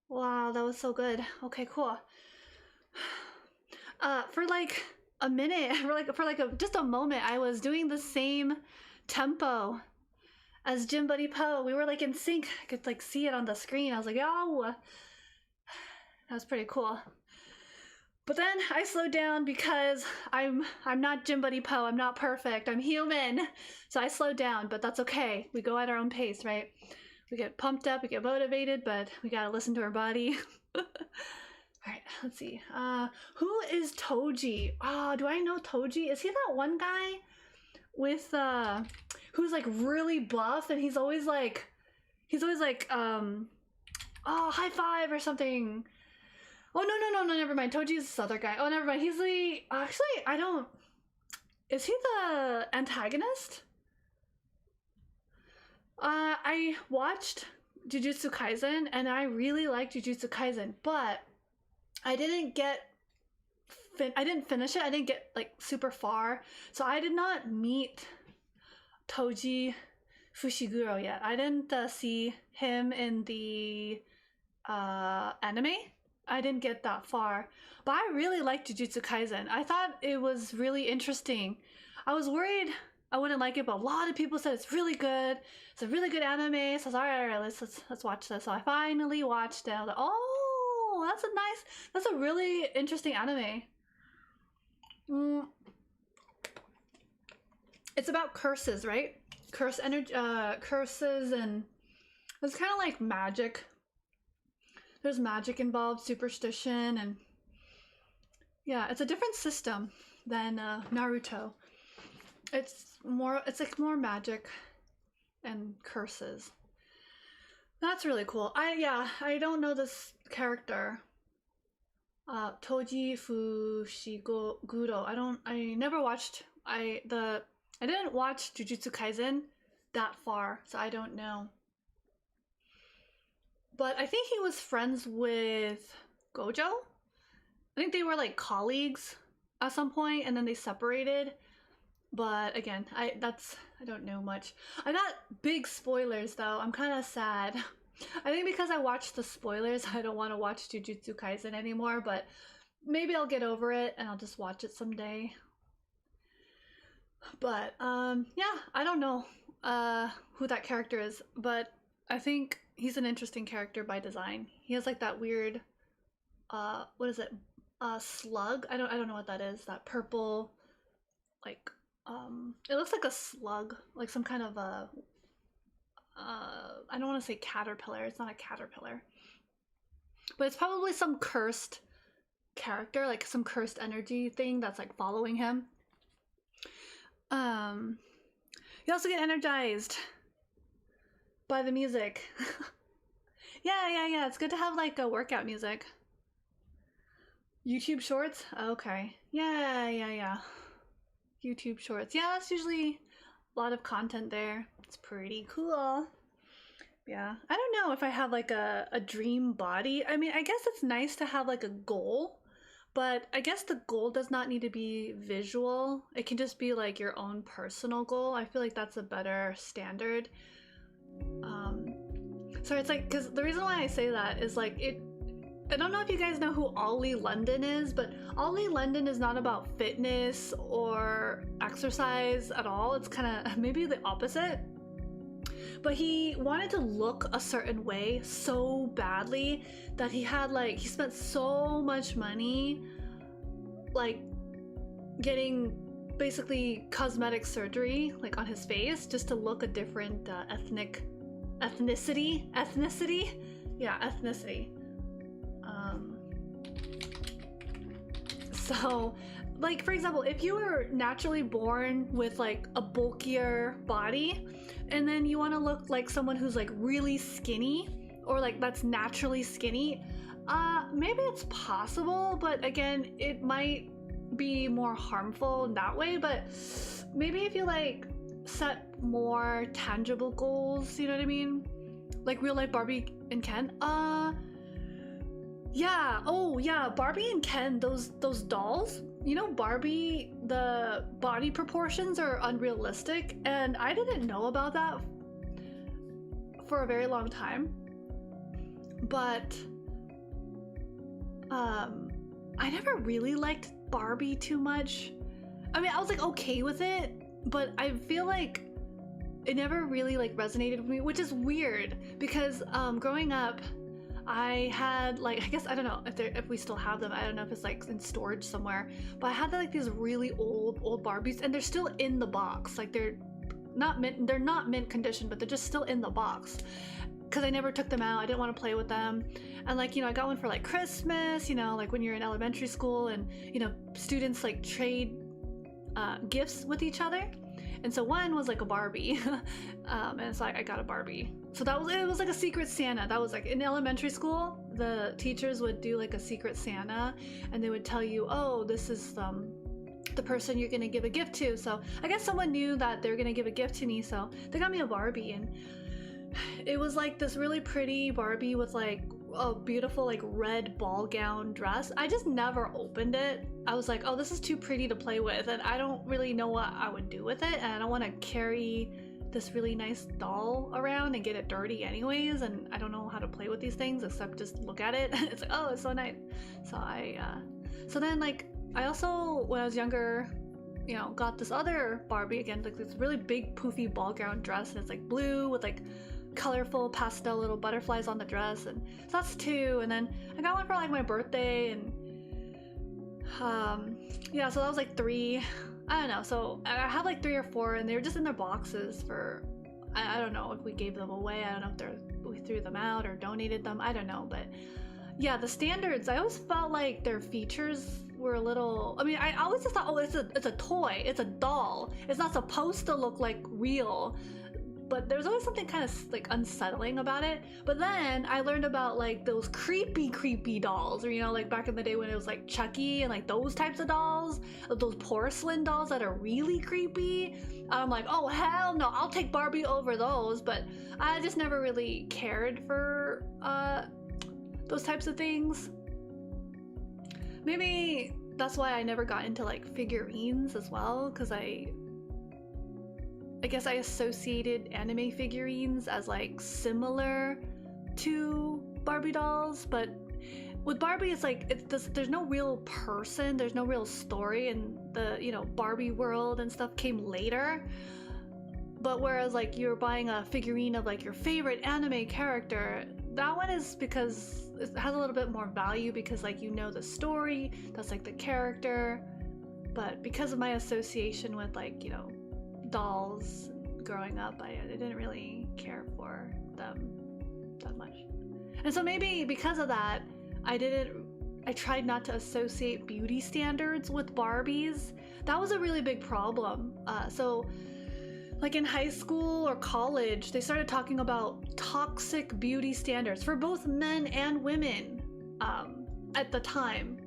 Wow, that was so good. Okay, cool. For like a minute, just a moment, I was doing the same tempo as Gym Buddy Po. We were like in sync. I could like see it on the screen. I was like, oh, that was pretty cool. But then I slowed down because I'm not Gym Buddy Po. I'm not perfect. I'm human. So I slowed down, but that's okay. We go at our own pace, right? We get pumped up, we get motivated, but we gotta listen to our body. All right, let's see. Who is Toji? Do I know Toji? Is he that one guy with who's like really buff and he's always like high five or something. Oh, no, never mind. Toji's this other guy. Oh, never mind. He's the... Actually, I don't... Is he the antagonist? I watched Jujutsu Kaisen, and I really liked Jujutsu Kaisen, but I didn't finish it. I didn't get, like, super far. So I did not meet Toji Fushiguro yet. I didn't see him in the anime. I didn't get that far, but I really liked Jujutsu Kaisen. I thought it was really interesting. I was worried I wouldn't like it, but a lot of people said it's really good. It's a really good anime. So I was like, all right, let's watch this. So I finally watched it. I was like, oh, that's a really interesting anime. It's about curses, right? Curses, and it's kind of like magic. There's magic involved, superstition, and yeah, it's a different system than Naruto. It's like more magic and curses. That's really cool. I don't know this character. Toji Fushiguro. I didn't watch Jujutsu Kaisen that far, so I don't know. But I think he was friends with Gojo. I think they were like colleagues at some point, and then they separated. But again, I don't know much. I got big spoilers though. I'm kind of sad. I think because I watched the spoilers, I don't want to watch Jujutsu Kaisen anymore, but maybe I'll get over it and I'll just watch it someday. But yeah, I don't know who that character is, but I think he's an interesting character by design. He has like that weird what is it? Slug? I don't know what that is. That purple, like it looks like a slug, like some kind of a I don't want to say caterpillar. It's not a caterpillar, but it's probably some cursed character, like some cursed energy thing that's like following him. You also get energized by the music. Yeah. It's good to have like a workout music. YouTube Shorts? Okay. Yeah. YouTube Shorts. Yeah, that's usually a lot of content there. It's pretty cool. Yeah. I don't know if I have like a dream body. I mean, I guess it's nice to have like a goal, but I guess the goal does not need to be visual. It can just be like your own personal goal. I feel like that's a better standard. So it's like, because the reason why I say that is like I don't know if you guys know who Ollie London is, but Ollie London is not about fitness or exercise at all. It's kind of maybe the opposite. But he wanted to look a certain way so badly that he spent so much money like getting basically cosmetic surgery like on his face just to look a different ethnicity. So like for example, if you were naturally born with like a bulkier body and then you want to look like someone who's like really skinny or like that's naturally skinny, maybe it's possible, but again, it might be more harmful in that way. But maybe if you like set more tangible goals, you know what I mean, like real life Barbie and Ken. Yeah. Oh yeah, Barbie and Ken, those dolls, you know, Barbie, the body proportions are unrealistic, and I didn't know about that for a very long time. But I never really liked Barbie too much. I mean, I was like okay with it, but I feel like it never really like resonated with me, which is weird because growing up I had like, I guess I don't know if we still have them. I don't know if it's like in storage somewhere, but I had like these really old Barbies, and they're still in the box. Like they're not mint condition, but they're just still in the box because I never took them out. I didn't want to play with them. And like, you know, I got one for like Christmas, you know, like when you're in elementary school and, you know, students like trade gifts with each other. And so one was like a Barbie, and so I got a Barbie. So it was like a secret Santa. That was like in elementary school, the teachers would do like a secret Santa, and they would tell you, oh, this is the person you're gonna give a gift to. So I guess someone knew that they were gonna give a gift to me, so they got me a Barbie, and it was like this really pretty Barbie with like a beautiful like red ball gown dress. I just never opened it. I was like, oh, this is too pretty to play with, and I don't really know what I would do with it, and I don't want to carry this really nice doll around and get it dirty anyways, and I don't know how to play with these things except just look at it. It's like, oh, it's so nice. So so then like I also, when I was younger, you know, got this other Barbie again, like this really big poofy ball gown dress, and it's like blue with like colorful pastel little butterflies on the dress, and so that's 2. And then I got one for like my birthday, and yeah, so that was like 3. I don't know, so I have like 3 or 4, and they were just in their boxes for, I don't know if we gave them away, I don't know if we threw them out or donated them, I don't know. But yeah, the standards, I always felt like their features were a little, I mean, I always just thought, oh, it's a toy, it's a doll, it's not supposed to look like real. but there was always something kind of like unsettling about it. But then I learned about like those creepy dolls, or, you know, like back in the day when it was like Chucky and like those types of dolls, those porcelain dolls that are really creepy. I'm like, oh hell no, I'll take Barbie over those. But I just never really cared for those types of things. Maybe that's why I never got into like figurines as well, because I guess I associated anime figurines as like similar to Barbie dolls. But with Barbie, it's like there's no real person, there's no real story, and the, you know, Barbie world and stuff came later. But whereas like you're buying a figurine of like your favorite anime character, that one is because it has a little bit more value, because like you know the story, that's like the character. But because of my association with like, you know, dolls growing up, I didn't really care for them that much. And so maybe because of that, I tried not to associate beauty standards with Barbies. That was a really big problem. So like in high school or college, they started talking about toxic beauty standards for both men and women at the time.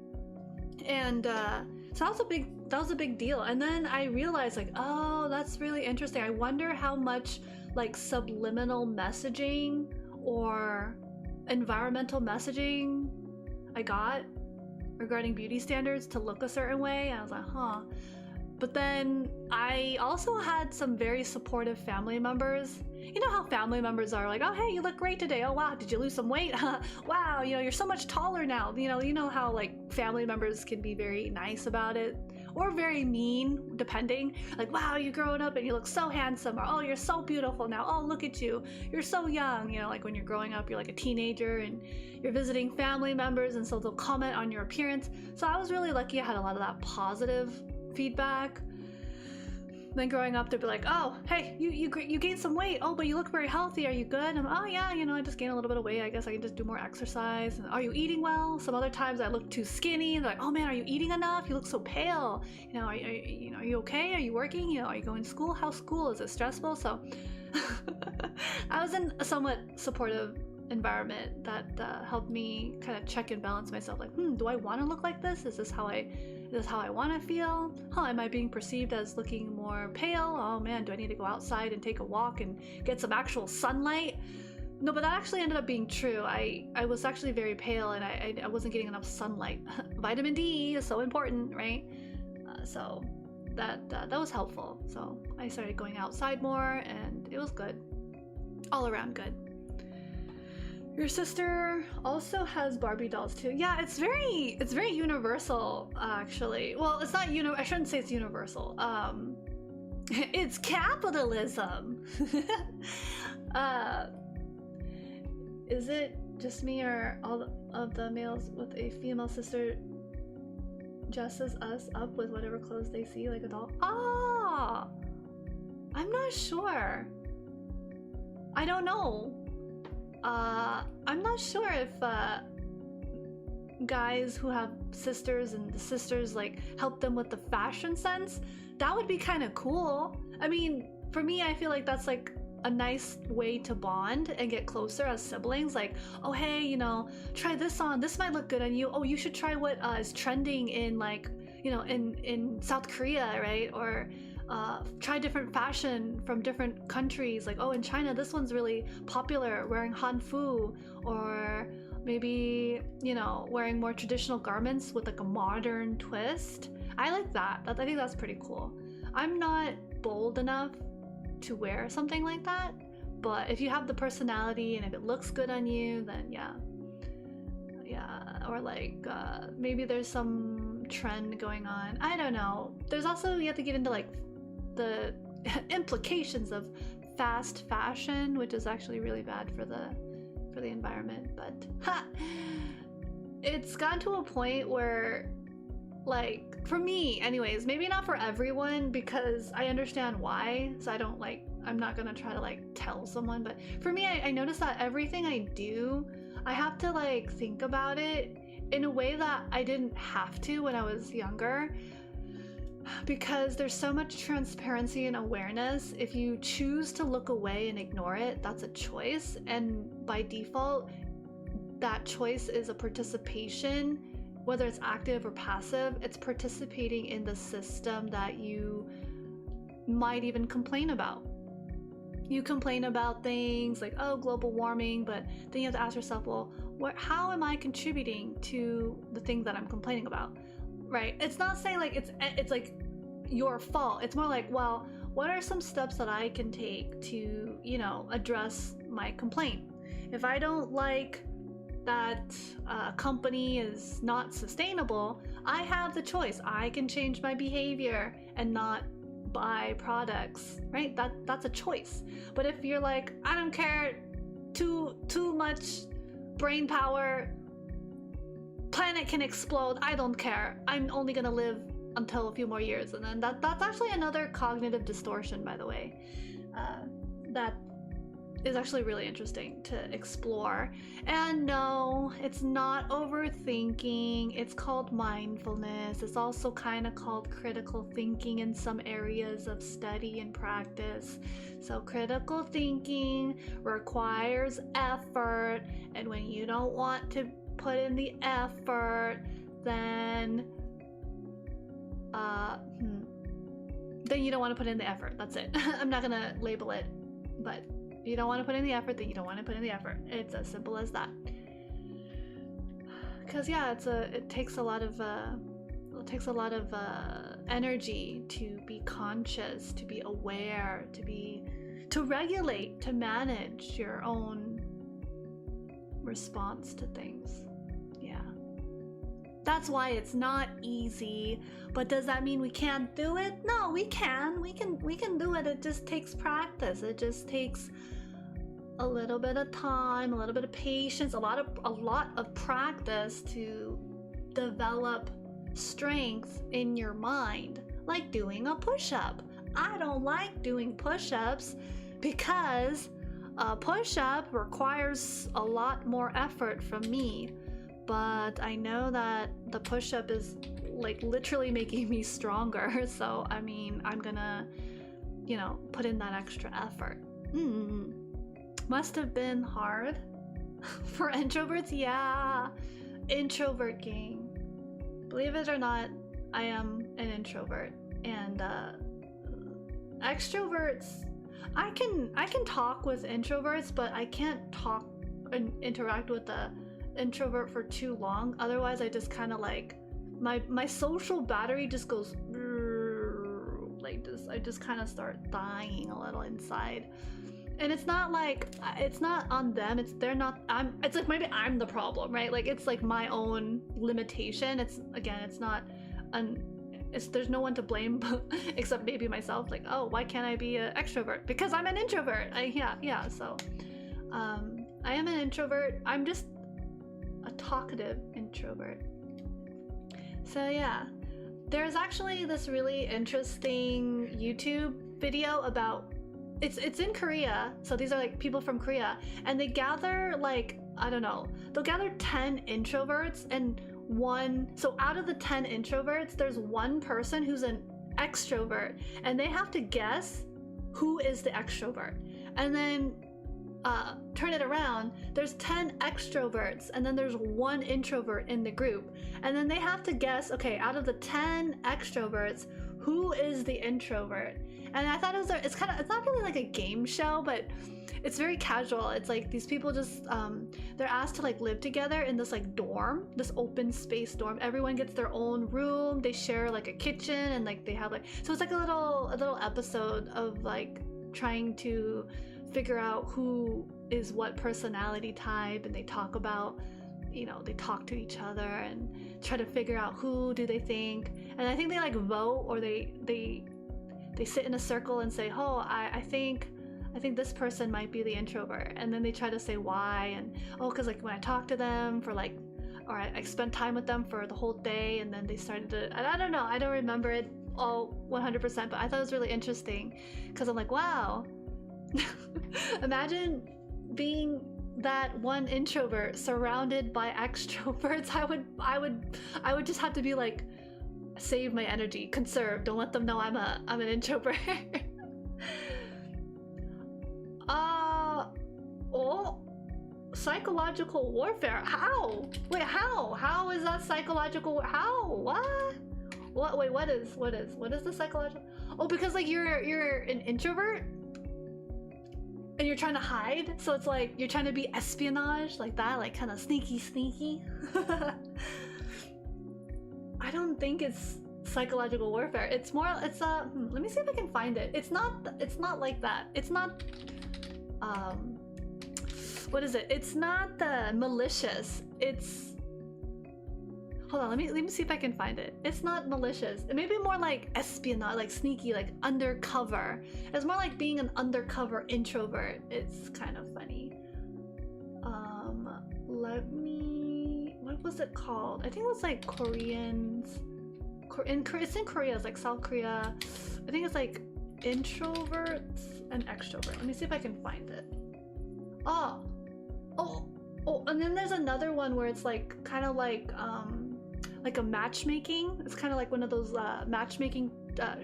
And so that was a big deal. And then I realized like, oh, that's really interesting. I wonder how much like subliminal messaging or environmental messaging I got regarding beauty standards to look a certain way. And I was like, huh. But then I also had some very supportive family members. You know how family members are like, oh, hey, you look great today. Oh, wow, did you lose some weight? Wow, you know, you're so much taller now. You know how like family members can be very nice about it, or very mean, depending. Like, wow, you're growing up and you look so handsome, or oh, you're so beautiful now. Oh, look at you, you're so young. You know, like when you're growing up, you're like a teenager and you're visiting family members, and so they'll comment on your appearance. So I was really lucky I had a lot of that positive feedback. Then growing up, they'd be like, oh, hey, you gained some weight. Oh, but you look very healthy. Are you good? I'm, oh yeah, you know, I just gained a little bit of weight. I guess I can just do more exercise. And are you eating well? Some other times I look too skinny. They're like, oh man, are you eating enough? You look so pale. You know, are you okay? Are you working? You know, are you going to school? How's school? Is it stressful? So I was in a somewhat supportive environment that helped me kind of check and balance myself. Like, do I want to look like this? Is this how I want to feel? Am I being perceived as looking more pale? Oh man, do I need to go outside and take a walk and get some actual sunlight? No, but that actually ended up being true. I was actually very pale, and I wasn't getting enough sunlight. Vitamin D is so important, right? So that was helpful. So I started going outside more, and it was good. All around good. Your sister also has Barbie dolls too. Yeah, it's very universal, actually. Well, it's not I shouldn't say it's universal. It's capitalism. Is it just me, or all of the males with a female sister dresses us up with whatever clothes they see like a doll? Ah, I'm not sure. I don't know. I'm not sure if guys who have sisters and the sisters like help them with the fashion sense. That would be kind of cool. I mean, for me, I feel like that's like a nice way to bond and get closer as siblings. Like, oh hey, you know, try this on. This might look good on you. Oh, you should try what is trending in like, you know, in South Korea, right? Or try different fashion from different countries. Like, oh, in China, this one's really popular, wearing hanfu, or maybe, you know, wearing more traditional garments with like a modern twist. I like that. I think that's pretty cool. I'm not bold enough to wear something like that, but if you have the personality and if it looks good on you, then yeah. Or like maybe there's some trend going on. I don't know. There's also, you have to get into like the implications of fast fashion, which is actually really bad for the environment. But it's gotten to a point where, like, for me anyways, maybe not for everyone, because I understand why, so I'm not gonna try to like tell someone, but for me, I notice that everything I do, I have to like think about it in a way that I didn't have to when I was younger. Because there's so much transparency and awareness. If you choose to look away and ignore it, that's a choice. And by default, that choice is a participation, whether it's active or passive. It's participating in the system that you might even complain about. You complain about things like, oh, global warming, but then you have to ask yourself, well, how am I contributing to the things that I'm complaining about? Right? It's not saying like it's like your fault. It's more like, well, what are some steps that I can take to, you know, address my complaint? If I don't like that a company is not sustainable, I have the choice. I can change my behavior and not buy products, right? That's a choice. But if you're like, I don't care, too much brain power, planet can explode, I don't care, I'm only gonna live until a few more years, and then that's actually another cognitive distortion, by the way, that is actually really interesting to explore. And no, it's not overthinking. It's called mindfulness. It's also kind of called critical thinking in some areas of study and practice. So critical thinking requires effort, and when you don't want to put in the effort, then you don't want to put in the effort. That's it. I'm not gonna label it, but you don't want to put in the effort, then you don't want to put in the effort. It's as simple as that. Because yeah, it takes a lot of energy to be conscious, to be aware, to regulate, to manage your own response to things. Yeah. That's why it's not easy. But does that mean we can't do it? No, we can. We can do it. It just takes practice. It just takes a little bit of time, a little bit of patience, a lot of practice to develop strength in your mind, like doing a push-up. I don't like doing push-ups because a push-up requires a lot more effort from me, but I know that the push-up is like literally making me stronger. So I mean, I'm gonna, you know, put in that extra effort. Must have been hard for introverts. Yeah, introvert gang. Believe it or not, I am an introvert, and extroverts, I can talk with introverts, but I can't talk and interact with the introvert for too long. Otherwise, I just kind of like my social battery just goes like this. I just kind of start dying a little inside. And it's not like, it's not on them, it's like maybe I'm the problem, right? Like it's like my own limitation. It's not there's no one to blame except maybe myself. Like, oh, why can't I be an extrovert? Because I'm an introvert. So I am an introvert. I'm just a talkative introvert. So yeah, there's actually this really interesting YouTube video about, it's in Korea, so these are like people from Korea, and they gather like, I don't know, they'll gather 10 introverts, and so out of the 10 introverts, there's one person who's an extrovert, and they have to guess who is the extrovert. And then turn it around, there's 10 extroverts, and then there's one introvert in the group, and then they have to guess, okay, out of the 10 extroverts, who is the introvert? And I thought it's not really like a game show, but it's very casual. It's like these people just they're asked to like live together in this like dorm, this open space dorm. Everyone gets their own room. They share like a kitchen, and like they have like, so it's like a little episode of like trying to figure out who is what personality type, and they talk about, you know, they talk to each other and try to figure out who do they think. And I think they like vote, or they sit in a circle and say, oh, I think this person might be the introvert, and then they try to say why, and oh, because like when I talk to them for like, or I spent time with them for the whole day, and then they started to, I don't know, I don't remember it all 100%, but I thought it was really interesting, because I'm like, wow, imagine being that one introvert surrounded by extroverts. I would just have to be like Save my energy, conserve. Don't let them know I'm an introvert. Oh, psychological warfare. How? Wait, how? How is that psychological? How? What? What? Wait, what is the psychological? Oh, because like you're an introvert and you're trying to hide, so it's like you're trying to be espionage, like that, like kind of sneaky. I don't think it's psychological warfare. It's more, it's let me see if I can find it. It's not like that. It's not what is it? It's not malicious. It's, hold on, let me see if I can find it. It's not malicious. It may be more like espionage, like sneaky, like undercover. It's more like being an undercover introvert. It's kind of funny. Let me, what was it called? I think it was like Koreans. It's in Korea, it's like South Korea. I think it's like introverts and extroverts. Let me see if I can find it. Oh, and then there's another one where it's like kind of like a matchmaking. It's kind of like one of those matchmaking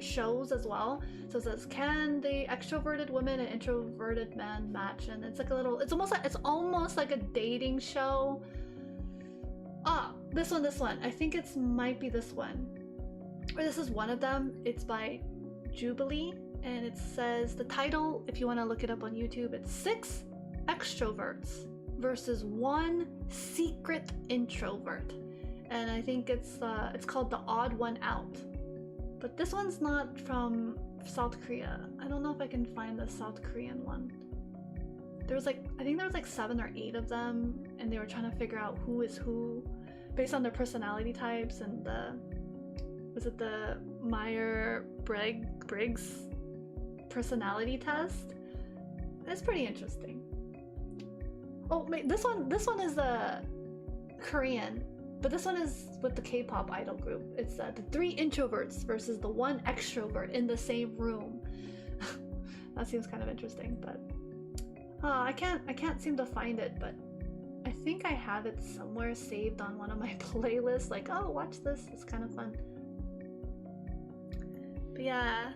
shows as well. So it says, can the extroverted woman and introverted man match? And it's like a little, it's almost like a dating show. Ah, this one. I think it might be this one. Or this is one of them. It's by Jubilee, and it says, the title, if you want to look it up on YouTube, it's 6 extroverts versus 1 secret introvert. And I think it's called The Odd One Out. But this one's not from South Korea. I don't know if I can find the South Korean one. There was like, I think there was like 7 or 8 of them, and they were trying to figure out who is who based on their personality types and was it the Myers-Briggs personality test? It's pretty interesting. Oh wait, this one is Korean, but this one is with the K-pop idol group. It's the 3 introverts versus the 1 extrovert in the same room. That seems kind of interesting, but I can't seem to find it, but I think I have it somewhere saved on one of my playlists, like, oh, watch this, it's kind of fun. But yeah.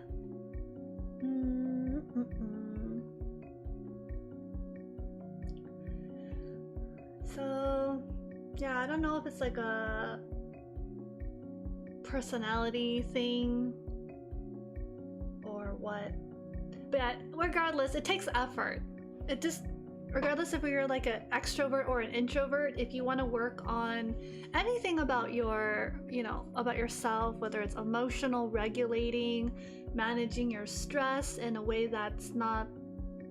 So yeah, I don't know if it's like a personality thing or what, but yeah, regardless, it takes effort. It just, regardless if you're like an extrovert or an introvert, if you want to work on anything about your, about yourself, whether it's emotional regulating, managing your stress in a way that's not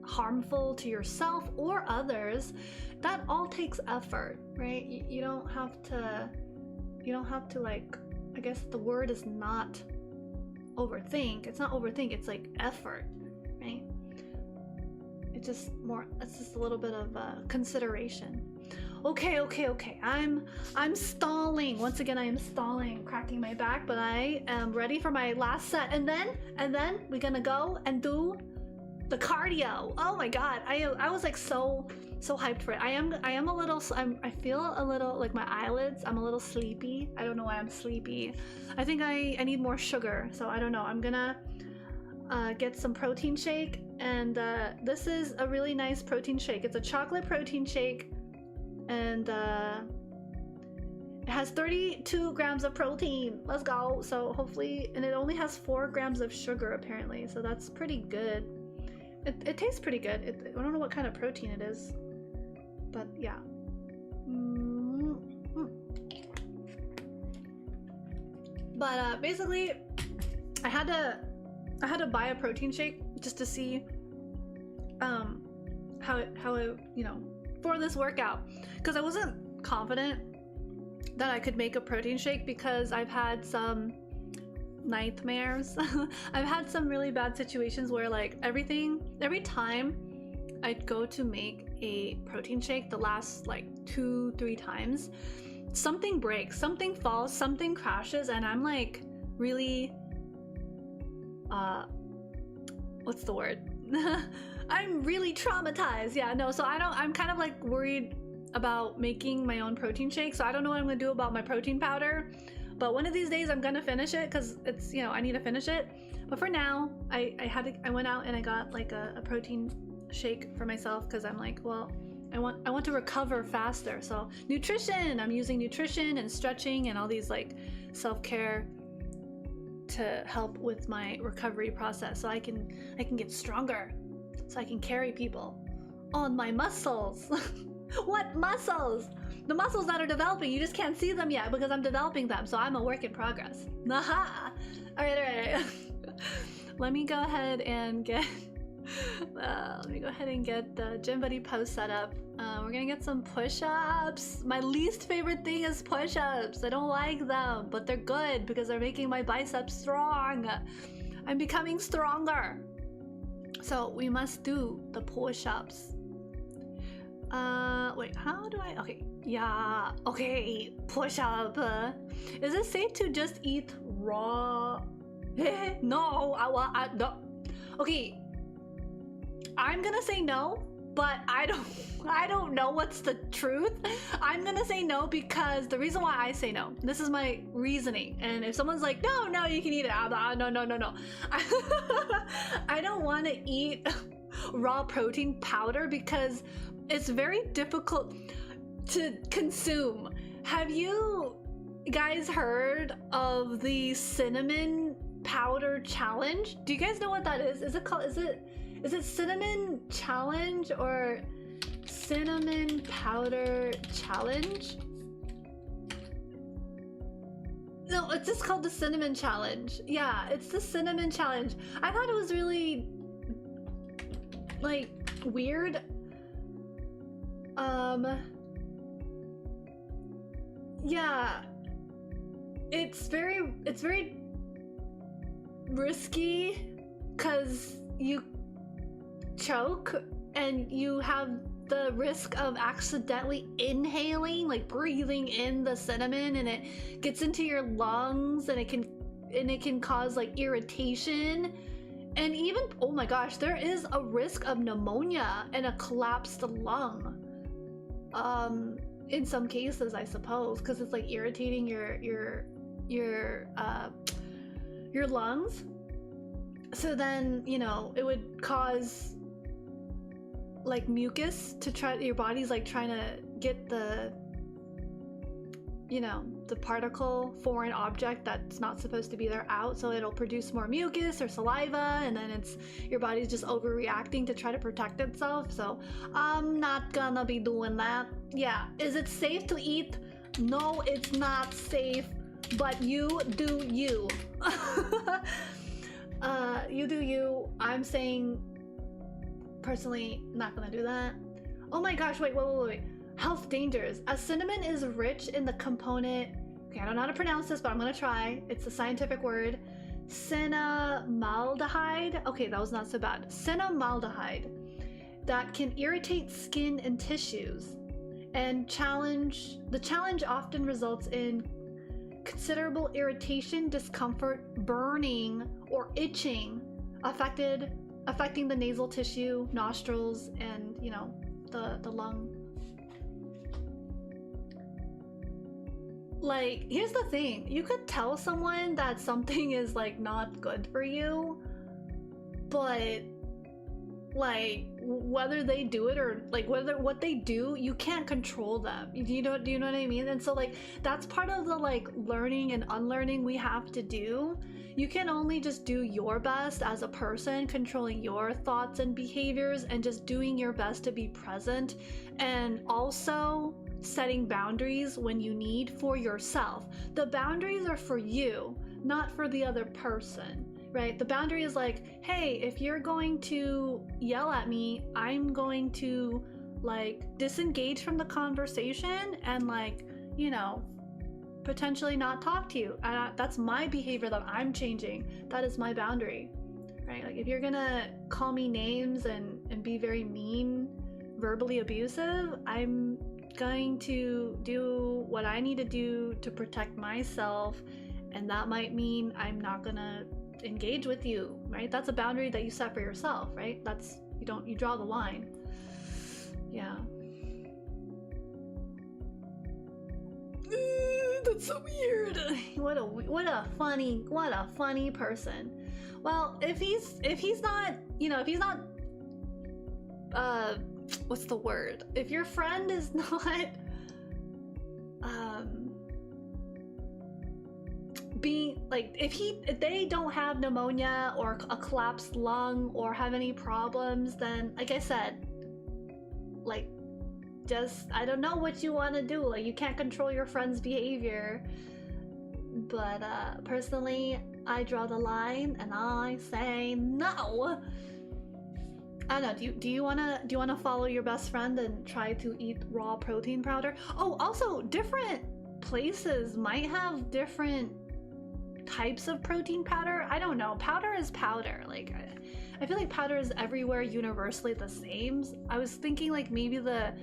harmful to yourself or others, that all takes effort, right? You don't have to like, I guess the word is not overthink. It's not overthink, it's like effort, right? It's just a little bit of consideration. Okay. I'm stalling. Once again, I am stalling, cracking my back, but I am ready for my last set. And then we're gonna go and do the cardio. Oh my god, I was like so hyped for it. I feel a little like my eyelids. I'm a little sleepy. I don't know why I'm sleepy. I think I need more sugar, so I don't know. I'm gonna get some protein shake, and this is a really nice protein shake. It's a chocolate protein shake, and it has 32 grams of protein. Let's go. So hopefully, and it only has 4 grams of sugar apparently, so that's pretty good. It tastes pretty good. I don't know what kind of protein it is, but yeah. But basically, I had to buy a protein shake just to see how it for this workout, because I wasn't confident that I could make a protein shake because I've had some nightmares. I've had some really bad situations where like every time I'd go to make a protein shake, the last like 2-3 times, something breaks, something falls, something crashes, and I'm like really what's the word? I'm really traumatized. Yeah, no, so I'm kind of like worried about making my own protein shake, so I don't know what I'm gonna do about my protein powder. But one of these days I'm gonna finish it because it's, you know, I need to finish it. But for now, I went out and I got like a protein shake for myself because I'm like, well, I want to recover faster. So nutrition, I'm using nutrition and stretching and all these like self-care to help with my recovery process, so I can get stronger, so I can carry people on my muscles. What muscles? The muscles that are developing, you just can't see them yet because I'm developing them, so I'm a work in progress. Aha! All right. Let me go ahead and get the Gym Buddy post set up. We're gonna get some push-ups. My least favorite thing is push-ups. I don't like them, but they're good because they're making my biceps strong. I'm becoming stronger. So we must do the push-ups. Wait, how do I? Okay, yeah, okay, push-up. Is it safe to just eat raw? No, no. Okay, I'm gonna say no, but I don't know what's the truth. I'm gonna say no because the reason why I say no, this is my reasoning. And if someone's like, no, you can eat it, no. I don't want to eat raw protein powder because it's very difficult to consume. Have you guys heard of the cinnamon powder challenge? Do you guys know what that is? Is it cinnamon challenge or cinnamon powder challenge? No, it's just called the cinnamon challenge. Yeah, it's the cinnamon challenge. I thought it was really like weird. Yeah, it's very risky because you choke and you have the risk of accidentally inhaling, like breathing in the cinnamon, and it gets into your lungs and it can cause like irritation. And even, oh my gosh, there is a risk of pneumonia and a collapsed lung. In some cases, I suppose, because it's like irritating your lungs. So then, you know, it would cause like mucus to try, your body's like trying to get the, you know, the particle, foreign object that's not supposed to be there out, so it'll produce more mucus or saliva, and then it's, your body's just overreacting to try to protect itself. So I'm not gonna be doing that. Yeah, is it safe to eat? No, it's not safe, but you do you. You do you. I'm saying personally not gonna do that. Oh my gosh, wait. Health dangers. As cinnamon is rich in the component, okay, I don't know how to pronounce this, but I'm gonna try. It's a scientific word. Cinnamaldehyde. Okay, that was not so bad. Cinnamaldehyde that can irritate skin and tissues. And the challenge often results in considerable irritation, discomfort, burning, or itching, affecting the nasal tissue, nostrils, and, you know, the lung. Like, here's the thing, you could tell someone that something is like not good for you, but like whether they do it or like what they do, you can't control them. Do you know what I mean? And so like that's part of the like learning and unlearning we have to do. You can only just do your best as a person, controlling your thoughts and behaviors and just doing your best to be present, and also setting boundaries when you need for yourself. The boundaries are for you, not for the other person, right? The boundary is like, hey, if you're going to yell at me, I'm going to like disengage from the conversation and like, you know, potentially not talk to you. And that's my behavior that I'm changing. That is my boundary, right? Like if you're gonna call me names and be very mean, verbally abusive, I'm going to do what I need to do to protect myself, and that might mean I'm not gonna engage with you, right? That's a boundary that you set for yourself, right? That's, you draw the line. Yeah. That's so weird. What a funny person. Well, if he's not, you know, if he's not, what's the word? If your friend is not, being like, if they don't have pneumonia or a collapsed lung or have any problems, then like I said, like, just, I don't know what you want to do. Like, you can't control your friend's behavior, but personally, I draw the line and I say no. I don't know. Do you wanna follow your best friend and try to eat raw protein powder? Oh, also, different places might have different types of protein powder. I don't know. Powder is powder. Like, I feel like powder is everywhere universally the same. I was thinking like maybe the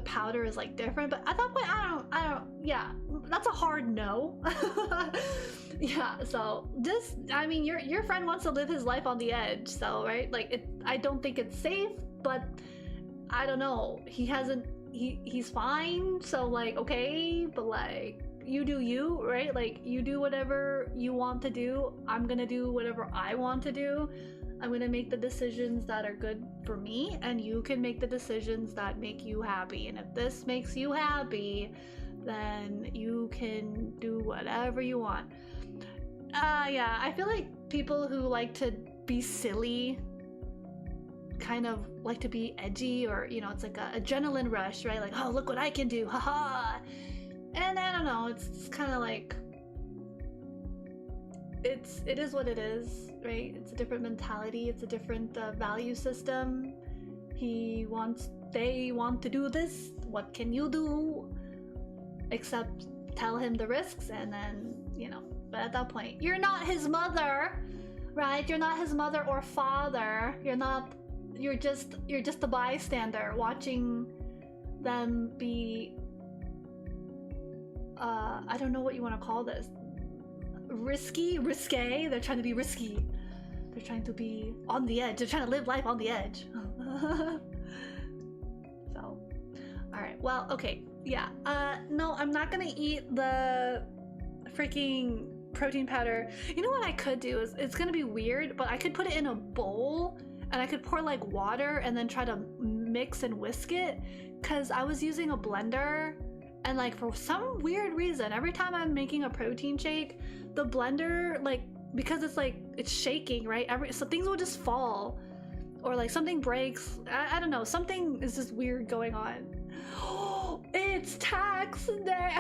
powder is like different, but at that point, I don't. Yeah, that's a hard no. Yeah. So just, I mean, your friend wants to live his life on the edge. So right, like I don't think it's safe, but I don't know. He's fine. So like, okay, but like, you do you, right? Like, you do whatever you want to do. I'm gonna do whatever I want to do. I'm gonna make the decisions that are good for me, and you can make the decisions that make you happy. And if this makes you happy, then you can do whatever you want. Yeah, I feel like people who like to be silly kind of like to be edgy, or, you know, it's like a adrenaline rush, right? Like, oh, look what I can do, haha. And I don't know, it's kind of like, it is what it is, right? It's a different mentality, it's a different value system. They want to do this, what can you do? Except tell him the risks, and then, you know, but at that point, you're not his mother, right? You're not his mother or father. You're just a bystander watching them be, I don't know what you want to call this. Risque. They're trying to be risky. They're trying to be on the edge. They're trying to live life on the edge. So, all right. Well, okay. Yeah. No, I'm not gonna eat the freaking protein powder. You know what I could do is, it's gonna be weird, but I could put it in a bowl and I could pour like water and then try to mix and whisk it. Cause I was using a blender, and like for some weird reason, every time I'm making a protein shake, the blender, like, because it's like, it's shaking, right? So things will just fall, or like something breaks. I don't know, something is just weird going on. It's tax day.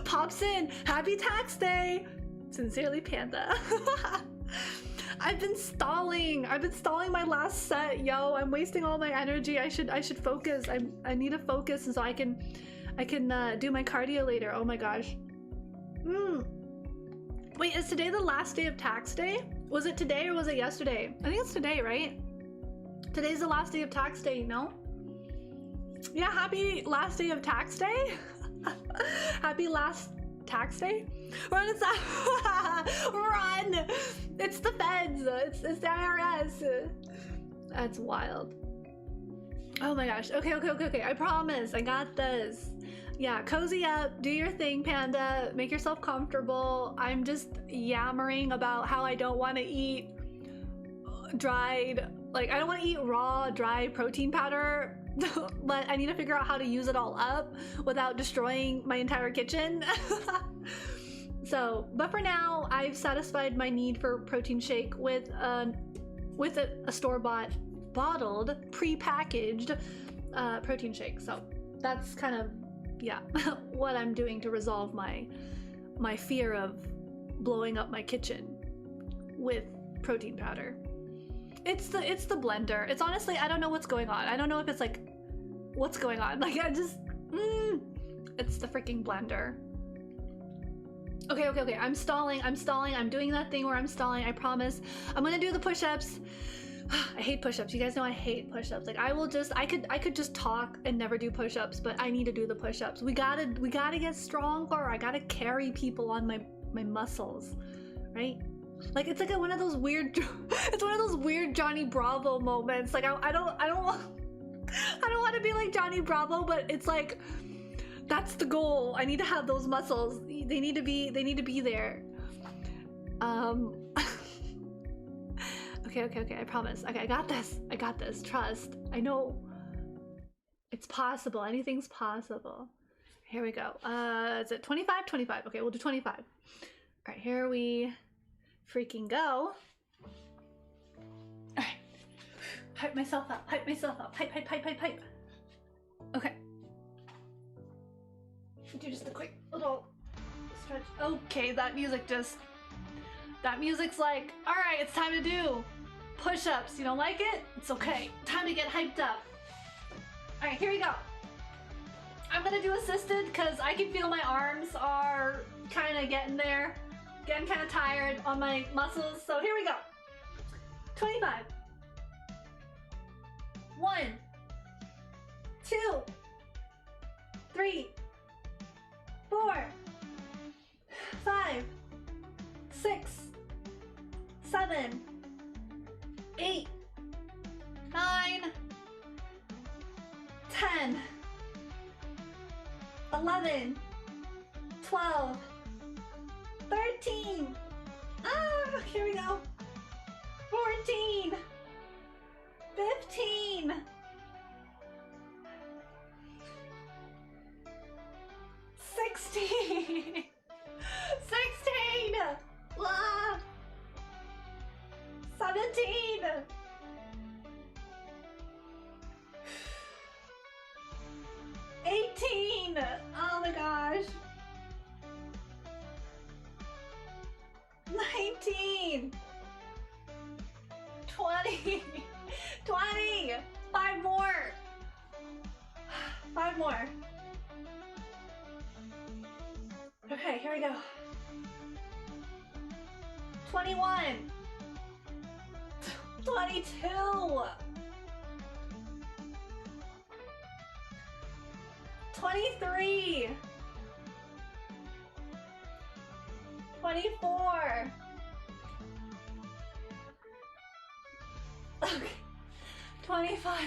Pops in, happy tax day. Sincerely, Panda. I've been stalling my last set, yo. I'm wasting all my energy. I should focus. I need to focus so I can do my cardio later. Oh my gosh. Wait, is today the last day of tax day? Was it today or was it yesterday? I think it's today, right? Today's the last day of tax day, you know? Yeah, happy last day of tax day. Happy last tax day. Run, it's run! It's the feds. It's the IRS. That's wild. Oh my gosh. Okay. I promise. I got this. Yeah, cozy up. Do your thing, Panda. Make yourself comfortable. I'm just yammering about how I don't want to eat dried, like, I don't want to eat raw, dry protein powder. But I need to figure out how to use it all up without destroying my entire kitchen. So, but for now, I've satisfied my need for protein shake with a store-bought, bottled, pre-packaged protein shake. So that's kind of, yeah, what I'm doing to resolve my fear of blowing up my kitchen with protein powder. It's the blender. It's honestly, I don't know what's going on. I don't know if it's like, what's going on? Like, I just, it's the freaking blender. Okay. I'm stalling. I'm doing that thing where I'm stalling. I promise. I'm gonna do the push-ups. I hate push-ups. You guys know I hate push-ups. Like, I could just talk and never do push-ups, but I need to do the push-ups. We gotta get stronger. I gotta carry people on my muscles, right? Like, it's like one of those weird, it's one of those weird Johnny Bravo moments. Like, I don't want to be like Johnny Bravo, but it's like, That's the goal. I need to have those muscles. They need to be there. Okay, I promise. Okay, I got this. Trust. I know it's possible. Anything's possible. Here we go. Is it 25? 25. Okay, we'll do 25. All right, here we freaking go. All right. Hype myself up. Hype. Okay. Do just a quick little stretch. Okay, that music's like, all right, it's time to do push-ups. You don't like it? It's okay. Time to get hyped up. All right, here we go. I'm gonna do assisted because I can feel my arms are kind of getting there, getting kind of tired on my muscles. So here we go. 25. 1, 2, 3, 4, 5, 6, 7, 8, 9, 10, 11, 12, 13, here we go, 14, 15, 16, 16, 17, 18, oh my gosh, 19, 20, 20, 5 more, 5 more. Okay, here we go. 21, 22, 23, 24, okay, 25.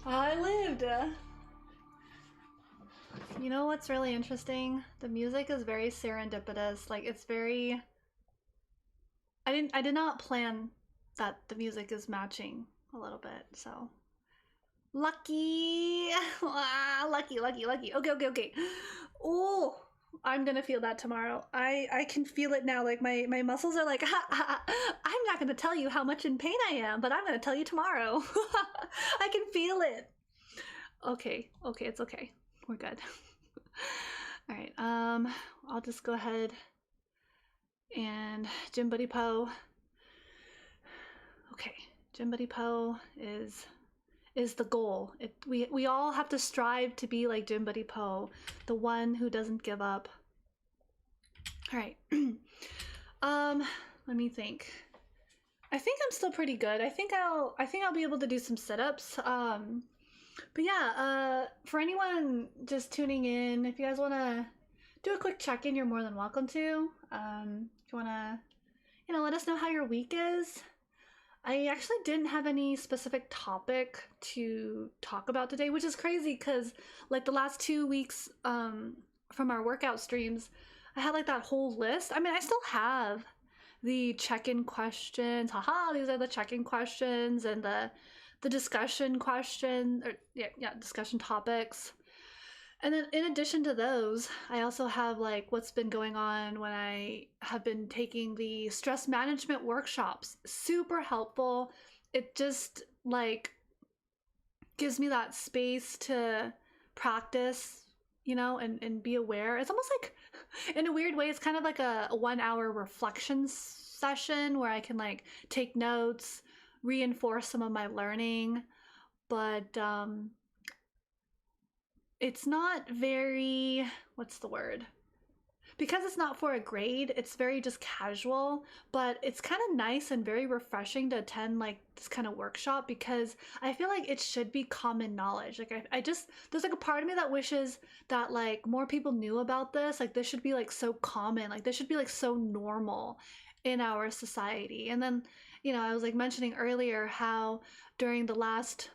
I lived. You know what's really interesting? The music is very serendipitous. Like, it's very... I did not plan that the music is matching a little bit, so... Lucky! Lucky. Okay. Oh, I'm gonna feel that tomorrow. I can feel it now. Like, my muscles are like, I'm not gonna tell you how much in pain I am, but I'm gonna tell you tomorrow. I can feel it. Okay, it's okay. We're good. All right, I'll just go ahead and Gym Buddy Po. Okay, Gym Buddy Po is the goal. We all have to strive to be like Gym Buddy Po, the one who doesn't give up. All right, let me think. I think I'm still pretty good. I think I'll be able to do some sit-ups. But yeah, for anyone just tuning in, if you guys want to do a quick check-in, you're more than welcome to. If you want to, let us know how your week is. I actually didn't have any specific topic to talk about today, which is crazy because like the last 2 weeks from our workout streams, I had like that whole list. I mean, I still have the check-in questions. Haha, these are the check-in questions and the discussion question, or discussion topics. And then in addition to those, I also have like what's been going on when I have been taking the stress management workshops. Super helpful. It just like gives me that space to practice, and be aware. It's almost like, in a weird way, it's kind of like a 1 hour reflection session where I can like take notes, reinforce some of my learning, but it's not very, what's the word? Because it's not for a grade, it's very just casual, but it's kind of nice and very refreshing to attend like this kind of workshop because I feel like it should be common knowledge. Like I just, there's like a part of me that wishes that like more people knew about this. Like this should be like so common, like this should be like so normal in our society. And then, I was like mentioning earlier how during the last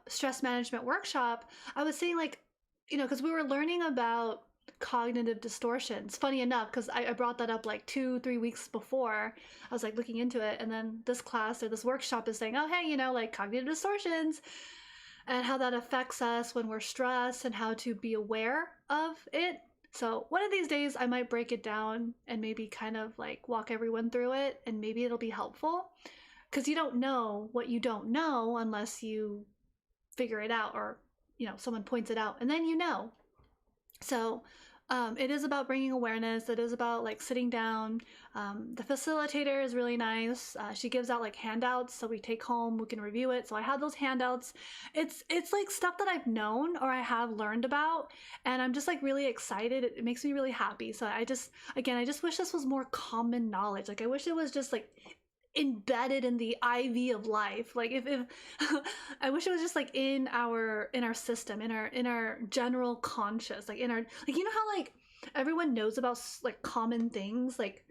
stress management workshop, I was saying like you know, because we were learning about cognitive distortions. Funny enough, because I brought that up like 2-3 weeks before. I was like looking into it, and then this class or this workshop is saying, oh, hey, you know, like cognitive distortions and how that affects us when we're stressed and how to be aware of it. So one of these days I might break it down and maybe kind of like walk everyone through it, and maybe it'll be helpful, because you don't know what you don't know unless you figure it out, or you know, someone points it out and then you know. So it is about bringing awareness. It is about like sitting down. The facilitator is really nice. She gives out like handouts, so we take home, we can review it. So I have those handouts. It's like stuff that I've known or I have learned about, and I'm just like really excited. It makes me really happy. So I just wish this was more common knowledge. Like I wish it was just like embedded in the IV of life. Like if I wish it was just like in our system, in our general conscious, like in our, like, you know how like everyone knows about like common things, like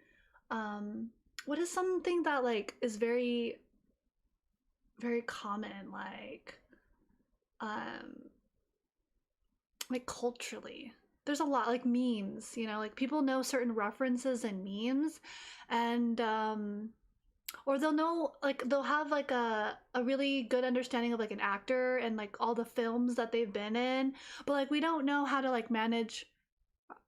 what is something that like is very very common, like culturally, there's a lot, like memes, you know, like people know certain references and memes, and or they'll know, like they'll have like a really good understanding of like an actor and like all the films that they've been in, but like we don't know how to like manage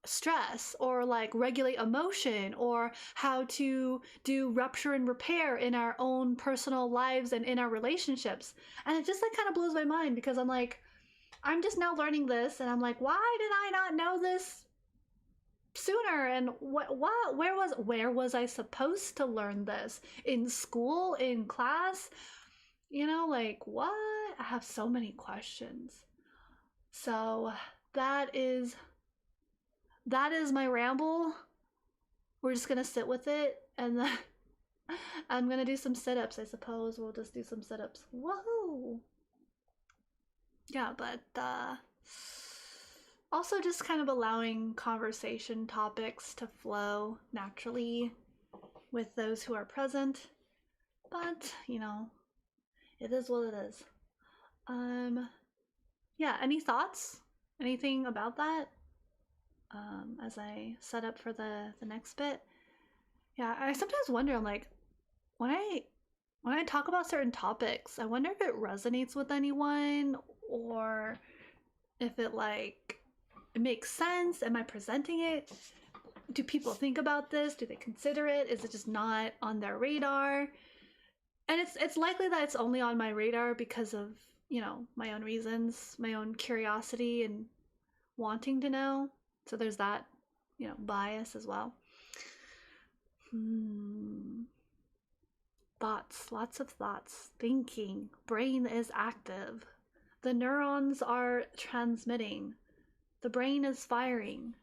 stress or like regulate emotion or how to do rupture and repair in our own personal lives and in our relationships. And it just like kind of blows my mind, because I'm like, I'm just now learning this, and I'm like, why did I not know this sooner? And where was I supposed to learn this? In school, in class? You know, like what? I have so many questions. So that is my ramble. We're just gonna sit with it, and then I'm gonna do some sit-ups, I suppose. We'll just do some sit-ups. Whoa! Yeah, but also just kind of allowing conversation topics to flow naturally with those who are present. But, you know, it is what it is. Yeah, any thoughts? Anything about that? As I set up for the next bit. Yeah, I sometimes wonder, I'm like, when I talk about certain topics, I wonder if it resonates with anyone, or if it like it makes sense. Am I presenting it? Do people think about this? Do they consider it? Is it just not on their radar? And it's likely that it's only on my radar because of, you know, my own reasons, my own curiosity and wanting to know. So there's that, you know, bias as well. Thoughts, lots of thoughts, thinking, brain is active. The neurons are transmitting. The brain is firing.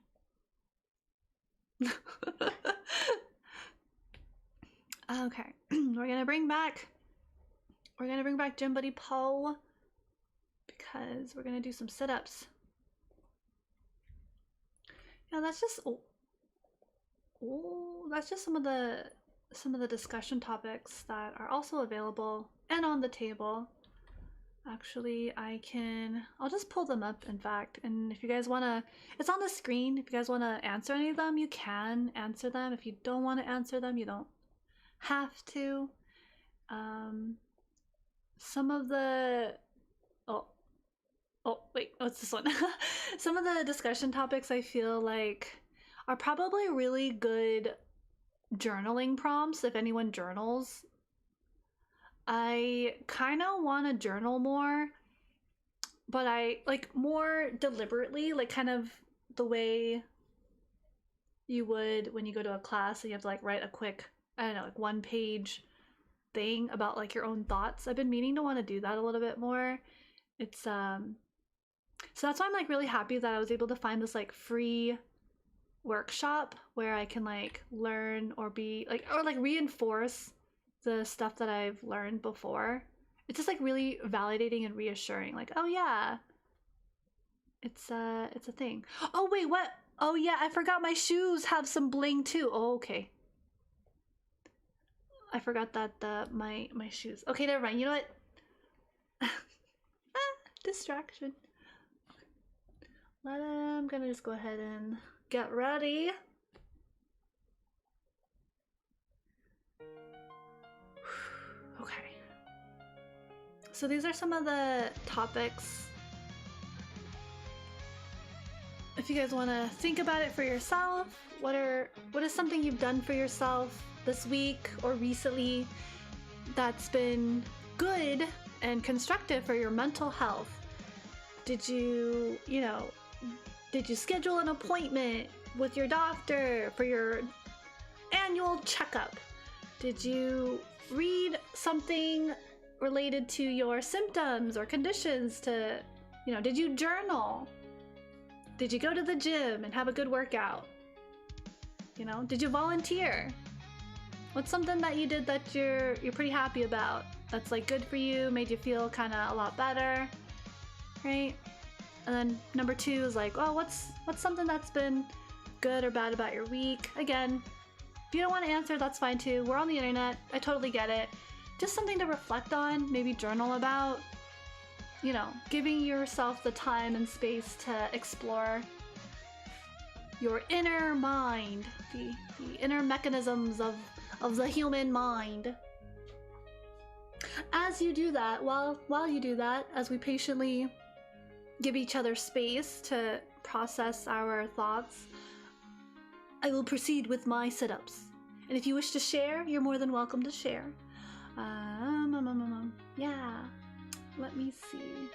Okay, we're gonna bring back Gym Buddy Poe, because we're gonna do some sit-ups. Yeah, that's just that's just some of the discussion topics that are also available and on the table. Actually, I'll just pull them up, in fact, and if you guys want to, it's on the screen. If you guys want to answer any of them, you can answer them. If you don't want to answer them, you don't have to. Some of the, oh wait, what's this one? Some of the discussion topics I feel like are probably really good journaling prompts if anyone journals. I kind of want to journal more, but I like more deliberately, like kind of the way you would when you go to a class and you have to like write a quick, I don't know, like 1-page thing about like your own thoughts. I've been meaning to want to do that a little bit more. It's so that's why I'm like really happy that I was able to find this like free workshop where I can like learn or be like, or like reinforce the stuff that I've learned before. It's just like really validating and reassuring, like, oh yeah, it's a thing. Oh wait, what? Oh yeah, I forgot my shoes have some bling too. Oh, okay, I forgot that my shoes. Okay, never mind. You know what? Distraction. I'm gonna just go ahead and get ready. Okay. So these are some of the topics. If you guys want to think about it for yourself, what is something you've done for yourself this week or recently that's been good and constructive for your mental health? Did you schedule an appointment with your doctor for your annual checkup? Did you read something related to your symptoms or conditions did you journal? Did you go to the gym and have a good workout? Did you volunteer? What's something that you did that you're pretty happy about? That's like good for you, made you feel kind of a lot better, right? And then number 2 is like, oh, what's something that's been good or bad about your week? Again, if you don't want to answer, that's fine too. We're on the internet. I totally get it. Just something to reflect on, maybe journal about. Giving yourself the time and space to explore your inner mind, the inner mechanisms of the human mind. As you do that, while you do that, as we patiently give each other space to process our thoughts, I will proceed with my sit-ups. And if you wish to share, you're more than welcome to share. Yeah. Let me see.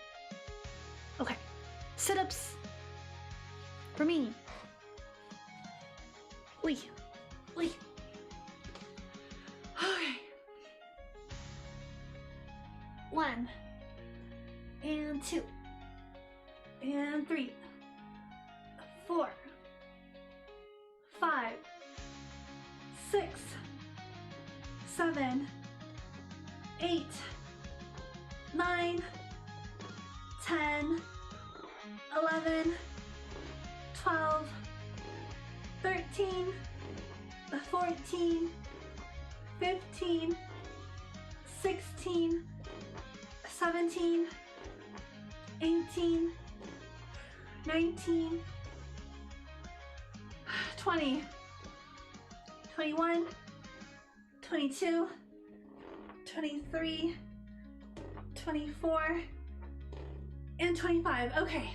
Okay, sit-ups for me. Oi. Okay. 1 and 2 and 3, 4, 5, 6, 7, 8, 9, 10, 11, 12, 13, 14, 15, 16, 17, 18, 19, 20, 21, 22, 23, 24, and 25. Okay.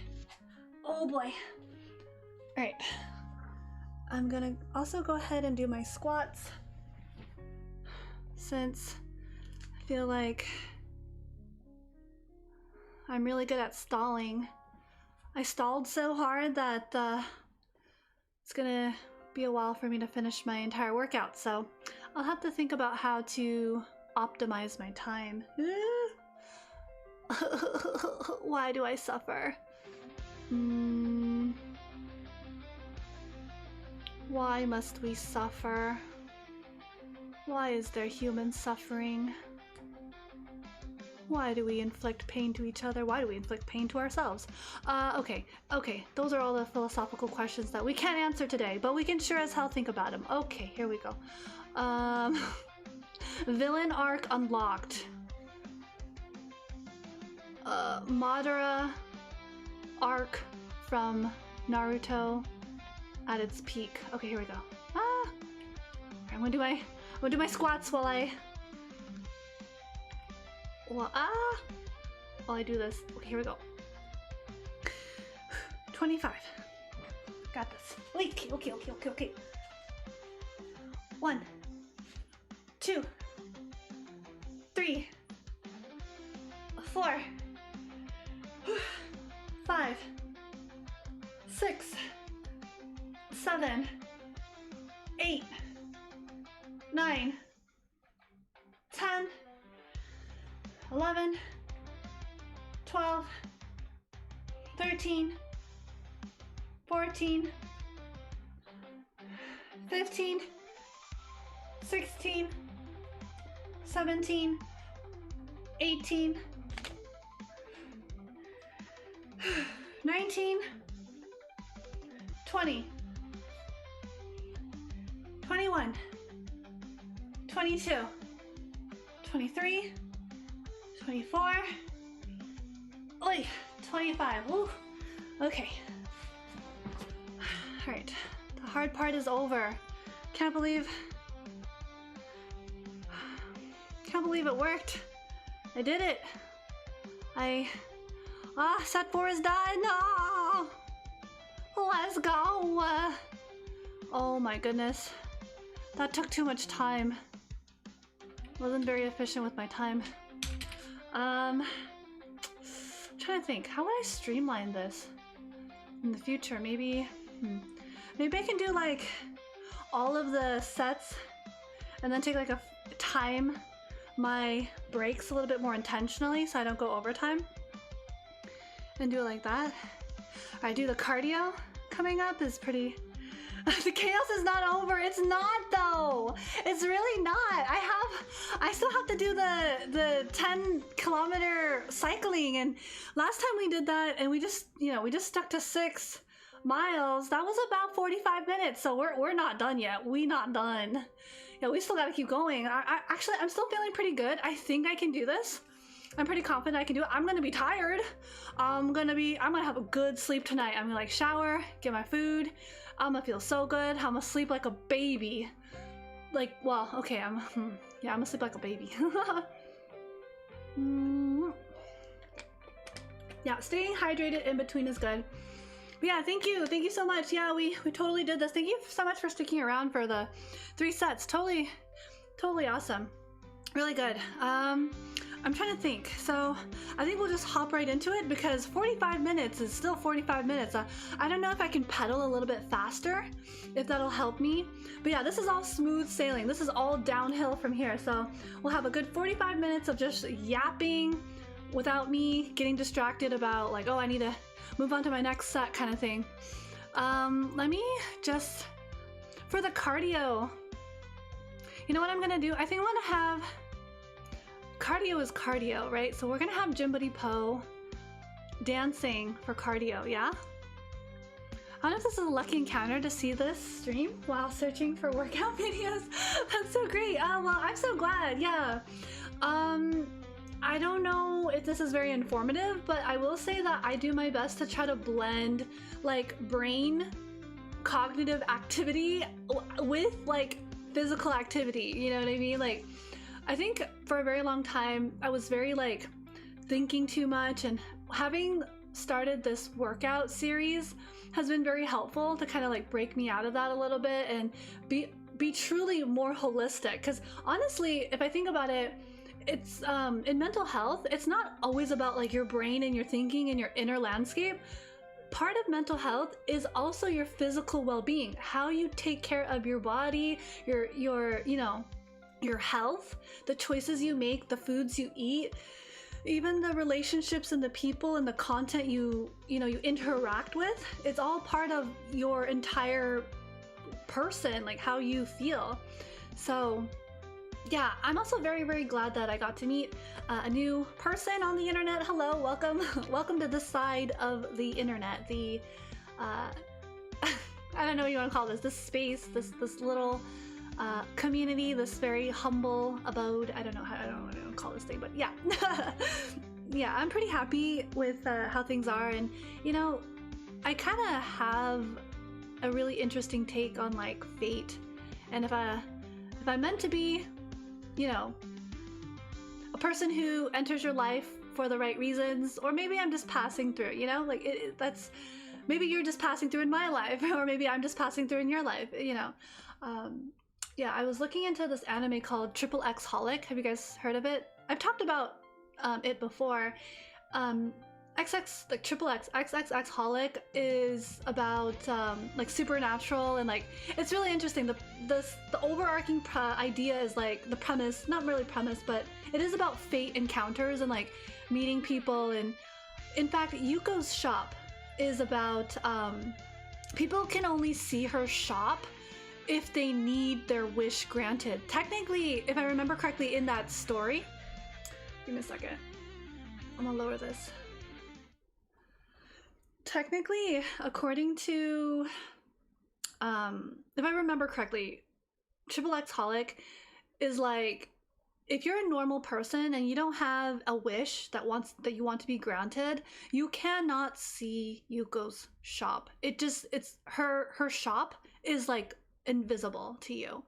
Oh boy. All right. I'm gonna also go ahead and do my squats, since I feel like I'm really good at stalling. I stalled so hard that it's gonna be a while for me to finish my entire workout, so I'll have to think about how to optimize my time. Why do I suffer? Why must we suffer? Why is there human suffering? Why do we inflict pain to each other? Why do we inflict pain to ourselves? Okay, those are all the philosophical questions that we can't answer today, but we can sure as hell think about them. Okay, here we go. Villain arc unlocked. Madara arc from Naruto at its peak. Okay, here we go. I'm gonna do my squats while I do this. Okay, here we go. 25. Got this. Okay. 1, 2, 3, 4, 5, 6, 7, 8, 9, 10, 11, 12, 13, 14, 15, 16, 17, 18, 19, 20, 21, 22, 23, 24, 25. Woo. Okay. Alright, the hard part is over. Can't believe it worked. I did it. Set 4 is done. No! Let's go. Oh my goodness. That took too much time. Wasn't very efficient with my time. I'm trying to think, how would I streamline this in the future? Maybe I can do like all of the sets and then take like a time my breaks a little bit more intentionally so I don't go overtime and do it like that. I do the cardio coming up is pretty. The chaos is not over. It's not though. It's really not. I still have to do the 10-kilometer cycling, and last time we did that and we just stuck to 6 miles. That was about 45 minutes. So we're not done yet. We not done. Yeah, we still got to keep going. Actually, I'm still feeling pretty good. I think I can do this. I'm pretty confident I can do it. I'm gonna be tired. I'm gonna have a good sleep tonight. I'm gonna like shower, get my food. I'm gonna feel so good. I'm gonna sleep like a baby. Like, well, okay, I'm gonna sleep like a baby. Yeah, staying hydrated in between is good. But yeah, thank you so much. Yeah, we totally did this. Thank you so much for sticking around for the 3 sets. Totally awesome. Really good. I'm trying to think. So I think we'll just hop right into it because 45 minutes is still 45 minutes. I don't know if I can pedal a little bit faster, if that'll help me. But yeah, this is all smooth sailing. This is all downhill from here. So we'll have a good 45 minutes of just yapping without me getting distracted about like, oh, I need to move on to my next set kind of thing. Let me just, for the cardio, you know what I'm gonna do? I think I'm gonna have, cardio is cardio, right? So we're gonna have Jimbody Po dancing for cardio, yeah? I don't know if this is a lucky encounter to see this stream while searching for workout videos. That's so great. Well, I'm so glad, yeah. I don't know if this is very informative, but I will say that I do my best to try to blend like brain cognitive activity with like physical activity, you know what I mean? Like, I think for a very long time, I was very like thinking too much, and having started this workout series has been very helpful to kind of like break me out of that a little bit and be truly more holistic. Because honestly, if I think about it, it's in mental health, it's not always about like your brain and your thinking and your inner landscape. Part of mental health is also your physical well-being, how you take care of your body, your health, the choices you make, the foods you eat, even the relationships and the people and the content you interact with. It's all part of your entire person, like how you feel. So yeah, I'm also very, very glad that I got to meet a new person on the internet. Hello, welcome. Welcome to this side of the internet. The I don't know what you want to call this space, this little community, this very humble abode. I don't know what to call this thing, but yeah. Yeah, I'm pretty happy with how things are, and I kind of have a really interesting take on like fate, and if I'm meant to be, a person who enters your life for the right reasons, or maybe I'm just passing through, like that's maybe you're just passing through in my life, or maybe I'm just passing through in your life, Yeah, I was looking into this anime called Triple X Holic. Have you guys heard of it? I've talked about it before. Triple X XXX Holic is about like supernatural, and like it's really interesting. The overarching idea is like the premise, not really premise, but it is about fate encounters and like meeting people. And in fact, Yuko's shop is about people can only see her shop if they need their wish granted. Technically, if I remember correctly in that story, give me a second, I'm gonna lower this. Technically, according to, if I remember correctly, Triple X Holic is like if you're a normal person and you don't have a wish that you want to be granted, you cannot see Yuko's shop. It's her shop is like invisible to you.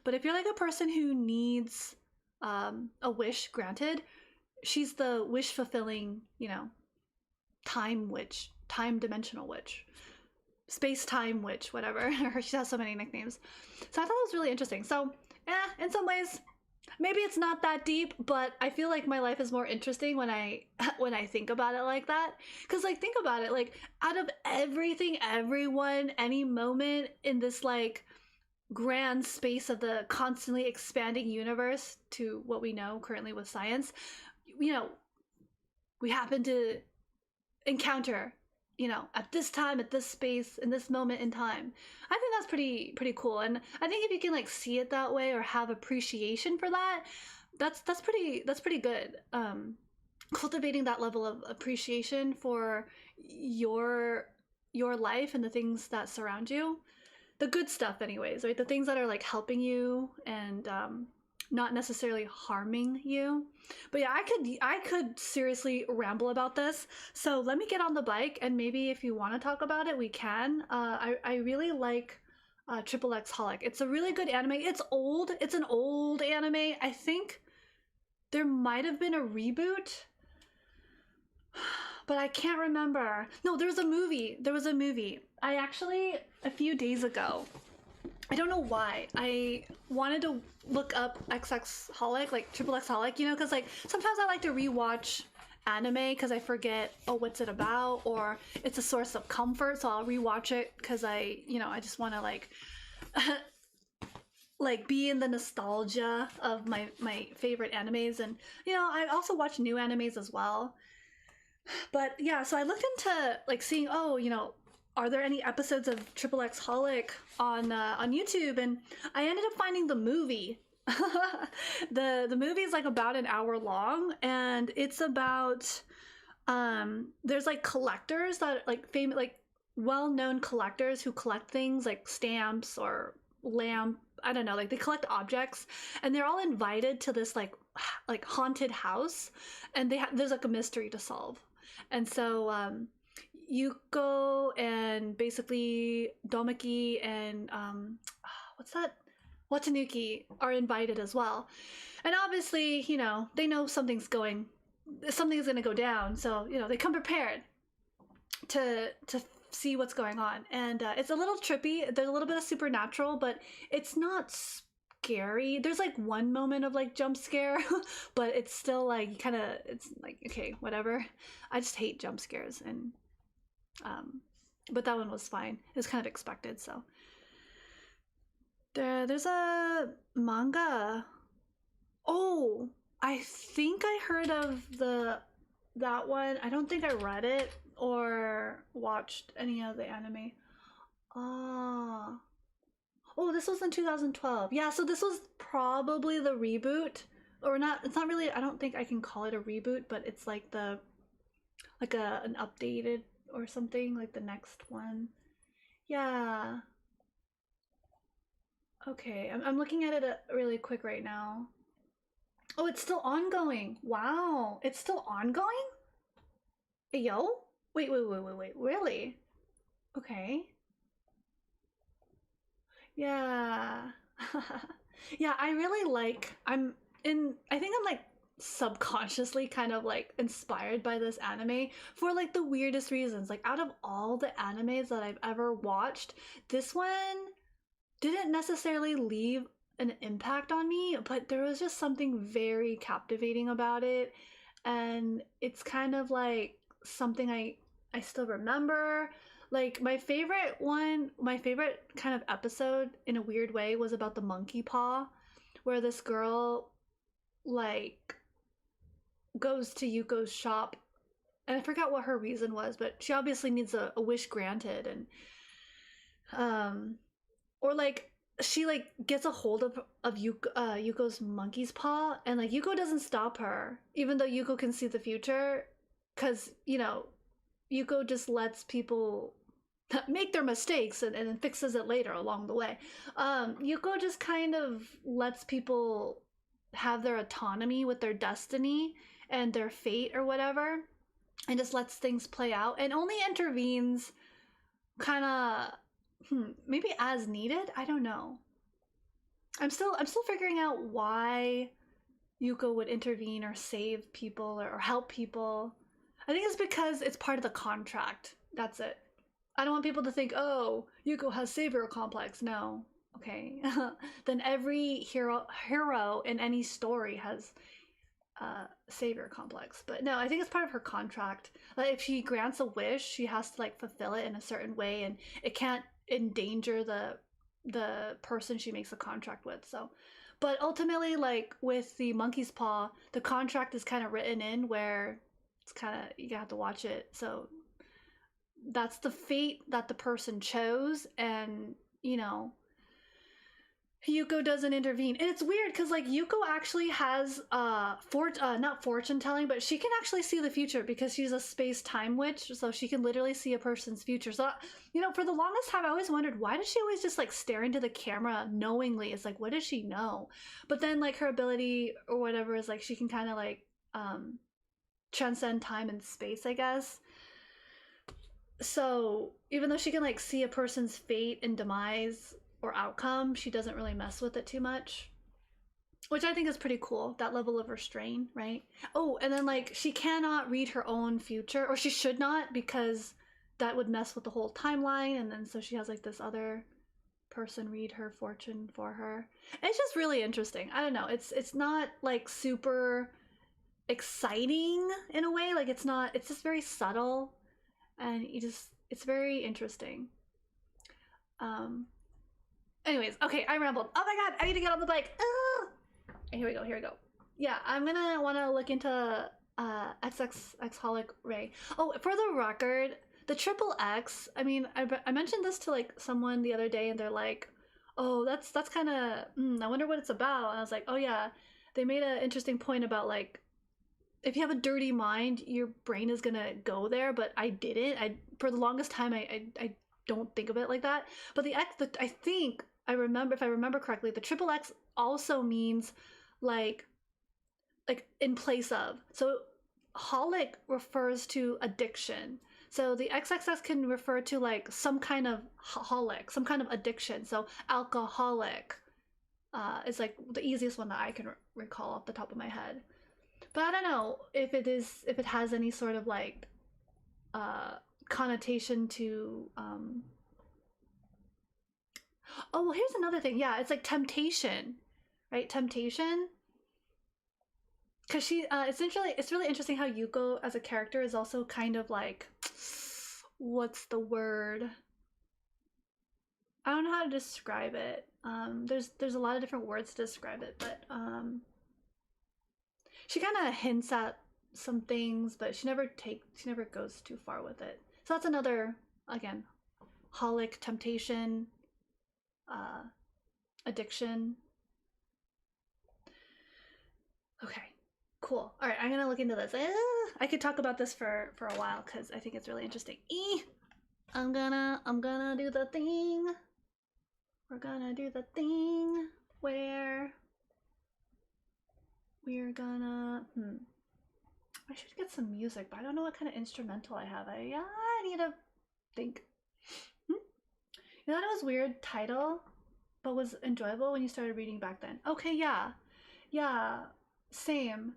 But if you're like a person who needs a wish granted, she's the wish fulfilling, time witch, time dimensional witch, space time witch, whatever. She has so many nicknames. So I thought it was really interesting. So in some ways, maybe it's not that deep, but I feel like my life is more interesting when I think about it like that. Because like, think about it, like, out of everything, everyone, any moment in this like grand space of the constantly expanding universe to what we know currently with science, we happen to encounter, at this time, at this space, in this moment in time. I think that's pretty cool. And I think if you can like see it that way or have appreciation for that, that's pretty good. Cultivating that level of appreciation for your life and the things that surround you, the good stuff anyways, right? The things that are like helping you and not necessarily harming you. But yeah, I could seriously ramble about this. So let me get on the bike, and maybe if you want to talk about it, we can. I really like XXX Holic. It's a really good anime. It's old. It's an old anime. I think there might have been a reboot, but I can't remember. No, there was a movie. I actually, a few days ago, I don't know why, I wanted to look up XX Holic, like XXX Holic, because like sometimes I like to rewatch anime because I forget, what's it about, or it's a source of comfort, so I'll rewatch it because I just want to like like be in the nostalgia of my favorite animes. And I also watch new animes as well. But yeah, so I looked into like seeing, are there any episodes of XXX Holic on YouTube? And I ended up finding the movie. The movie is like about an hour long, and it's about there's like collectors that like famous, like well-known collectors who collect things like stamps or lamp, I don't know, like they collect objects, and they're all invited to this like haunted house, and there's like a mystery to solve. And so Yuko and basically Domaki and what's that? Watanuki are invited as well. And obviously, they know something's going to go down, so they come prepared to see what's going on. And it's a little trippy. There's a little bit of supernatural, but it's not scary. There's like one moment of like jump scare, but it's still like it's like, okay, whatever. I just hate jump scares, and but that one was fine. It was kind of expected. So there's a manga. Oh, I think I heard of that one. I don't think I read it or watched any of the anime. Oh, this was in 2012. Yeah, so this was probably the reboot, or not. It's not really. I don't think I can call it a reboot, but it's like an updated or something, like the next one. Yeah. Okay, I'm looking at it really quick right now. Oh, it's still ongoing. Wow, it's still ongoing? Yo? Wait, really? Okay. Yeah. Yeah, I really like, I think I'm like subconsciously kind of like inspired by this anime for like the weirdest reasons. Like, out of all the animes that I've ever watched, this one didn't necessarily leave an impact on me, but there was just something very captivating about it. And it's kind of like something I still remember. Like, my favorite kind of episode in a weird way was about the monkey paw, where this girl like goes to Yuko's shop, and I forgot what her reason was, but she obviously needs a wish granted. And or like she like gets a hold of Yuko's monkey's paw, and like Yuko doesn't stop her, even though Yuko can see the future, because Yuko just lets people make their mistakes and then fixes it later along the way. Yuko just kind of lets people have their autonomy with their destiny and their fate or whatever, and just lets things play out and only intervenes kind of maybe as needed. I don't know. I'm still figuring out why Yuko would intervene or save people or help people. I think it's because it's part of the contract. That's it. I don't want people to think, oh, Yuko has savior complex. No. Okay. Then every hero in any story has savior complex. But no, I think it's part of her contract. Like if she grants a wish, she has to like fulfill it in a certain way, and it can't endanger the person she makes a contract with. So, but ultimately, like with the monkey's paw, the contract is kind of written in where it's kind of, you have to watch it. So that's the fate that the person chose, and you know, Yuko doesn't intervene. And it's weird because like Yuko actually has not fortune telling, but she can actually see the future because she's a space-time witch, so she can literally see a person's future. So, you know, for the longest time I always wondered, why does she always just like stare into the camera knowingly? It's like, what does she know? But then like her ability or whatever is like she can kind of like transcend time and space, I guess. So even though she can like see a person's fate and demise or outcome, she doesn't really mess with it too much, which I think is pretty cool, that level of restraint, right? Oh, and then like she cannot read her own future, or she should not, because that would mess with the whole timeline, and then so she has like this other person read her fortune for her. And it's just really interesting. I don't know, it's not like super exciting in a way, like it's just very subtle, and it's very interesting. Anyways, okay, I rambled. Oh my god, I need to get on the bike. Here we go. Yeah, I'm gonna want to look into XXX Ray. Oh, for the record, the triple X, I mean, I mentioned this to like someone the other day, and they're like, oh, that's kind of, I wonder what it's about. And I was like, oh yeah, they made an interesting point about like, if you have a dirty mind, your brain is gonna go there, but I didn't. For the longest time, I don't think of it like that. But I think I remember, if I remember correctly, the triple X also means like in place of. So holic refers to addiction. So the XXX can refer to like some kind of holic, some kind of addiction. So alcoholic is like the easiest one that I can recall off the top of my head. But I don't know if it has any sort of like connotation to oh, well, here's another thing. Yeah, it's like temptation, right? Temptation. Because it's really interesting how Yuko as a character is also kind of like, what's the word? I don't know how to describe it. There's a lot of different words to describe it, but she kind of hints at some things, but she never goes too far with it. So that's another, again, holic, temptation, addiction. Okay, cool. All right, I'm gonna look into this. I could talk about this for a while because I think it's really interesting. I'm gonna do the thing. We're gonna do the thing where we're gonna I should get some music, but I don't know what kind of instrumental I have. I need to think. You know, that was weird title, but was enjoyable when you started reading back then. Okay, yeah, same.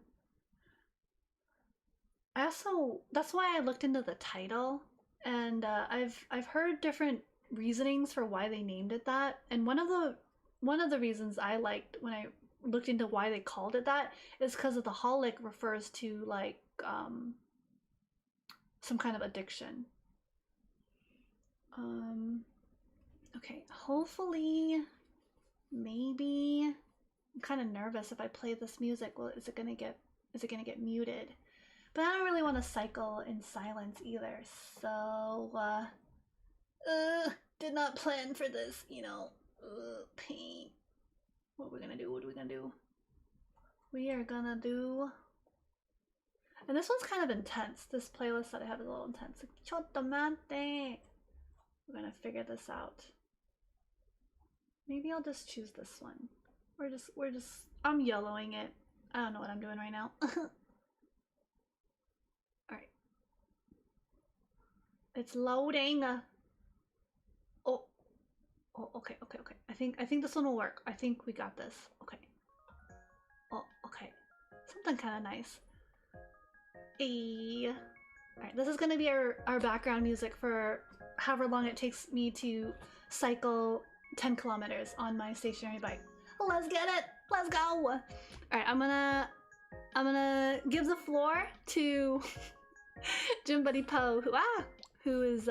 I also, that's why I looked into the title, and I've heard different reasonings for why they named it that, and one of the reasons I liked when I looked into why they called it that is because of the holic refers to like some kind of addiction. Okay, hopefully, maybe, I'm kind of nervous if I play this music. Well, is it gonna get muted? But I don't really want to cycle in silence either. So, did not plan for this, you know. Pain. What are we gonna do? We are gonna do. And this one's kind of intense. This playlist that I have is a little intense. Chotomate. We're gonna figure this out. Maybe I'll just choose this one. We're just I'm yellowing it. I don't know what I'm doing right now. Alright. It's loading. Oh. Oh, okay. I think this one will work. I think we got this. Okay. Oh, okay. Something kind of nice. Hey. Alright, this is gonna be our background music for however long it takes me to cycle 10 kilometers on my stationary bike. Let's get it! Let's go! Alright, I'm gonna give the floor to Gym Buddy Poe, who is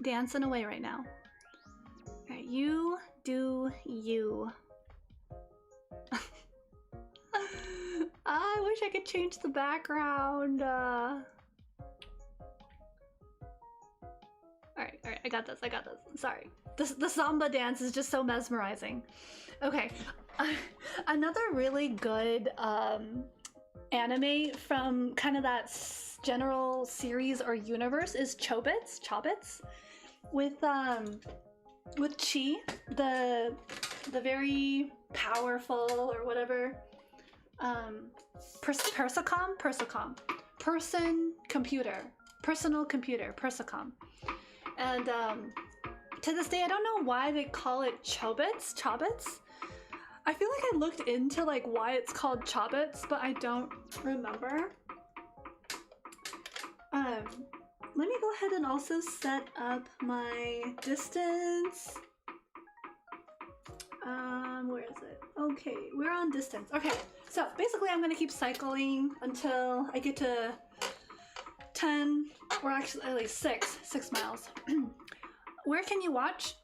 dancing away right now. Alright, you do you. I wish I could change the background. Alright, I got this. Sorry. The samba dance is just so mesmerizing. Okay, another really good anime from kind of that general series or universe is Chobits, with Chi, the very powerful or whatever Persicom, personal computer, Persicom. And to this day, I don't know why they call it Chobits. I feel like I looked into like why it's called Chobits, but I don't remember. Let me go ahead and also set up my distance. Where is it? Okay, we're on distance. Okay, so basically I'm gonna keep cycling until I get to 10, or actually at least 6 miles. Where can you watch?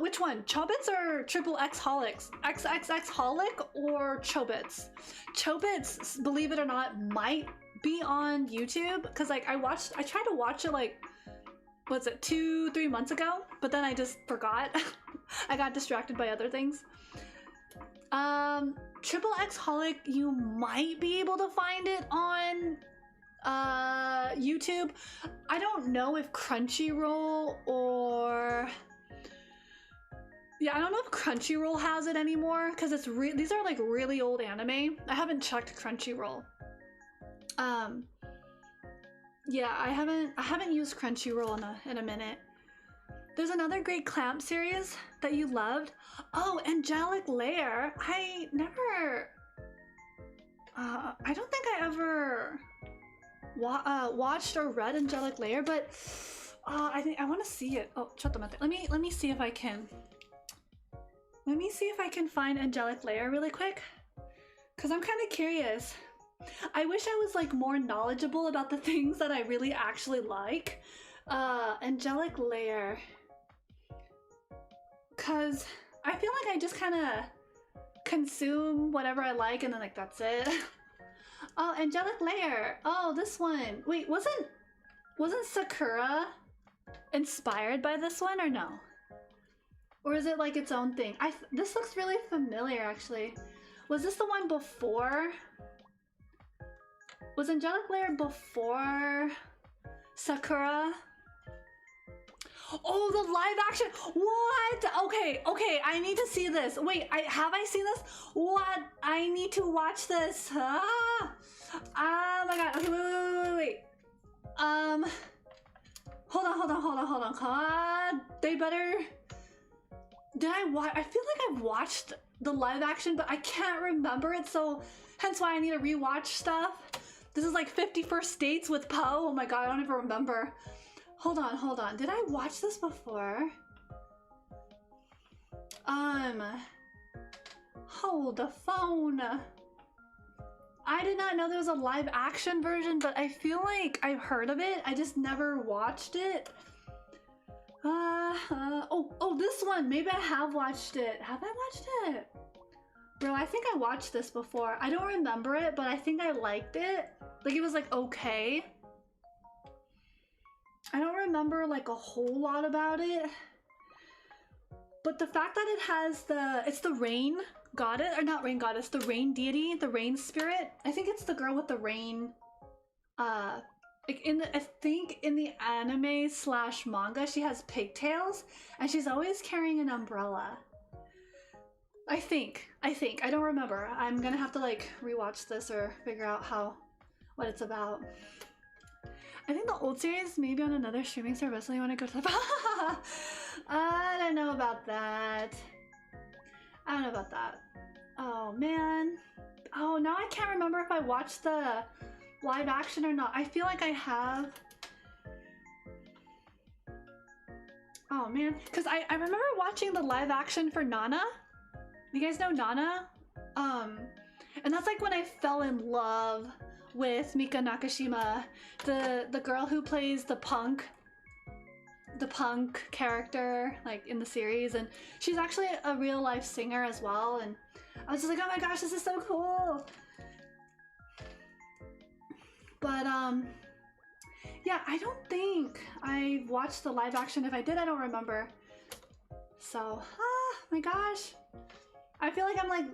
Which one? Chobits or Triple X Holics? XXX Holic or Chobits? Chobits, believe it or not, might be on YouTube, because like I tried to watch it like, what's it, 2-3 months ago, but then I just forgot. I got distracted by other things. Triple X Holic, you might be able to find it on YouTube. I don't know if Crunchyroll or I don't know if Crunchyroll has it anymore, because it's these are like really old anime. I haven't checked Crunchyroll. Yeah, I haven't used Crunchyroll in a minute. There's another great Clamp series that you loved. Oh, Angelic Lair. I never I don't think I ever watched or read Angelic Lair, but I think I want to see it. Oh, let me see if I can. Let me see if I can find Angelic Lair really quick, because I'm kind of curious. I wish I was like more knowledgeable about the things that I really actually like. Angelic Lair, because I feel like I just kind of consume whatever I like and then like that's it. Oh, Angelic Lair. Oh, this one. Wait, wasn't Sakura inspired by this one or no? Or is it like its own thing? This looks really familiar actually. Was this the one before? Was Angelic Lair before Sakura? Oh, the live action. What? Okay, I need to see this. Wait, have I seen this? What? I need to watch this. Oh my god. Okay, wait. Hold on. God, they better. Did I watch? I feel like I've watched the live action, but I can't remember it, so hence why I need to rewatch stuff. This is like 51st Dates with Poe. Oh my god, I don't even remember. Hold on. Did I watch this before? Hold the phone. I did not know there was a live action version, but I feel like I've heard of it. I just never watched it. Oh, this one. Maybe I have watched it. Have I watched it? Bro, I think I watched this before. I don't remember it, but I think I liked it. Like, it was like okay. I don't remember like a whole lot about it. But the fact that it has it's the rain goddess, or not rain goddess, the rain deity, the rain spirit. I think it's the girl with the rain. Like I think in the anime / manga, she has pigtails and she's always carrying an umbrella. I think. I don't remember. I'm gonna have to like rewatch this or figure out what it's about. I think the old series maybe on another streaming service. I want to go to the. I don't know about that. I don't know about that. Oh man. Oh, now I can't remember if I watched the live action or not. I feel like I have. Oh man, because I remember watching the live action for Nana. You guys know Nana? And that's like when I fell in love with Mika Nakashima, the girl who plays the punk character like in the series, and she's actually a real life singer as well, and I was just like, oh my gosh, this is so cool. But yeah, I don't think I watched the live action. If I did, I don't remember. So, my gosh. I feel like I'm like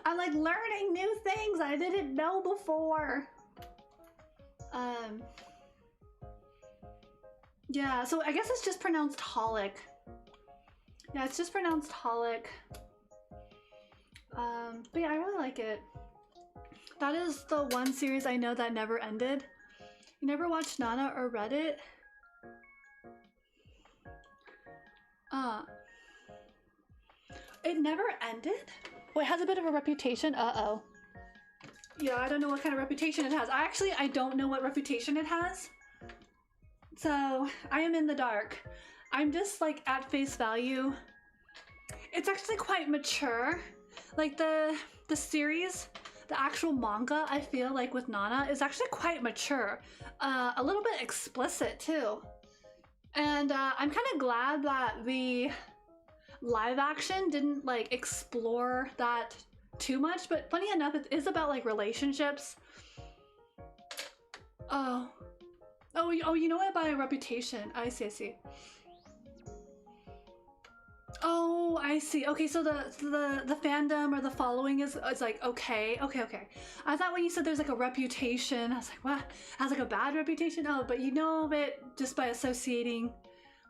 I'm like learning new things I didn't know before. Yeah, so I guess it's just pronounced Holic. Yeah, it's just pronounced Holic. But yeah, I really like it. That is the one series I know that never ended. You never watched Nana or read it? It never ended? Well, it has a bit of a reputation. Uh-oh. Yeah, I don't know what kind of reputation it has. I don't know what reputation it has. So, I am in the dark. I'm just like at face value. It's actually quite mature. Like the series, the actual manga, I feel like with Nana is actually quite mature. A little bit explicit too. And I'm kind of glad that the live action didn't like explore that too much, but funny enough, it is about like relationships. Oh, you know what? By a reputation. I see. Oh, I see. Okay, so the fandom or the following is like okay. I thought when you said there's like a reputation, I was like, what? Has like a bad reputation? Oh, but you know of it just by associating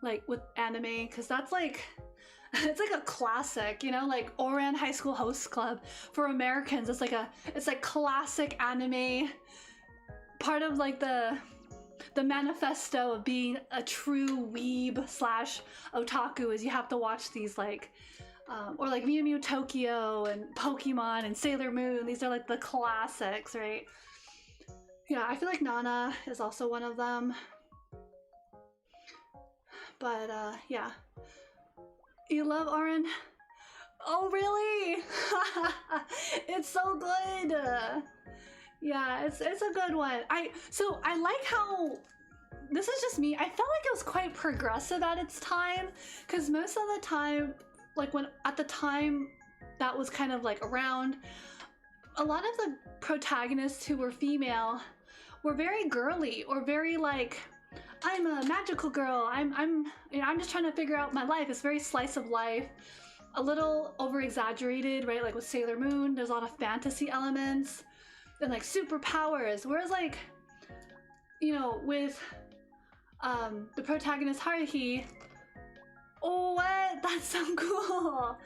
like with anime, because that's like it's like a classic, you know, like Oran High School Host Club for Americans. It's like classic anime, part of like the manifesto of being a true weeb slash otaku is you have to watch these like or like Mew Mew Tokyo and Pokemon and Sailor Moon. These are like the classics, right? Yeah, I feel like Nana is also one of them. But yeah. You love Oren? Oh really? It's so good. Yeah, it's a good one. I like how, this is just me, I felt like it was quite progressive at its time, because most of the time, like when at the time that was kind of like around, a lot of the protagonists who were female were very girly or very like, I'm a magical girl, I'm just trying to figure out my life. It's very slice of life, a little over exaggerated, right? Like with Sailor Moon, there's a lot of fantasy elements and like superpowers, whereas like, you know, with the protagonist Haruhi, oh what? That's so cool.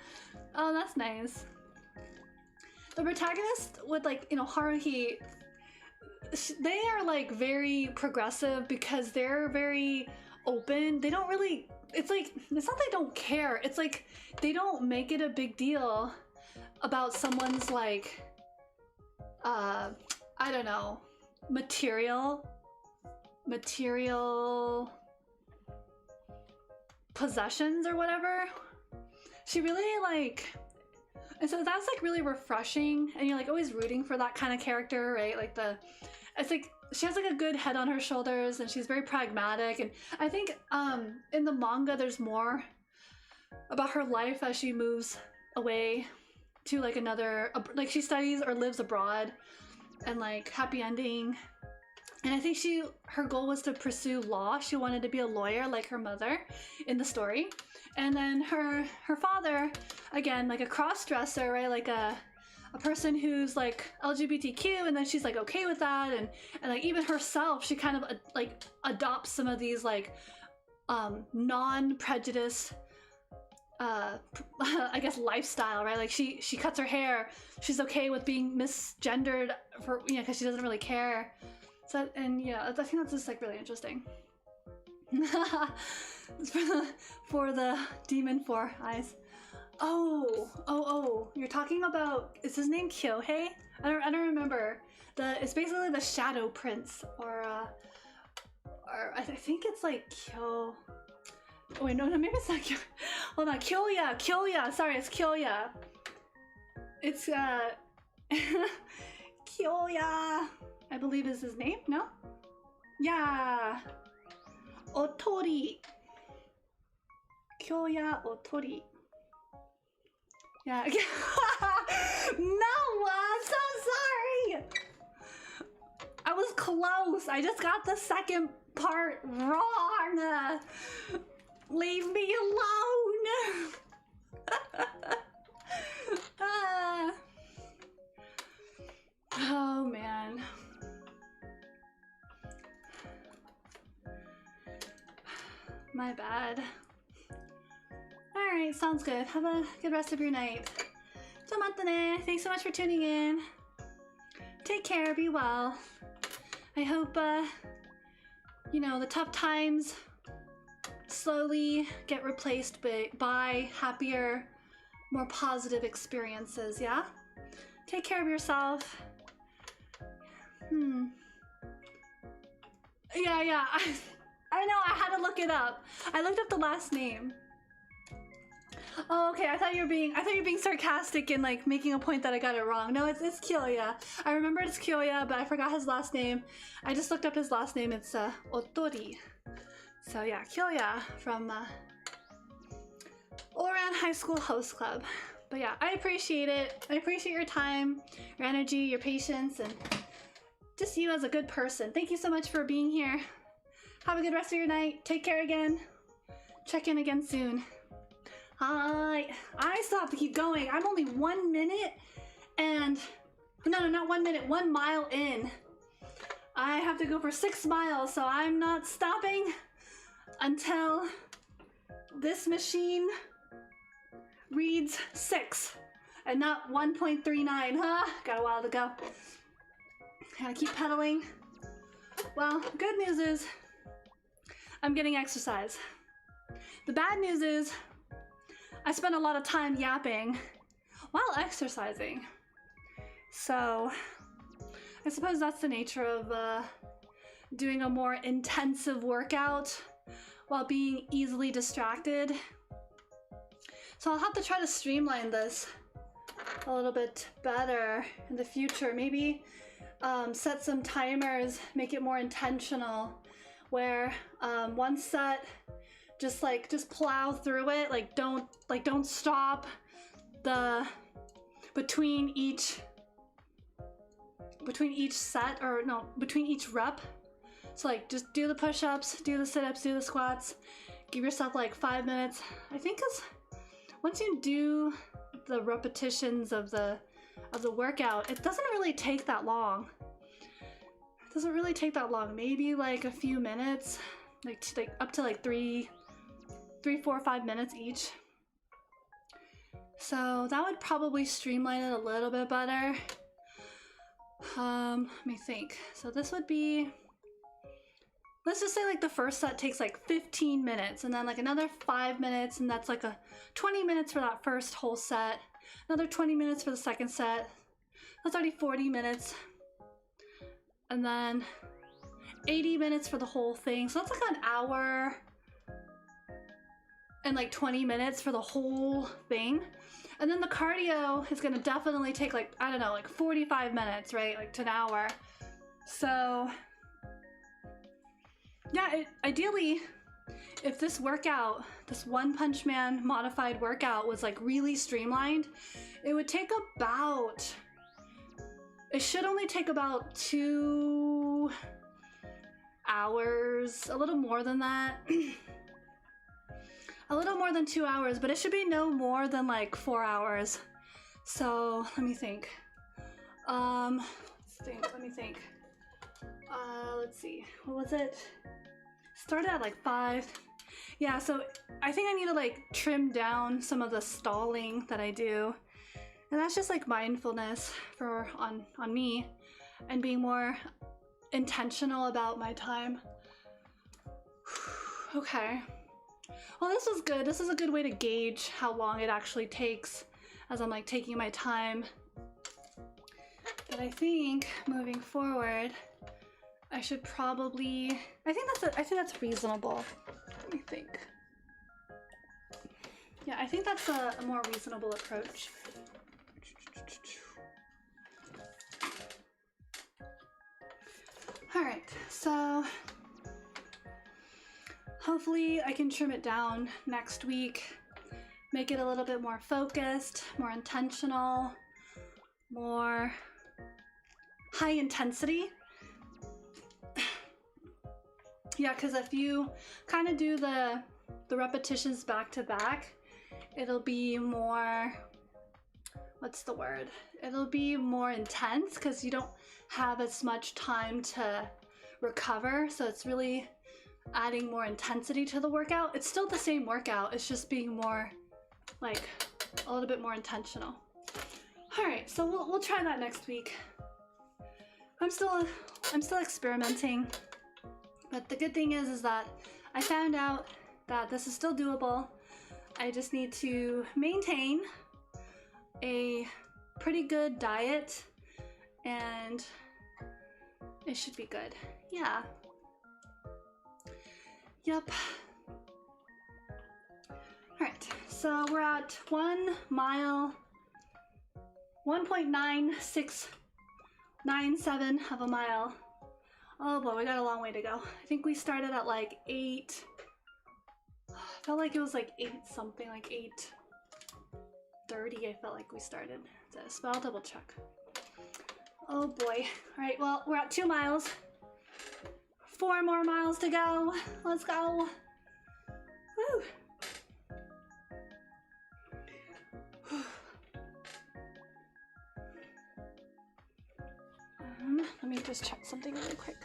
Oh, that's nice. The protagonist with like, you know, Haruhi, they are like very progressive because they're very open. They don't really, it's like, it's not they don't care, it's like they don't make it a big deal about someone's like I don't know, material possessions or whatever. She really like, and so that's like really refreshing, and you're like always rooting for that kind of character, right? Like it's like she has like a good head on her shoulders and she's very pragmatic, and I think in the manga there's more about her life as she moves away to like another, like she studies or lives abroad, and like happy ending. And I think her goal was to pursue law. She wanted to be a lawyer like her mother in the story. And then her father, again, like a cross-dresser, right? Like a person who's like LGBTQ, and then she's like okay with that, and like even herself, she kind of like adopts some of these like non-prejudice I guess lifestyle, right? Like she cuts her hair. She's okay with being misgendered for, you know, because she doesn't really care. So, and yeah, I think that's just like really interesting. For the demon 4 eyes. Oh, you're talking about, is his name Kyohei? I don't remember. It's basically the Shadow Prince, or I think it's like Kyo. Oh, wait, no, maybe it's not Kyo. Hold on, Kyoya. Sorry, it's Kyoya. It's Kyoya, I believe is his name. No? Yeah. Otori. Kyoya Otori. Yeah. No, I'm so sorry. I was close. I just got the second part wrong. Leave me alone. Oh man. My bad. Alright, sounds good. Have a good rest of your night. Thanks so much for tuning in. Take care, be well. I hope, you know, the tough times slowly get replaced by happier, more positive experiences, yeah? Take care of yourself. Yeah. I know, I had to look it up. I looked up the last name. Oh, okay. I thought you were being sarcastic and like making a point that I got it wrong. No, it's Kyoya. I remember it's Kyoya, but I forgot his last name. I just looked up his last name. It's Otori. So yeah, Kyoya from Oran High School Host Club. But yeah, I appreciate it. I appreciate your time, your energy, your patience, and just you as a good person. Thank you so much for being here. Have a good rest of your night. Take care again. Check in again soon. Hi. I still have to keep going. I'm only 1 minute and... No, not 1 minute. 1 mile in. I have to go for 6 miles, so I'm not stopping until this machine reads 6 and not 1.39, huh? Got a while to go. Gotta keep pedaling. Well, good news is I'm getting exercise. The bad news is I spend a lot of time yapping while exercising. So I suppose that's the nature of doing a more intensive workout while being easily distracted. So I'll have to try to streamline this a little bit better in the future. Maybe set some timers, make it more intentional, where one set, just plow through it, don't stop between each set, or no, between each rep. So like just do the push-ups, do the sit-ups, do the squats, give yourself like 5 minutes. I think once you do the repetitions of the workout, it doesn't really take that long. It doesn't really take that long. Maybe like a few minutes, like up to like 3, 4, 5 minutes each. So that would probably streamline it a little bit better. Let me think. So this would be, let's just say like the first set takes like 15 minutes, and then like another 5 minutes, and that's like a 20 minutes for that first whole set. Another 20 minutes for the second set. That's already 40 minutes. And then 80 minutes for the whole thing. So that's like an hour and like 20 minutes for the whole thing. And then the cardio is gonna definitely take like, I don't know, like 45 minutes, right? Like to an hour. So yeah, ideally, if this workout, this One Punch Man modified workout was like really streamlined, it would take about, it should only take about 2 hours, a little more than that. A little more than 2 hours, but it should be no more than like 4 hours. So let me think. Let me think. Let's see. What was it? Started at like 5. Yeah, so I think I need to like trim down some of the stalling that I do. And that's just like mindfulness for on me and being more intentional about my time. Okay. Well, this was good. This is a good way to gauge how long it actually takes as I'm like taking my time. But I think moving forward, I should probably, I think that's reasonable. Let me think. Yeah, I think that's a more reasonable approach. All right, so hopefully I can trim it down next week, make it a little bit more focused, more intentional, more high intensity. Yeah, because if you kind of do the repetitions back to back, it'll be more, what's the word? It'll be more intense because you don't have as much time to recover. So it's really adding more intensity to the workout. It's still the same workout. It's just being more like a little bit more intentional. All right, so we'll try that next week. I'm still experimenting, but the good thing is that I found out that this is still doable. I just need to maintain a pretty good diet and it should be good. Yeah. Yep. All right, so we're at 1 mile, 1.9697 of a mile. Oh boy, we got a long way to go. I think we started at like 8. I felt like it was like 8 something, like 8:30. I felt like we started this, but I'll double check. Oh boy. All right, well, we're at 2 miles. 4 more miles to go. Let's go. Woo. Let me just check something really quick.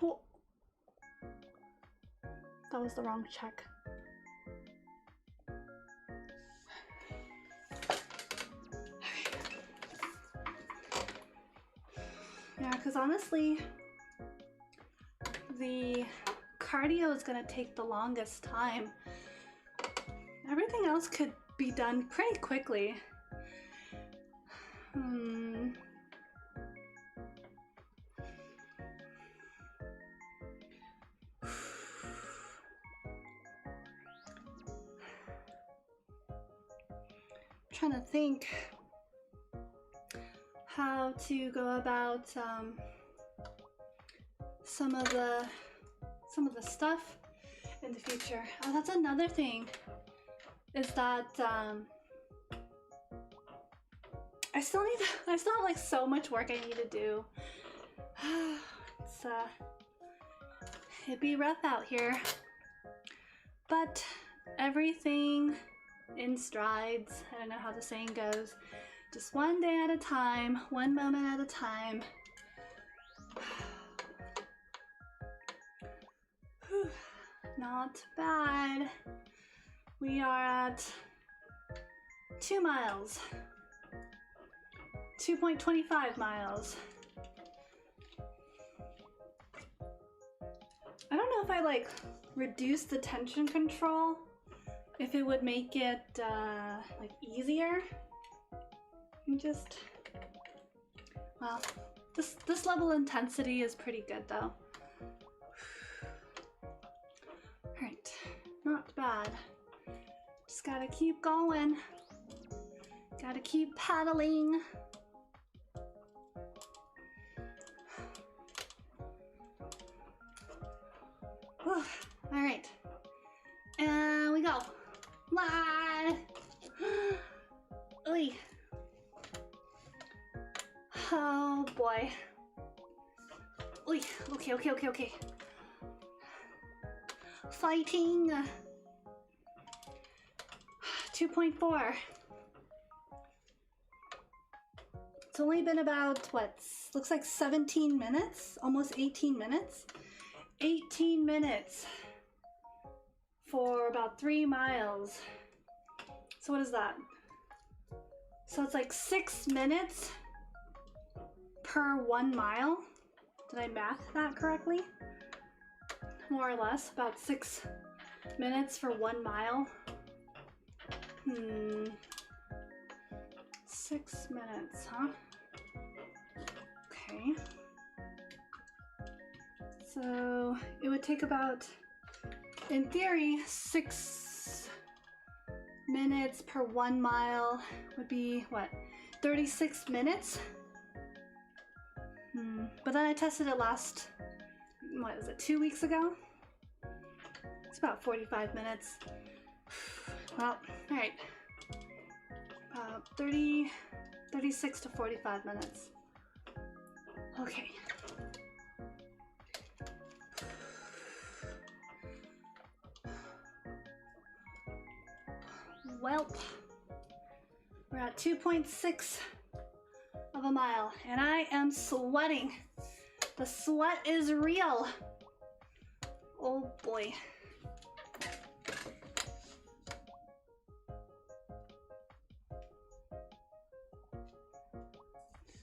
Oh. That was the wrong check. Yeah, because honestly, the cardio is going to take the longest time. Everything else could be done pretty quickly. Trying to think how to go about some of the stuff in the future. Oh, that's another thing, is that I still have like so much work I need to do. It'd be rough out here, but everything in strides. I don't know how the saying goes. Just one day at a time, one moment at a time. Not bad. We are at 2 miles. 2.25 miles. I don't know if I like reduce the tension control, if it would make it like easier. Well, this level of intensity is pretty good though. All right, not bad. Just gotta keep going. Gotta keep paddling. All right, and we go. Bye. Oy. Oh boy. Oy. Okay. Fighting. 2.4. It's only been about, what, looks like 17 minutes, almost 18 minutes. 18 minutes for about 3 miles. So what is that? So it's like 6 minutes per 1 mile. Did I math that correctly? More or less, about 6 minutes for 1 mile. 6 minutes, huh? Okay. So it would take about, in theory, 6 minutes per 1 mile would be, what, 36 minutes? But then I tested it last, what is it, 2 weeks ago? It's about 45 minutes. Well, all right. 36 to 45 minutes. Okay. Welp. We're at 2.6 of a mile, and I am sweating. The sweat is real. Oh boy.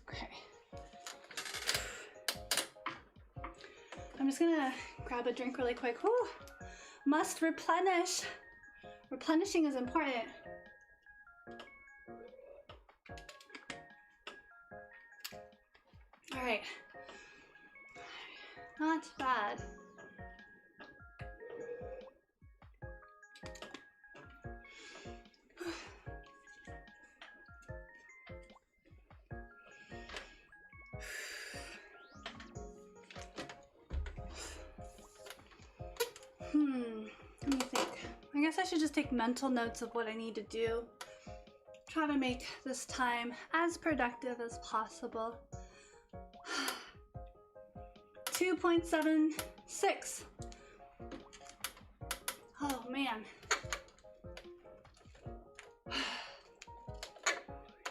Okay. I'm just gonna grab a drink really quick. Whew. Must replenish. Replenishing is important. All right. Not bad. Let me think. I guess I should just take mental notes of what I need to do. Try to make this time as productive as possible. 2.76. Oh man.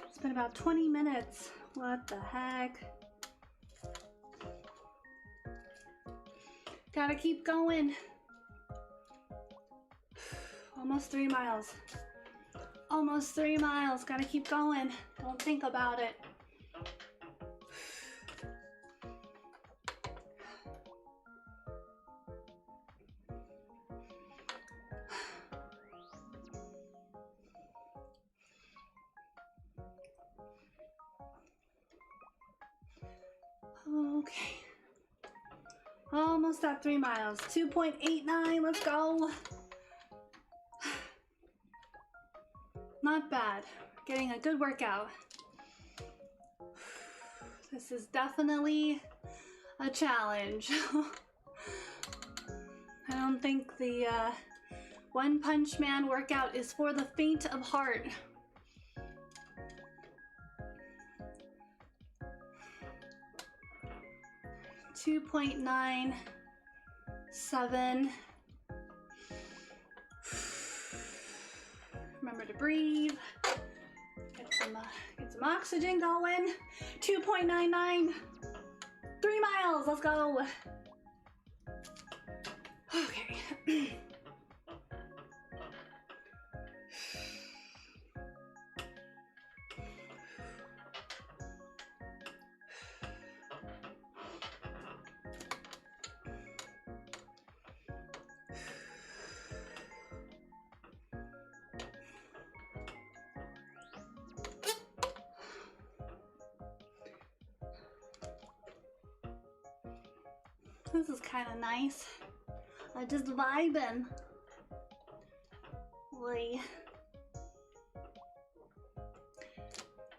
It's been about 20 minutes. What the heck? Gotta keep going. Almost 3 miles. Almost 3 miles. Gotta keep going. Don't think about it. Okay. Almost at 3 miles. 2.89. Let's go. Not bad. Getting a good workout. This is definitely a challenge. I don't think the One Punch Man workout is for the faint of heart. $2.97. Remember to breathe. Get some oxygen going. 2.99. 3 miles. Let's go. Okay. This is kind of nice. I'm just vibing.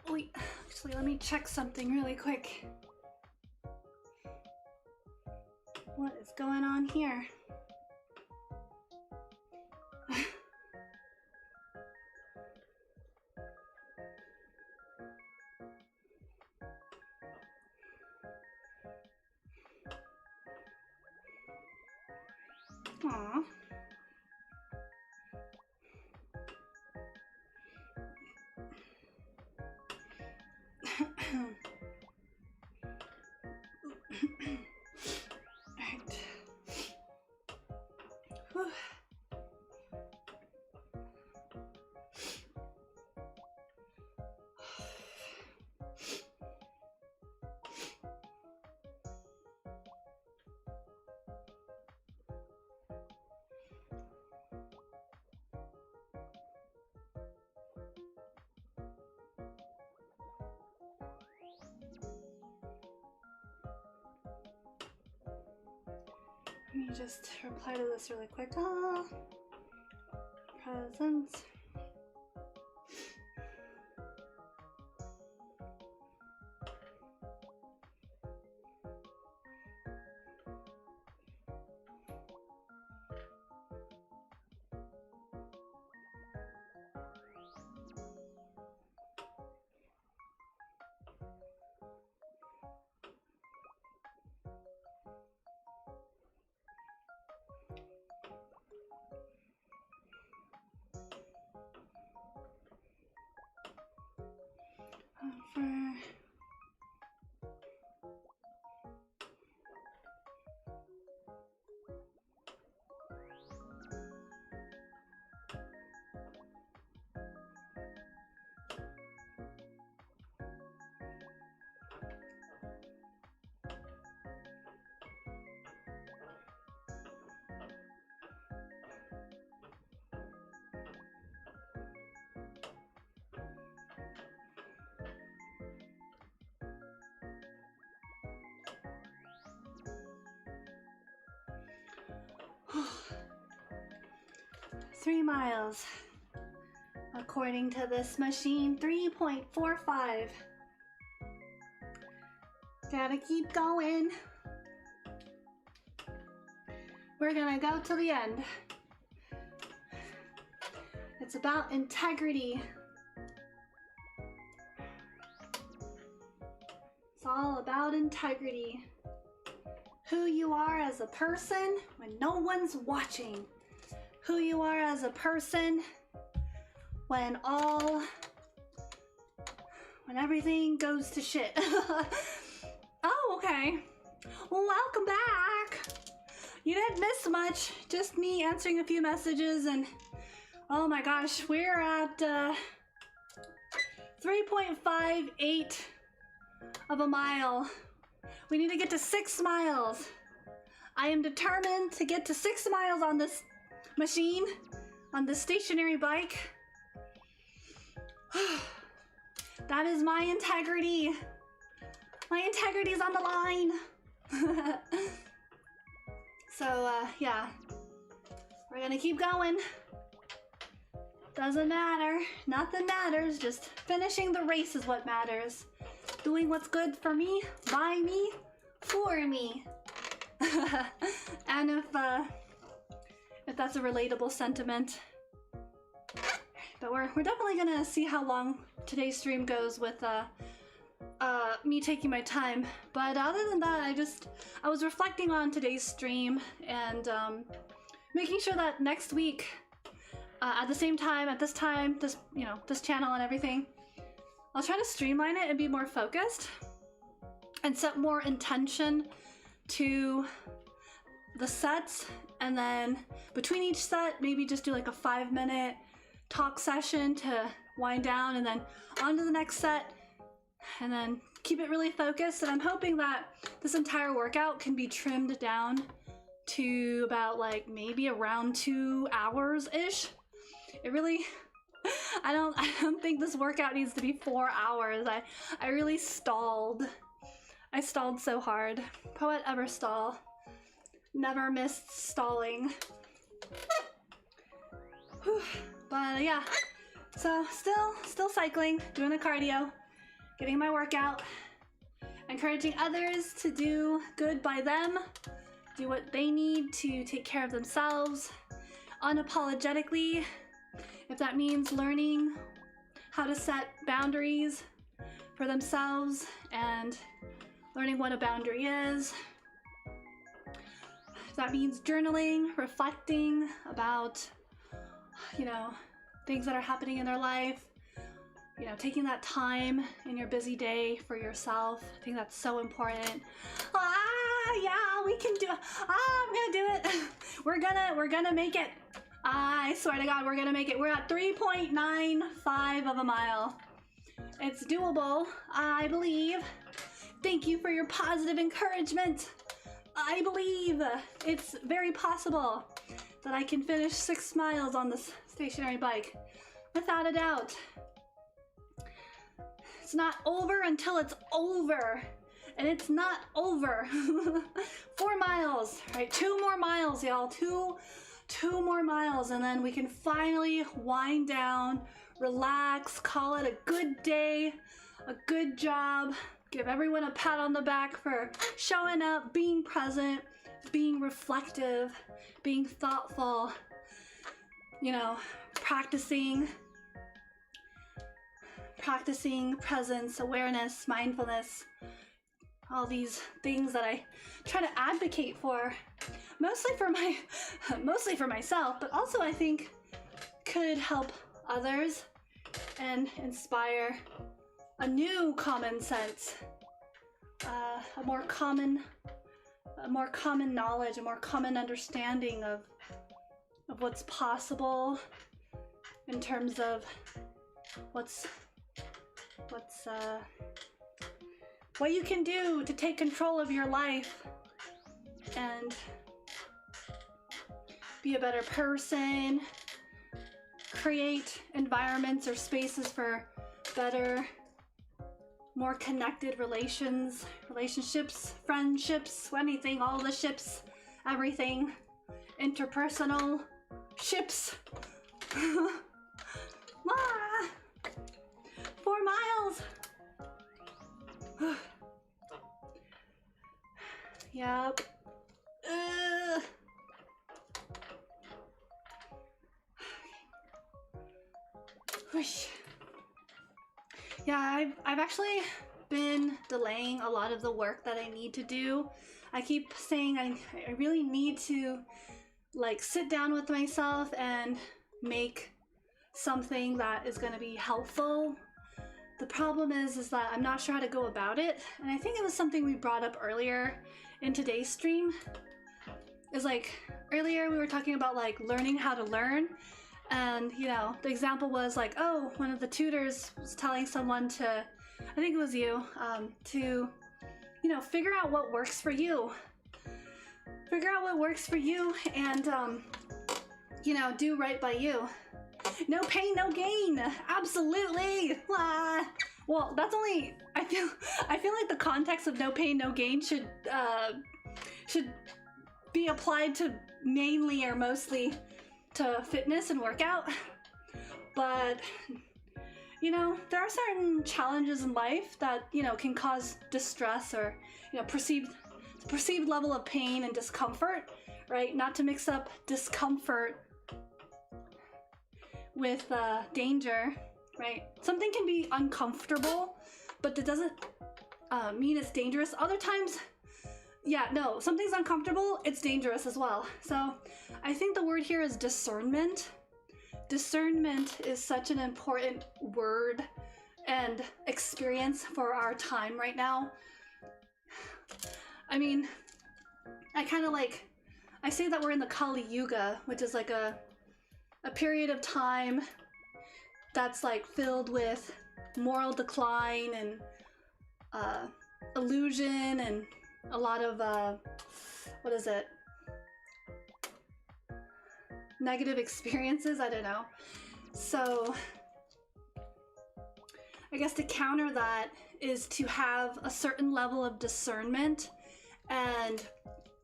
Wait, actually, let me check something really quick. What is going on here? Aww. Let me just reply to this really quick. Ah, presents. Over. Three miles. According to this machine, 3.45. Gotta keep going. We're gonna go to the end. It's about integrity. It's all about integrity. Who you are as a person when no one's watching. Who you are as a person when everything goes to shit. Oh, okay. Welcome back. You didn't miss much. Just me answering a few messages, and oh my gosh, we're at 3.58 of a mile. We need to get to 6 miles. I am determined to get to 6 miles on this machine, on this stationary bike. That is my integrity. My integrity is on the line. So, yeah. We're gonna keep going. Doesn't matter. Nothing matters. Just finishing the race is what matters. Doing what's good for me, by me, for me. And if that's a relatable sentiment. But we're definitely gonna see how long today's stream goes with me taking my time. But other than that, I was reflecting on today's stream and making sure that next week, at the same time, at this time, this channel and everything, I'll try to streamline it and be more focused and set more intention to the sets, and then between each set, maybe just do like a 5-minute talk session to wind down, and then on to the next set, and then keep it really focused. And I'm hoping that this entire workout can be trimmed down to about like maybe around 2 hours-ish. It really, I don't think this workout needs to be 4 hours. I really stalled. I stalled so hard. Poette ever stall. Never missed stalling. Whew. But yeah, so still cycling, doing the cardio, getting my workout, encouraging others to do good by them, do what they need to take care of themselves, unapologetically, if that means learning how to set boundaries for themselves and learning what a boundary is. If that means journaling, reflecting about, things that are happening in their life, taking that time in your busy day for yourself. I think that's so important. Ah! Yeah, we can do it. I'm gonna do it. We're gonna make it. I swear to God, we're gonna make it. We're at 3.95 of a mile. It's doable, I believe. Thank you for your positive encouragement. I believe it's very possible that I can finish 6 miles on this stationary bike, without a doubt. It's not over until it's over, and it's not over. 4 miles, right? 2 more miles, y'all. Two more miles, and then we can finally wind down, relax, call it a good day, a good job. Give everyone a pat on the back for showing up, being present, being reflective, being thoughtful, you know, practicing presence, awareness, mindfulness, all these things that I try to advocate for, mostly for myself, but also I think could help others and inspire a new common sense, a more common knowledge, a more common understanding of what's possible in terms of what you can do to take control of your life and be a better person, create environments or spaces for better, more connected relationships, friendships, anything, all the ships, everything, interpersonal ships. 4 miles. Yep. Whoosh. Yeah, I've actually been delaying a lot of the work that I need to do. I keep saying I really need to like sit down with myself and make something that is going to be helpful. The problem is that I'm not sure how to go about it, and I think it was something we brought up earlier in today's stream. Is like earlier we were talking about like learning how to learn. And, you know, the example was like, oh, one of the tutors was telling someone to, I think it was you, to, you know, figure out what works for you. Figure out what works for you and, you know, do right by you. No pain, no gain. Absolutely. Ah. Well, that's only, I feel like the context of no pain, no gain should be applied to mainly or mostly to fitness and workout, but you know, there are certain challenges in life that, you know, can cause distress or, you know, perceived level of pain and discomfort, right? Not to mix up discomfort with danger, right? Something can be uncomfortable, but that doesn't mean it's dangerous. Other times, yeah, no, something's uncomfortable, it's dangerous as well. So I think the word here is discernment. Discernment is such an important word and experience for our time right now. I mean, I say that we're in the Kali Yuga, which is like a period of time that's like filled with moral decline and illusion and a lot of what is it, negative experiences, I don't know. So I guess to counter that is to have a certain level of discernment and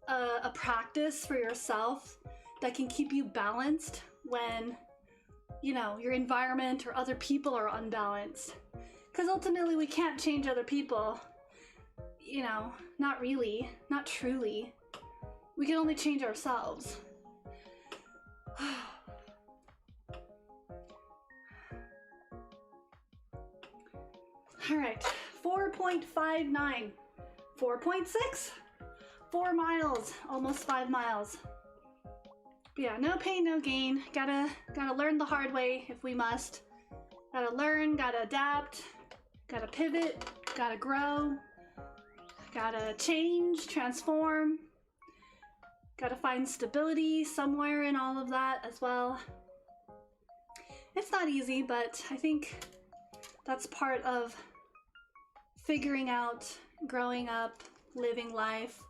a practice for yourself that can keep you balanced when, you know, your environment or other people are unbalanced. Because ultimately we can't change other people, you know, not really, not truly. We can only change ourselves. All right, 4.59, 4.6, 4 miles, almost 5 miles. But yeah, no pain, no gain. Gotta learn the hard way if we must. Gotta learn, gotta adapt, gotta pivot, gotta grow, Gotta change, transform. Gotta find stability somewhere in all of that as well. It's not easy, but I think that's part of figuring out, growing up, living life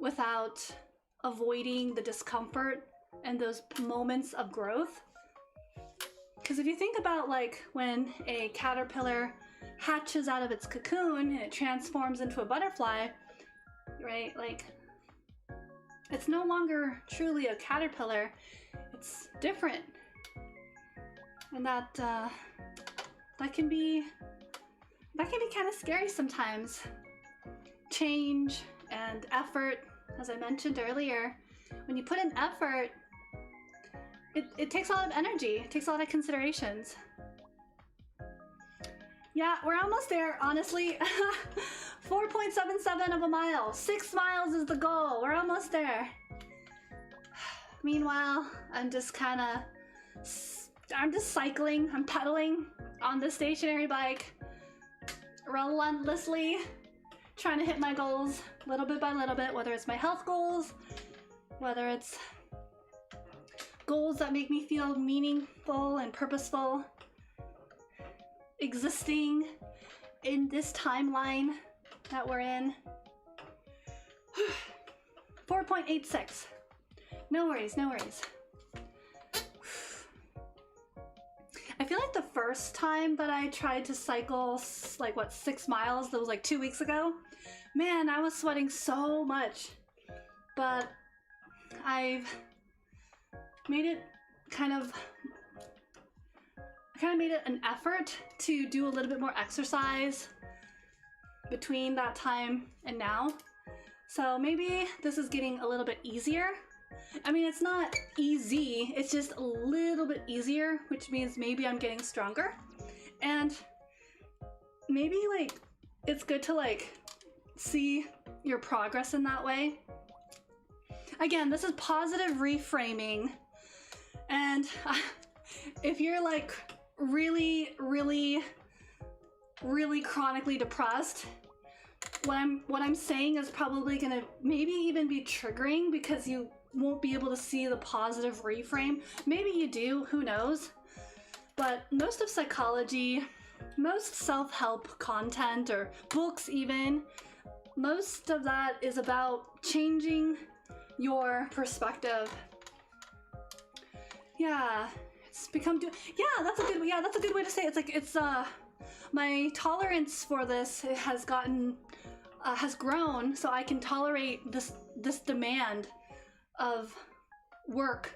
without avoiding the discomfort and those moments of growth. Because if you think about like when a caterpillar hatches out of its cocoon and it transforms into a butterfly, right? Like, it's no longer truly a caterpillar, it's different. And that can be kind of scary sometimes. Change and effort, as I mentioned earlier, when you put in effort, it takes a lot of energy, it takes a lot of considerations. Yeah, we're almost there, honestly. 4.77 of a mile. 6 miles is the goal. We're almost there. Meanwhile, I'm just cycling. I'm pedaling on the stationary bike relentlessly, trying to hit my goals little bit by little bit, whether it's my health goals, whether it's goals that make me feel meaningful and purposeful, existing in this timeline that we're in. 4.86. No worries, no worries. I feel like the first time that I tried to cycle, like what, 6 miles, that was like 2 weeks ago, man, I was sweating so much. But I've made it made it an effort to do a little bit more exercise between that time and now. So maybe this is getting a little bit easier. I mean, it's not easy, it's just a little bit easier, which means maybe I'm getting stronger. And maybe like it's good to like see your progress in that way. Again, this is positive reframing. And if you're like really chronically depressed, what I'm saying is probably gonna maybe even be triggering because you won't be able to see the positive reframe. Maybe you do, who knows? But most of psychology, most self-help content or books even, most of that is about changing your perspective. Yeah, it's become yeah, that's a good way to say it. It's like it's my tolerance for this has grown, so I can tolerate this demand of work,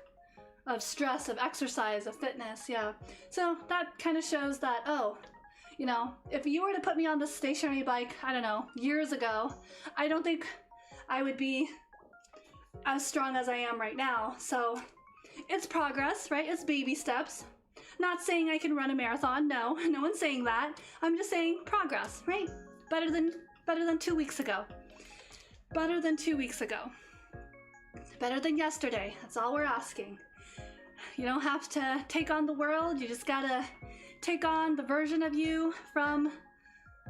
of stress, of exercise, of fitness. Yeah, so that kind of shows that, oh, you know, if you were to put me on this stationary bike, I don't know, years ago, I don't think I would be as strong as I am right now. So it's progress, right? It's baby steps. Not saying I can run a marathon, no one's saying that. I'm just saying progress, right? Better than 2 weeks ago. Better than 2 weeks ago. Better than yesterday, that's all we're asking. You don't have to take on the world, you just gotta take on the version of you from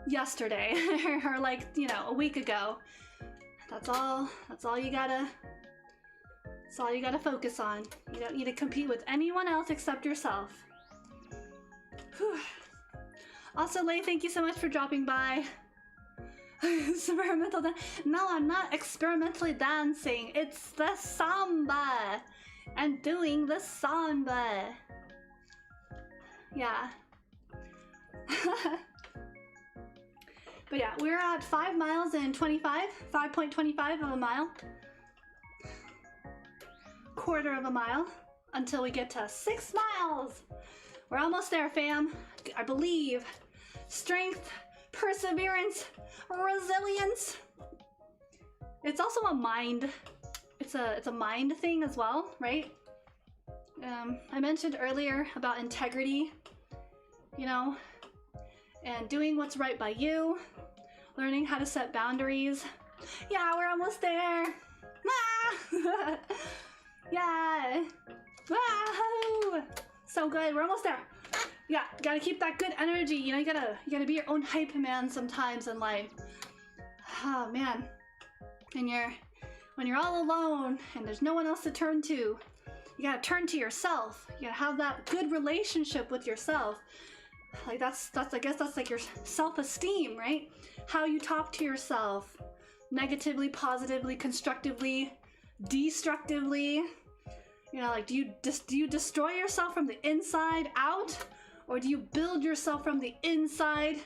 yesterday, or like, you know, a week ago. That's all you gotta focus on. You don't need to compete with anyone else except yourself. Whew. Also, Lay, thank you so much for dropping by. Experimental dance. No, I'm not experimentally dancing. It's the samba. I'm doing the samba. Yeah. But yeah, we're at 5 miles and 5.25 of a mile. Quarter of a mile until we get to 6 miles. We're almost there, fam. I believe. Strength, perseverance, resilience. It's also a mind. It's a mind thing as well, right? I mentioned earlier about integrity, you know, and doing what's right by you, learning how to set boundaries. Yeah, we're almost there. Ah! Yeah. Wahoo! So good. We're almost there. Yeah, gotta keep that good energy. You know, you gotta be your own hype man sometimes in life. Oh man, when you're all alone and there's no one else to turn to, you gotta turn to yourself. You gotta have that good relationship with yourself. Like that's I guess that's like your self-esteem, right? How you talk to yourself, negatively, positively, constructively, destructively. You know, like do you destroy yourself from the inside out, or do you build yourself from the inside?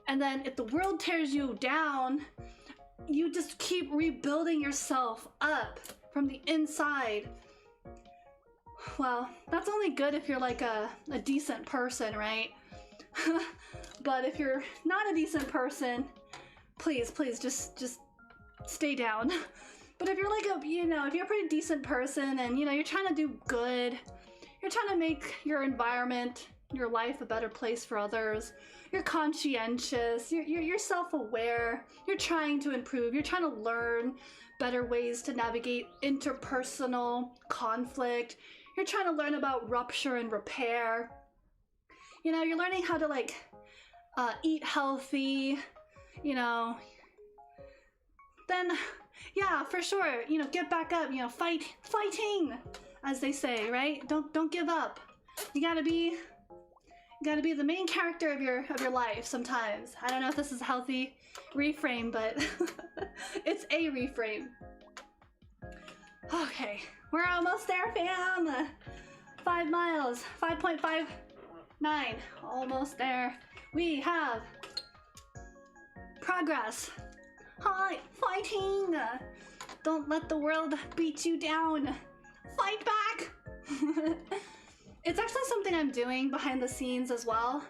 And then if the world tears you down, you just keep rebuilding yourself up from the inside. Well, that's only good if you're like a decent person, right? But if you're not a decent person, please just stay down. But if you're like if you're a pretty decent person and you're trying to do good, you're trying to make your environment, your life a better place for others, you're conscientious, you're self-aware, you're trying to improve, you're trying to learn better ways to navigate interpersonal conflict, you're trying to learn about rupture and repair, you're learning how to like eat healthy, then yeah, for sure, get back up, fighting, as they say, right? Don't give up. You gotta be the main character of your life sometimes. I don't know if this is a healthy reframe, but it's a reframe. Okay, we're almost there, fam. 5 miles, 5.59, almost there. We have progress. Hi, fighting. Don't let the world beat you down. Fight back. It's actually something I'm doing behind the scenes as well.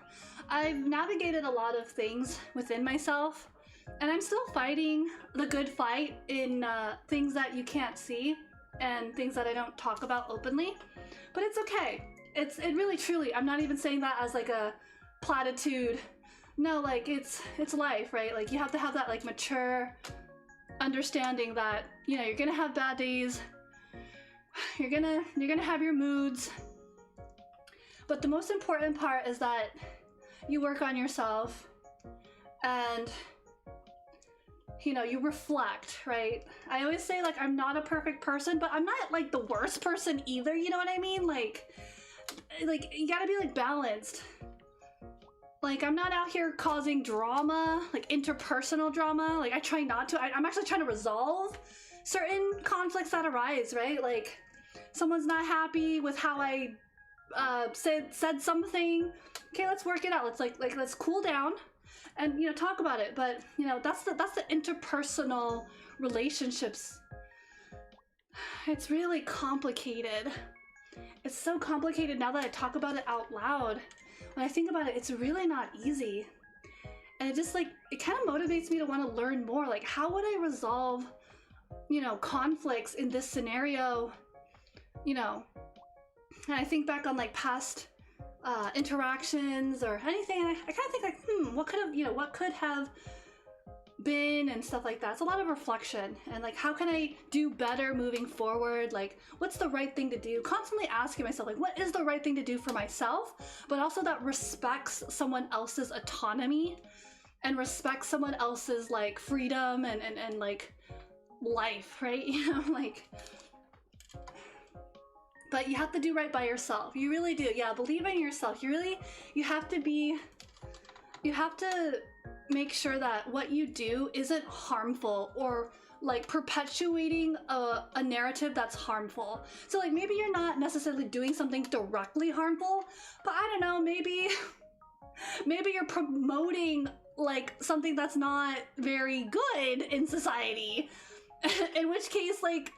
I've navigated a lot of things within myself, and I'm still fighting the good fight in things that you can't see and things that I don't talk about openly. But it's okay. It really, truly, I'm not even saying that as like a platitude. No, like it's life, right? Like you have to have that like mature understanding that, you're gonna have bad days. You're gonna have your moods. But the most important part is that you work on yourself and, you reflect, right? I always say, like, I'm not a perfect person, but I'm not, like, the worst person either, you know what I mean? Like you gotta be, like, balanced. Like, I'm not out here causing drama, like, interpersonal drama. Like, I try not to. I'm actually trying to resolve certain conflicts that arise, right? Like, someone's not happy with how I said something. Okay, let's work it out. Let's cool down and talk about it. But that's the interpersonal relationships. It's really complicated. It's so complicated now that I talk about it out loud. When I think about it, it's really not easy. And it just it kind of motivates me to want to learn more. Like, how would I resolve conflicts in this scenario? And I think back on like past interactions or anything, and I kind of think like, what could have been and stuff like that. It's a lot of reflection and like, how can I do better moving forward? Like, what's the right thing to do? Constantly asking myself, like, what is the right thing to do for myself? But also that respects someone else's autonomy and respects someone else's like freedom and like life, right? But you have to do right by yourself. You really do. Yeah, believe in yourself. You have to make sure that what you do isn't harmful or like perpetuating a narrative that's harmful. So like maybe you're not necessarily doing something directly harmful, but I don't know, maybe you're promoting like something that's not very good in society. In which case, like,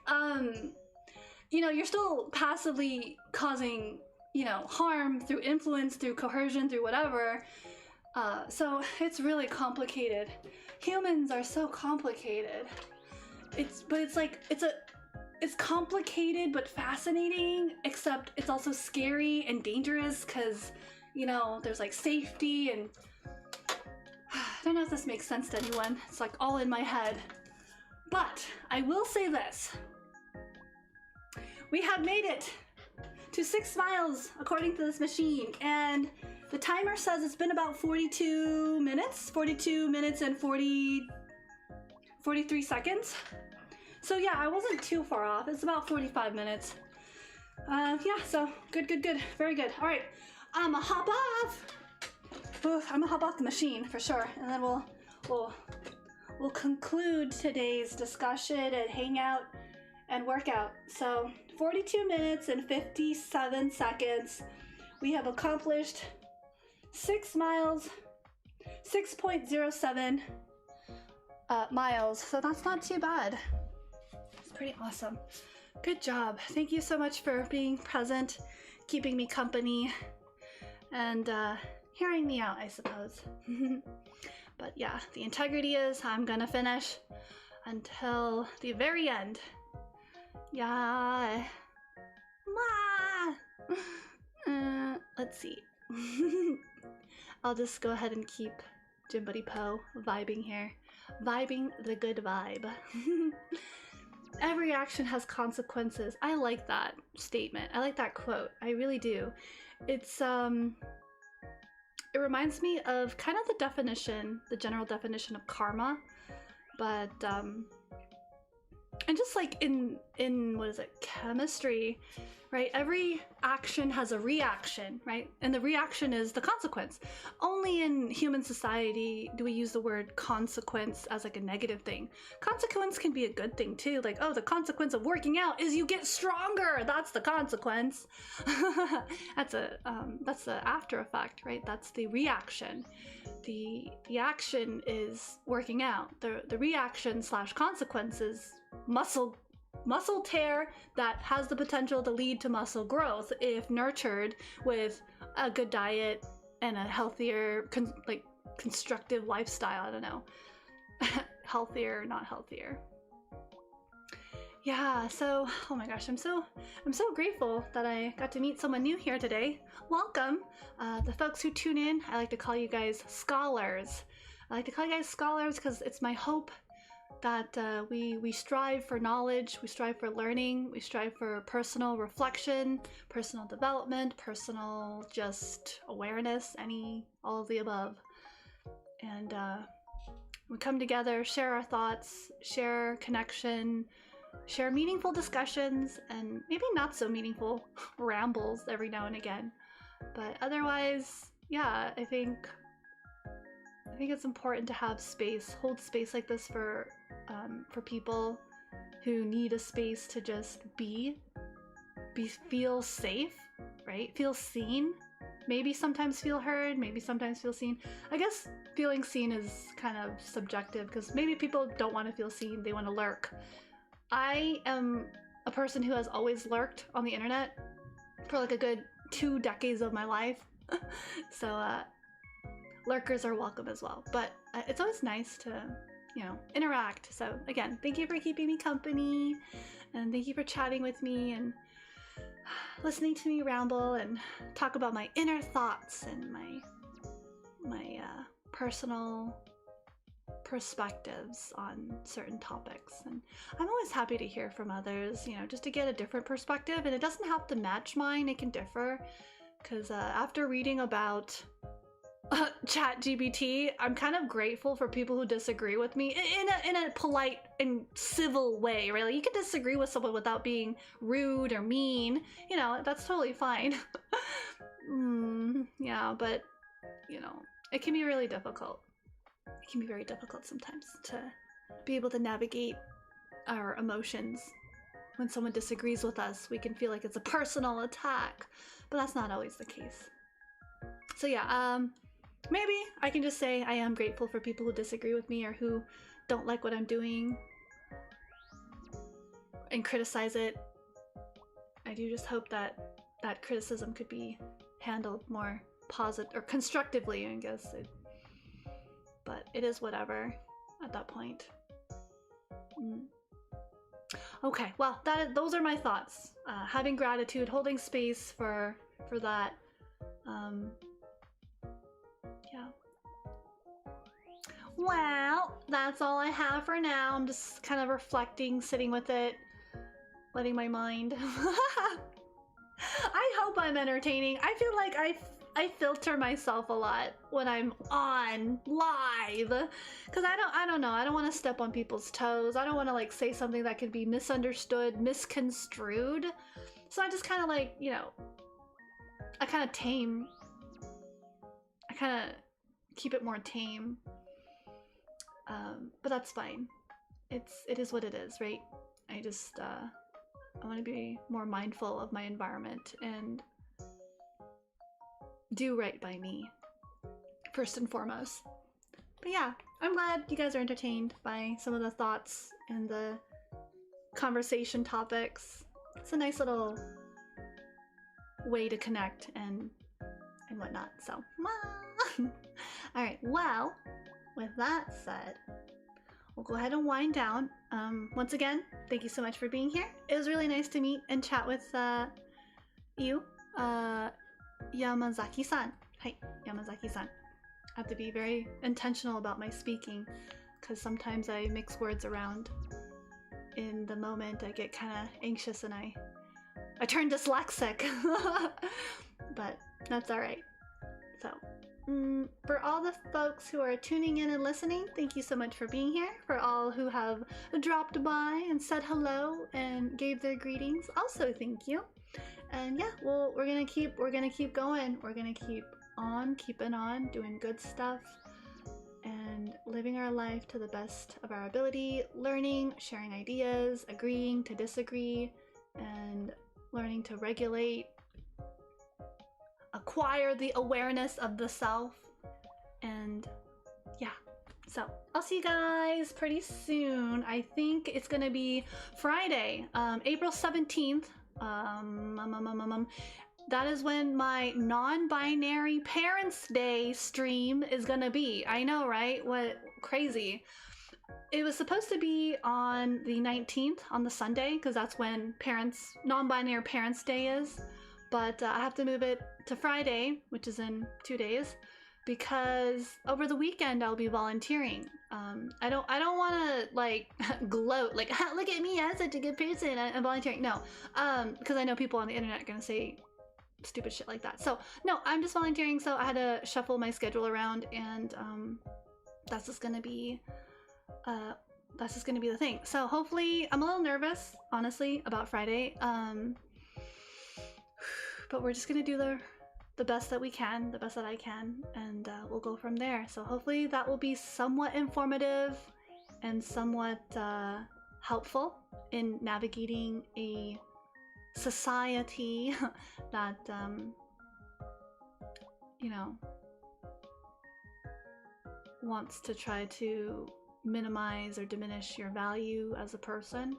you're still passively causing, harm through influence, through coercion, through whatever. So it's really complicated. Humans are so complicated. It's complicated but fascinating, except it's also scary and dangerous because, there's like safety and I don't know if this makes sense to anyone. It's like all in my head. But I will say this. We have made it to 6 miles according to this machine, and the timer says it's been about 42 minutes and 43 seconds. So yeah, I wasn't too far off. It's about 45 minutes. Yeah, so good, very good. All right, I'ma hop off. Ooh, I'm gonna hop off the machine for sure, and then we'll conclude today's discussion and hang out and work out. So 42 minutes and 57 seconds. We have accomplished 6 miles, 6.07 miles. So that's not too bad. It's pretty awesome. Good job. Thank you so much for being present, keeping me company, and hearing me out, I suppose. But yeah, the integrity is I'm gonna finish until the very end. Yeah. Let's see. I'll just go ahead and keep Gym Buddy Poe vibing here. Vibing the good vibe. Every action has consequences. I like that statement. I like that quote. I really do. It's it reminds me of kind of the definition, the general definition of karma, but and just like in what is it, chemistry, right? Every action has a reaction, right? And the reaction is the consequence. Only in human society do we use the word consequence as like a negative thing. Consequence can be a good thing too. Like, oh, the consequence of working out is you get stronger. That's the consequence. That's the after effect, right? That's the reaction. The action is working out. The reaction / consequence is muscle tear that has the potential to lead to muscle growth if nurtured with a good diet and a healthier, constructive lifestyle. I don't know. Healthier, not healthier. Yeah, so, oh my gosh, I'm so grateful that I got to meet someone new here today. Welcome. The folks who tune in, I like to call you guys scholars. I like to call you guys scholars because it's my hope that we strive for knowledge, we strive for learning, we strive for personal reflection, personal development, personal just awareness, all of the above. And we come together, share our thoughts, share connection, share meaningful discussions, and maybe not so meaningful rambles every now and again. But otherwise, yeah, I think it's important to have space, hold space like this for people who need a space to just feel safe, right? Feel seen. Maybe sometimes feel heard, maybe sometimes feel seen. I guess feeling seen is kind of subjective because maybe people don't want to feel seen, they want to lurk. I am a person who has always lurked on the internet for like a good 2 decades of my life. So lurkers are welcome as well, but it's always nice to, interact. So again, thank you for keeping me company, and thank you for chatting with me and listening to me ramble and talk about my inner thoughts and my personal perspectives on certain topics. And I'm always happy to hear from others, just to get a different perspective, and it doesn't have to match mine, it can differ, because after reading about ChatGPT, I'm kind of grateful for people who disagree with me in a polite and civil way, really. You can disagree with someone without being rude or mean, that's totally fine. Yeah, but it can be really difficult. It can be very difficult sometimes to be able to navigate our emotions. When someone disagrees with us, we can feel like it's a personal attack, but that's not always the case. So yeah, maybe I can just say I am grateful for people who disagree with me or who don't like what I'm doing and criticize it. I do just hope that criticism could be handled more positive or constructively, I guess. But it is whatever at that point. Okay, well, those are my thoughts. Having gratitude, holding space for that. Yeah. Well, that's all I have for now. I'm just kind of reflecting, sitting with it, letting my mind. I hope I'm entertaining. I feel like I filter myself a lot when I'm on live because I don't know. I don't want to step on people's toes. I don't want to like say something that could be misunderstood, misconstrued. So I just kind of like, you know, I kind of keep it more tame. But that's fine. It is what it is, right? I just I want to be more mindful of my environment and do right by me first and foremost. But yeah, I'm glad you guys are entertained by some of the thoughts and the conversation topics. It's a nice little way to connect and whatnot. So, all right. Well, with that said, we'll go ahead and wind down. Once again, thank you so much for being here. It was really nice to meet and chat with you, Yamazaki-san. Hi, Yamazaki-san. I have to be very intentional about my speaking because sometimes I mix words around. In the moment, I get kind of anxious and I turn dyslexic. But that's all right. So, for all the folks who are tuning in and listening, thank you so much for being here. For all who have dropped by and said hello and gave their greetings, also thank you. And yeah, well, we're gonna keep going. We're gonna keep on keeping on, doing good stuff and living our life to the best of our ability, learning, sharing ideas, agreeing to disagree, and learning to regulate, acquire the awareness of the self. And yeah, so I'll see you guys pretty soon. I think it's gonna be Friday, April 17th. That is when my non-binary Parents' Day stream is gonna be. I know, right? What crazy. It was supposed to be on the 19th, on the Sunday, because that's when non-binary Parents' Day is. But I have to move it to Friday, which is in 2 days, because over the weekend I'll be volunteering. I don't want to like gloat, like look at me, I'm such a good person, I'm volunteering. No, because I know people on the internet are gonna say stupid shit like that. So no, I'm just volunteering. So I had to shuffle my schedule around, and that's just gonna be the thing. So hopefully, I'm a little nervous, honestly, about Friday. But we're just gonna do the best that we can, the best that I can, and we'll go from there. So hopefully that will be somewhat informative and somewhat helpful in navigating a society that you know, wants to try to minimize or diminish your value as a person,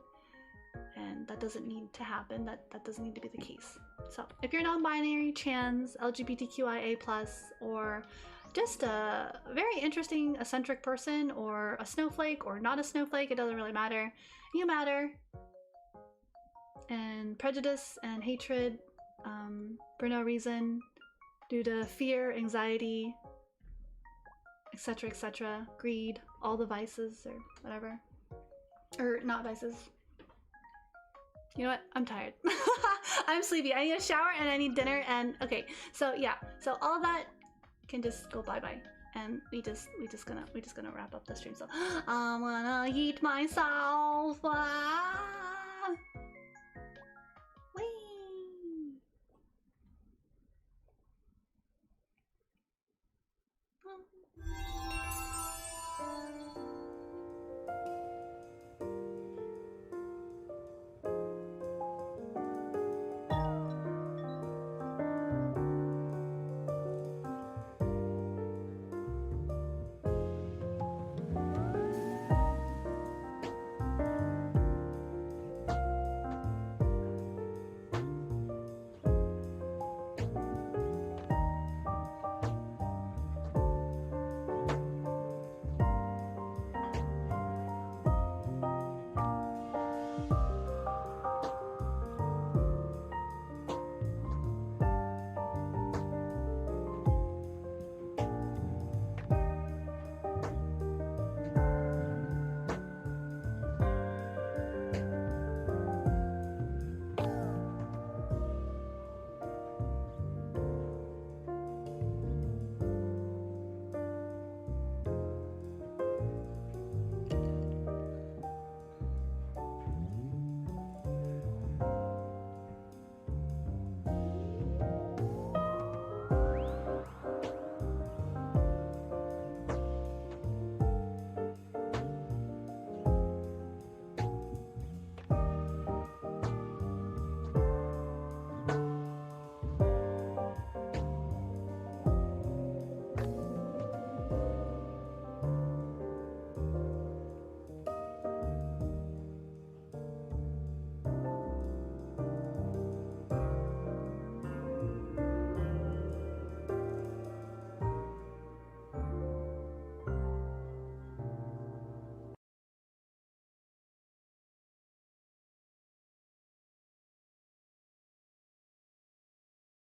and that doesn't need to happen. That doesn't need to be the case. So if you're non-binary, trans, LGBTQIA+, or just a very interesting eccentric person, or a snowflake or not a snowflake, it doesn't really matter. You matter. And prejudice and hatred for no reason, due to fear, anxiety, etc., greed, all the vices or whatever. Or not vices. You know what? I'm tired. I'm sleepy. I need a shower and I need dinner, and okay. So yeah. So all that can just go bye-bye. And we just gonna wrap up the stream. So I'm gonna eat myself. Whee!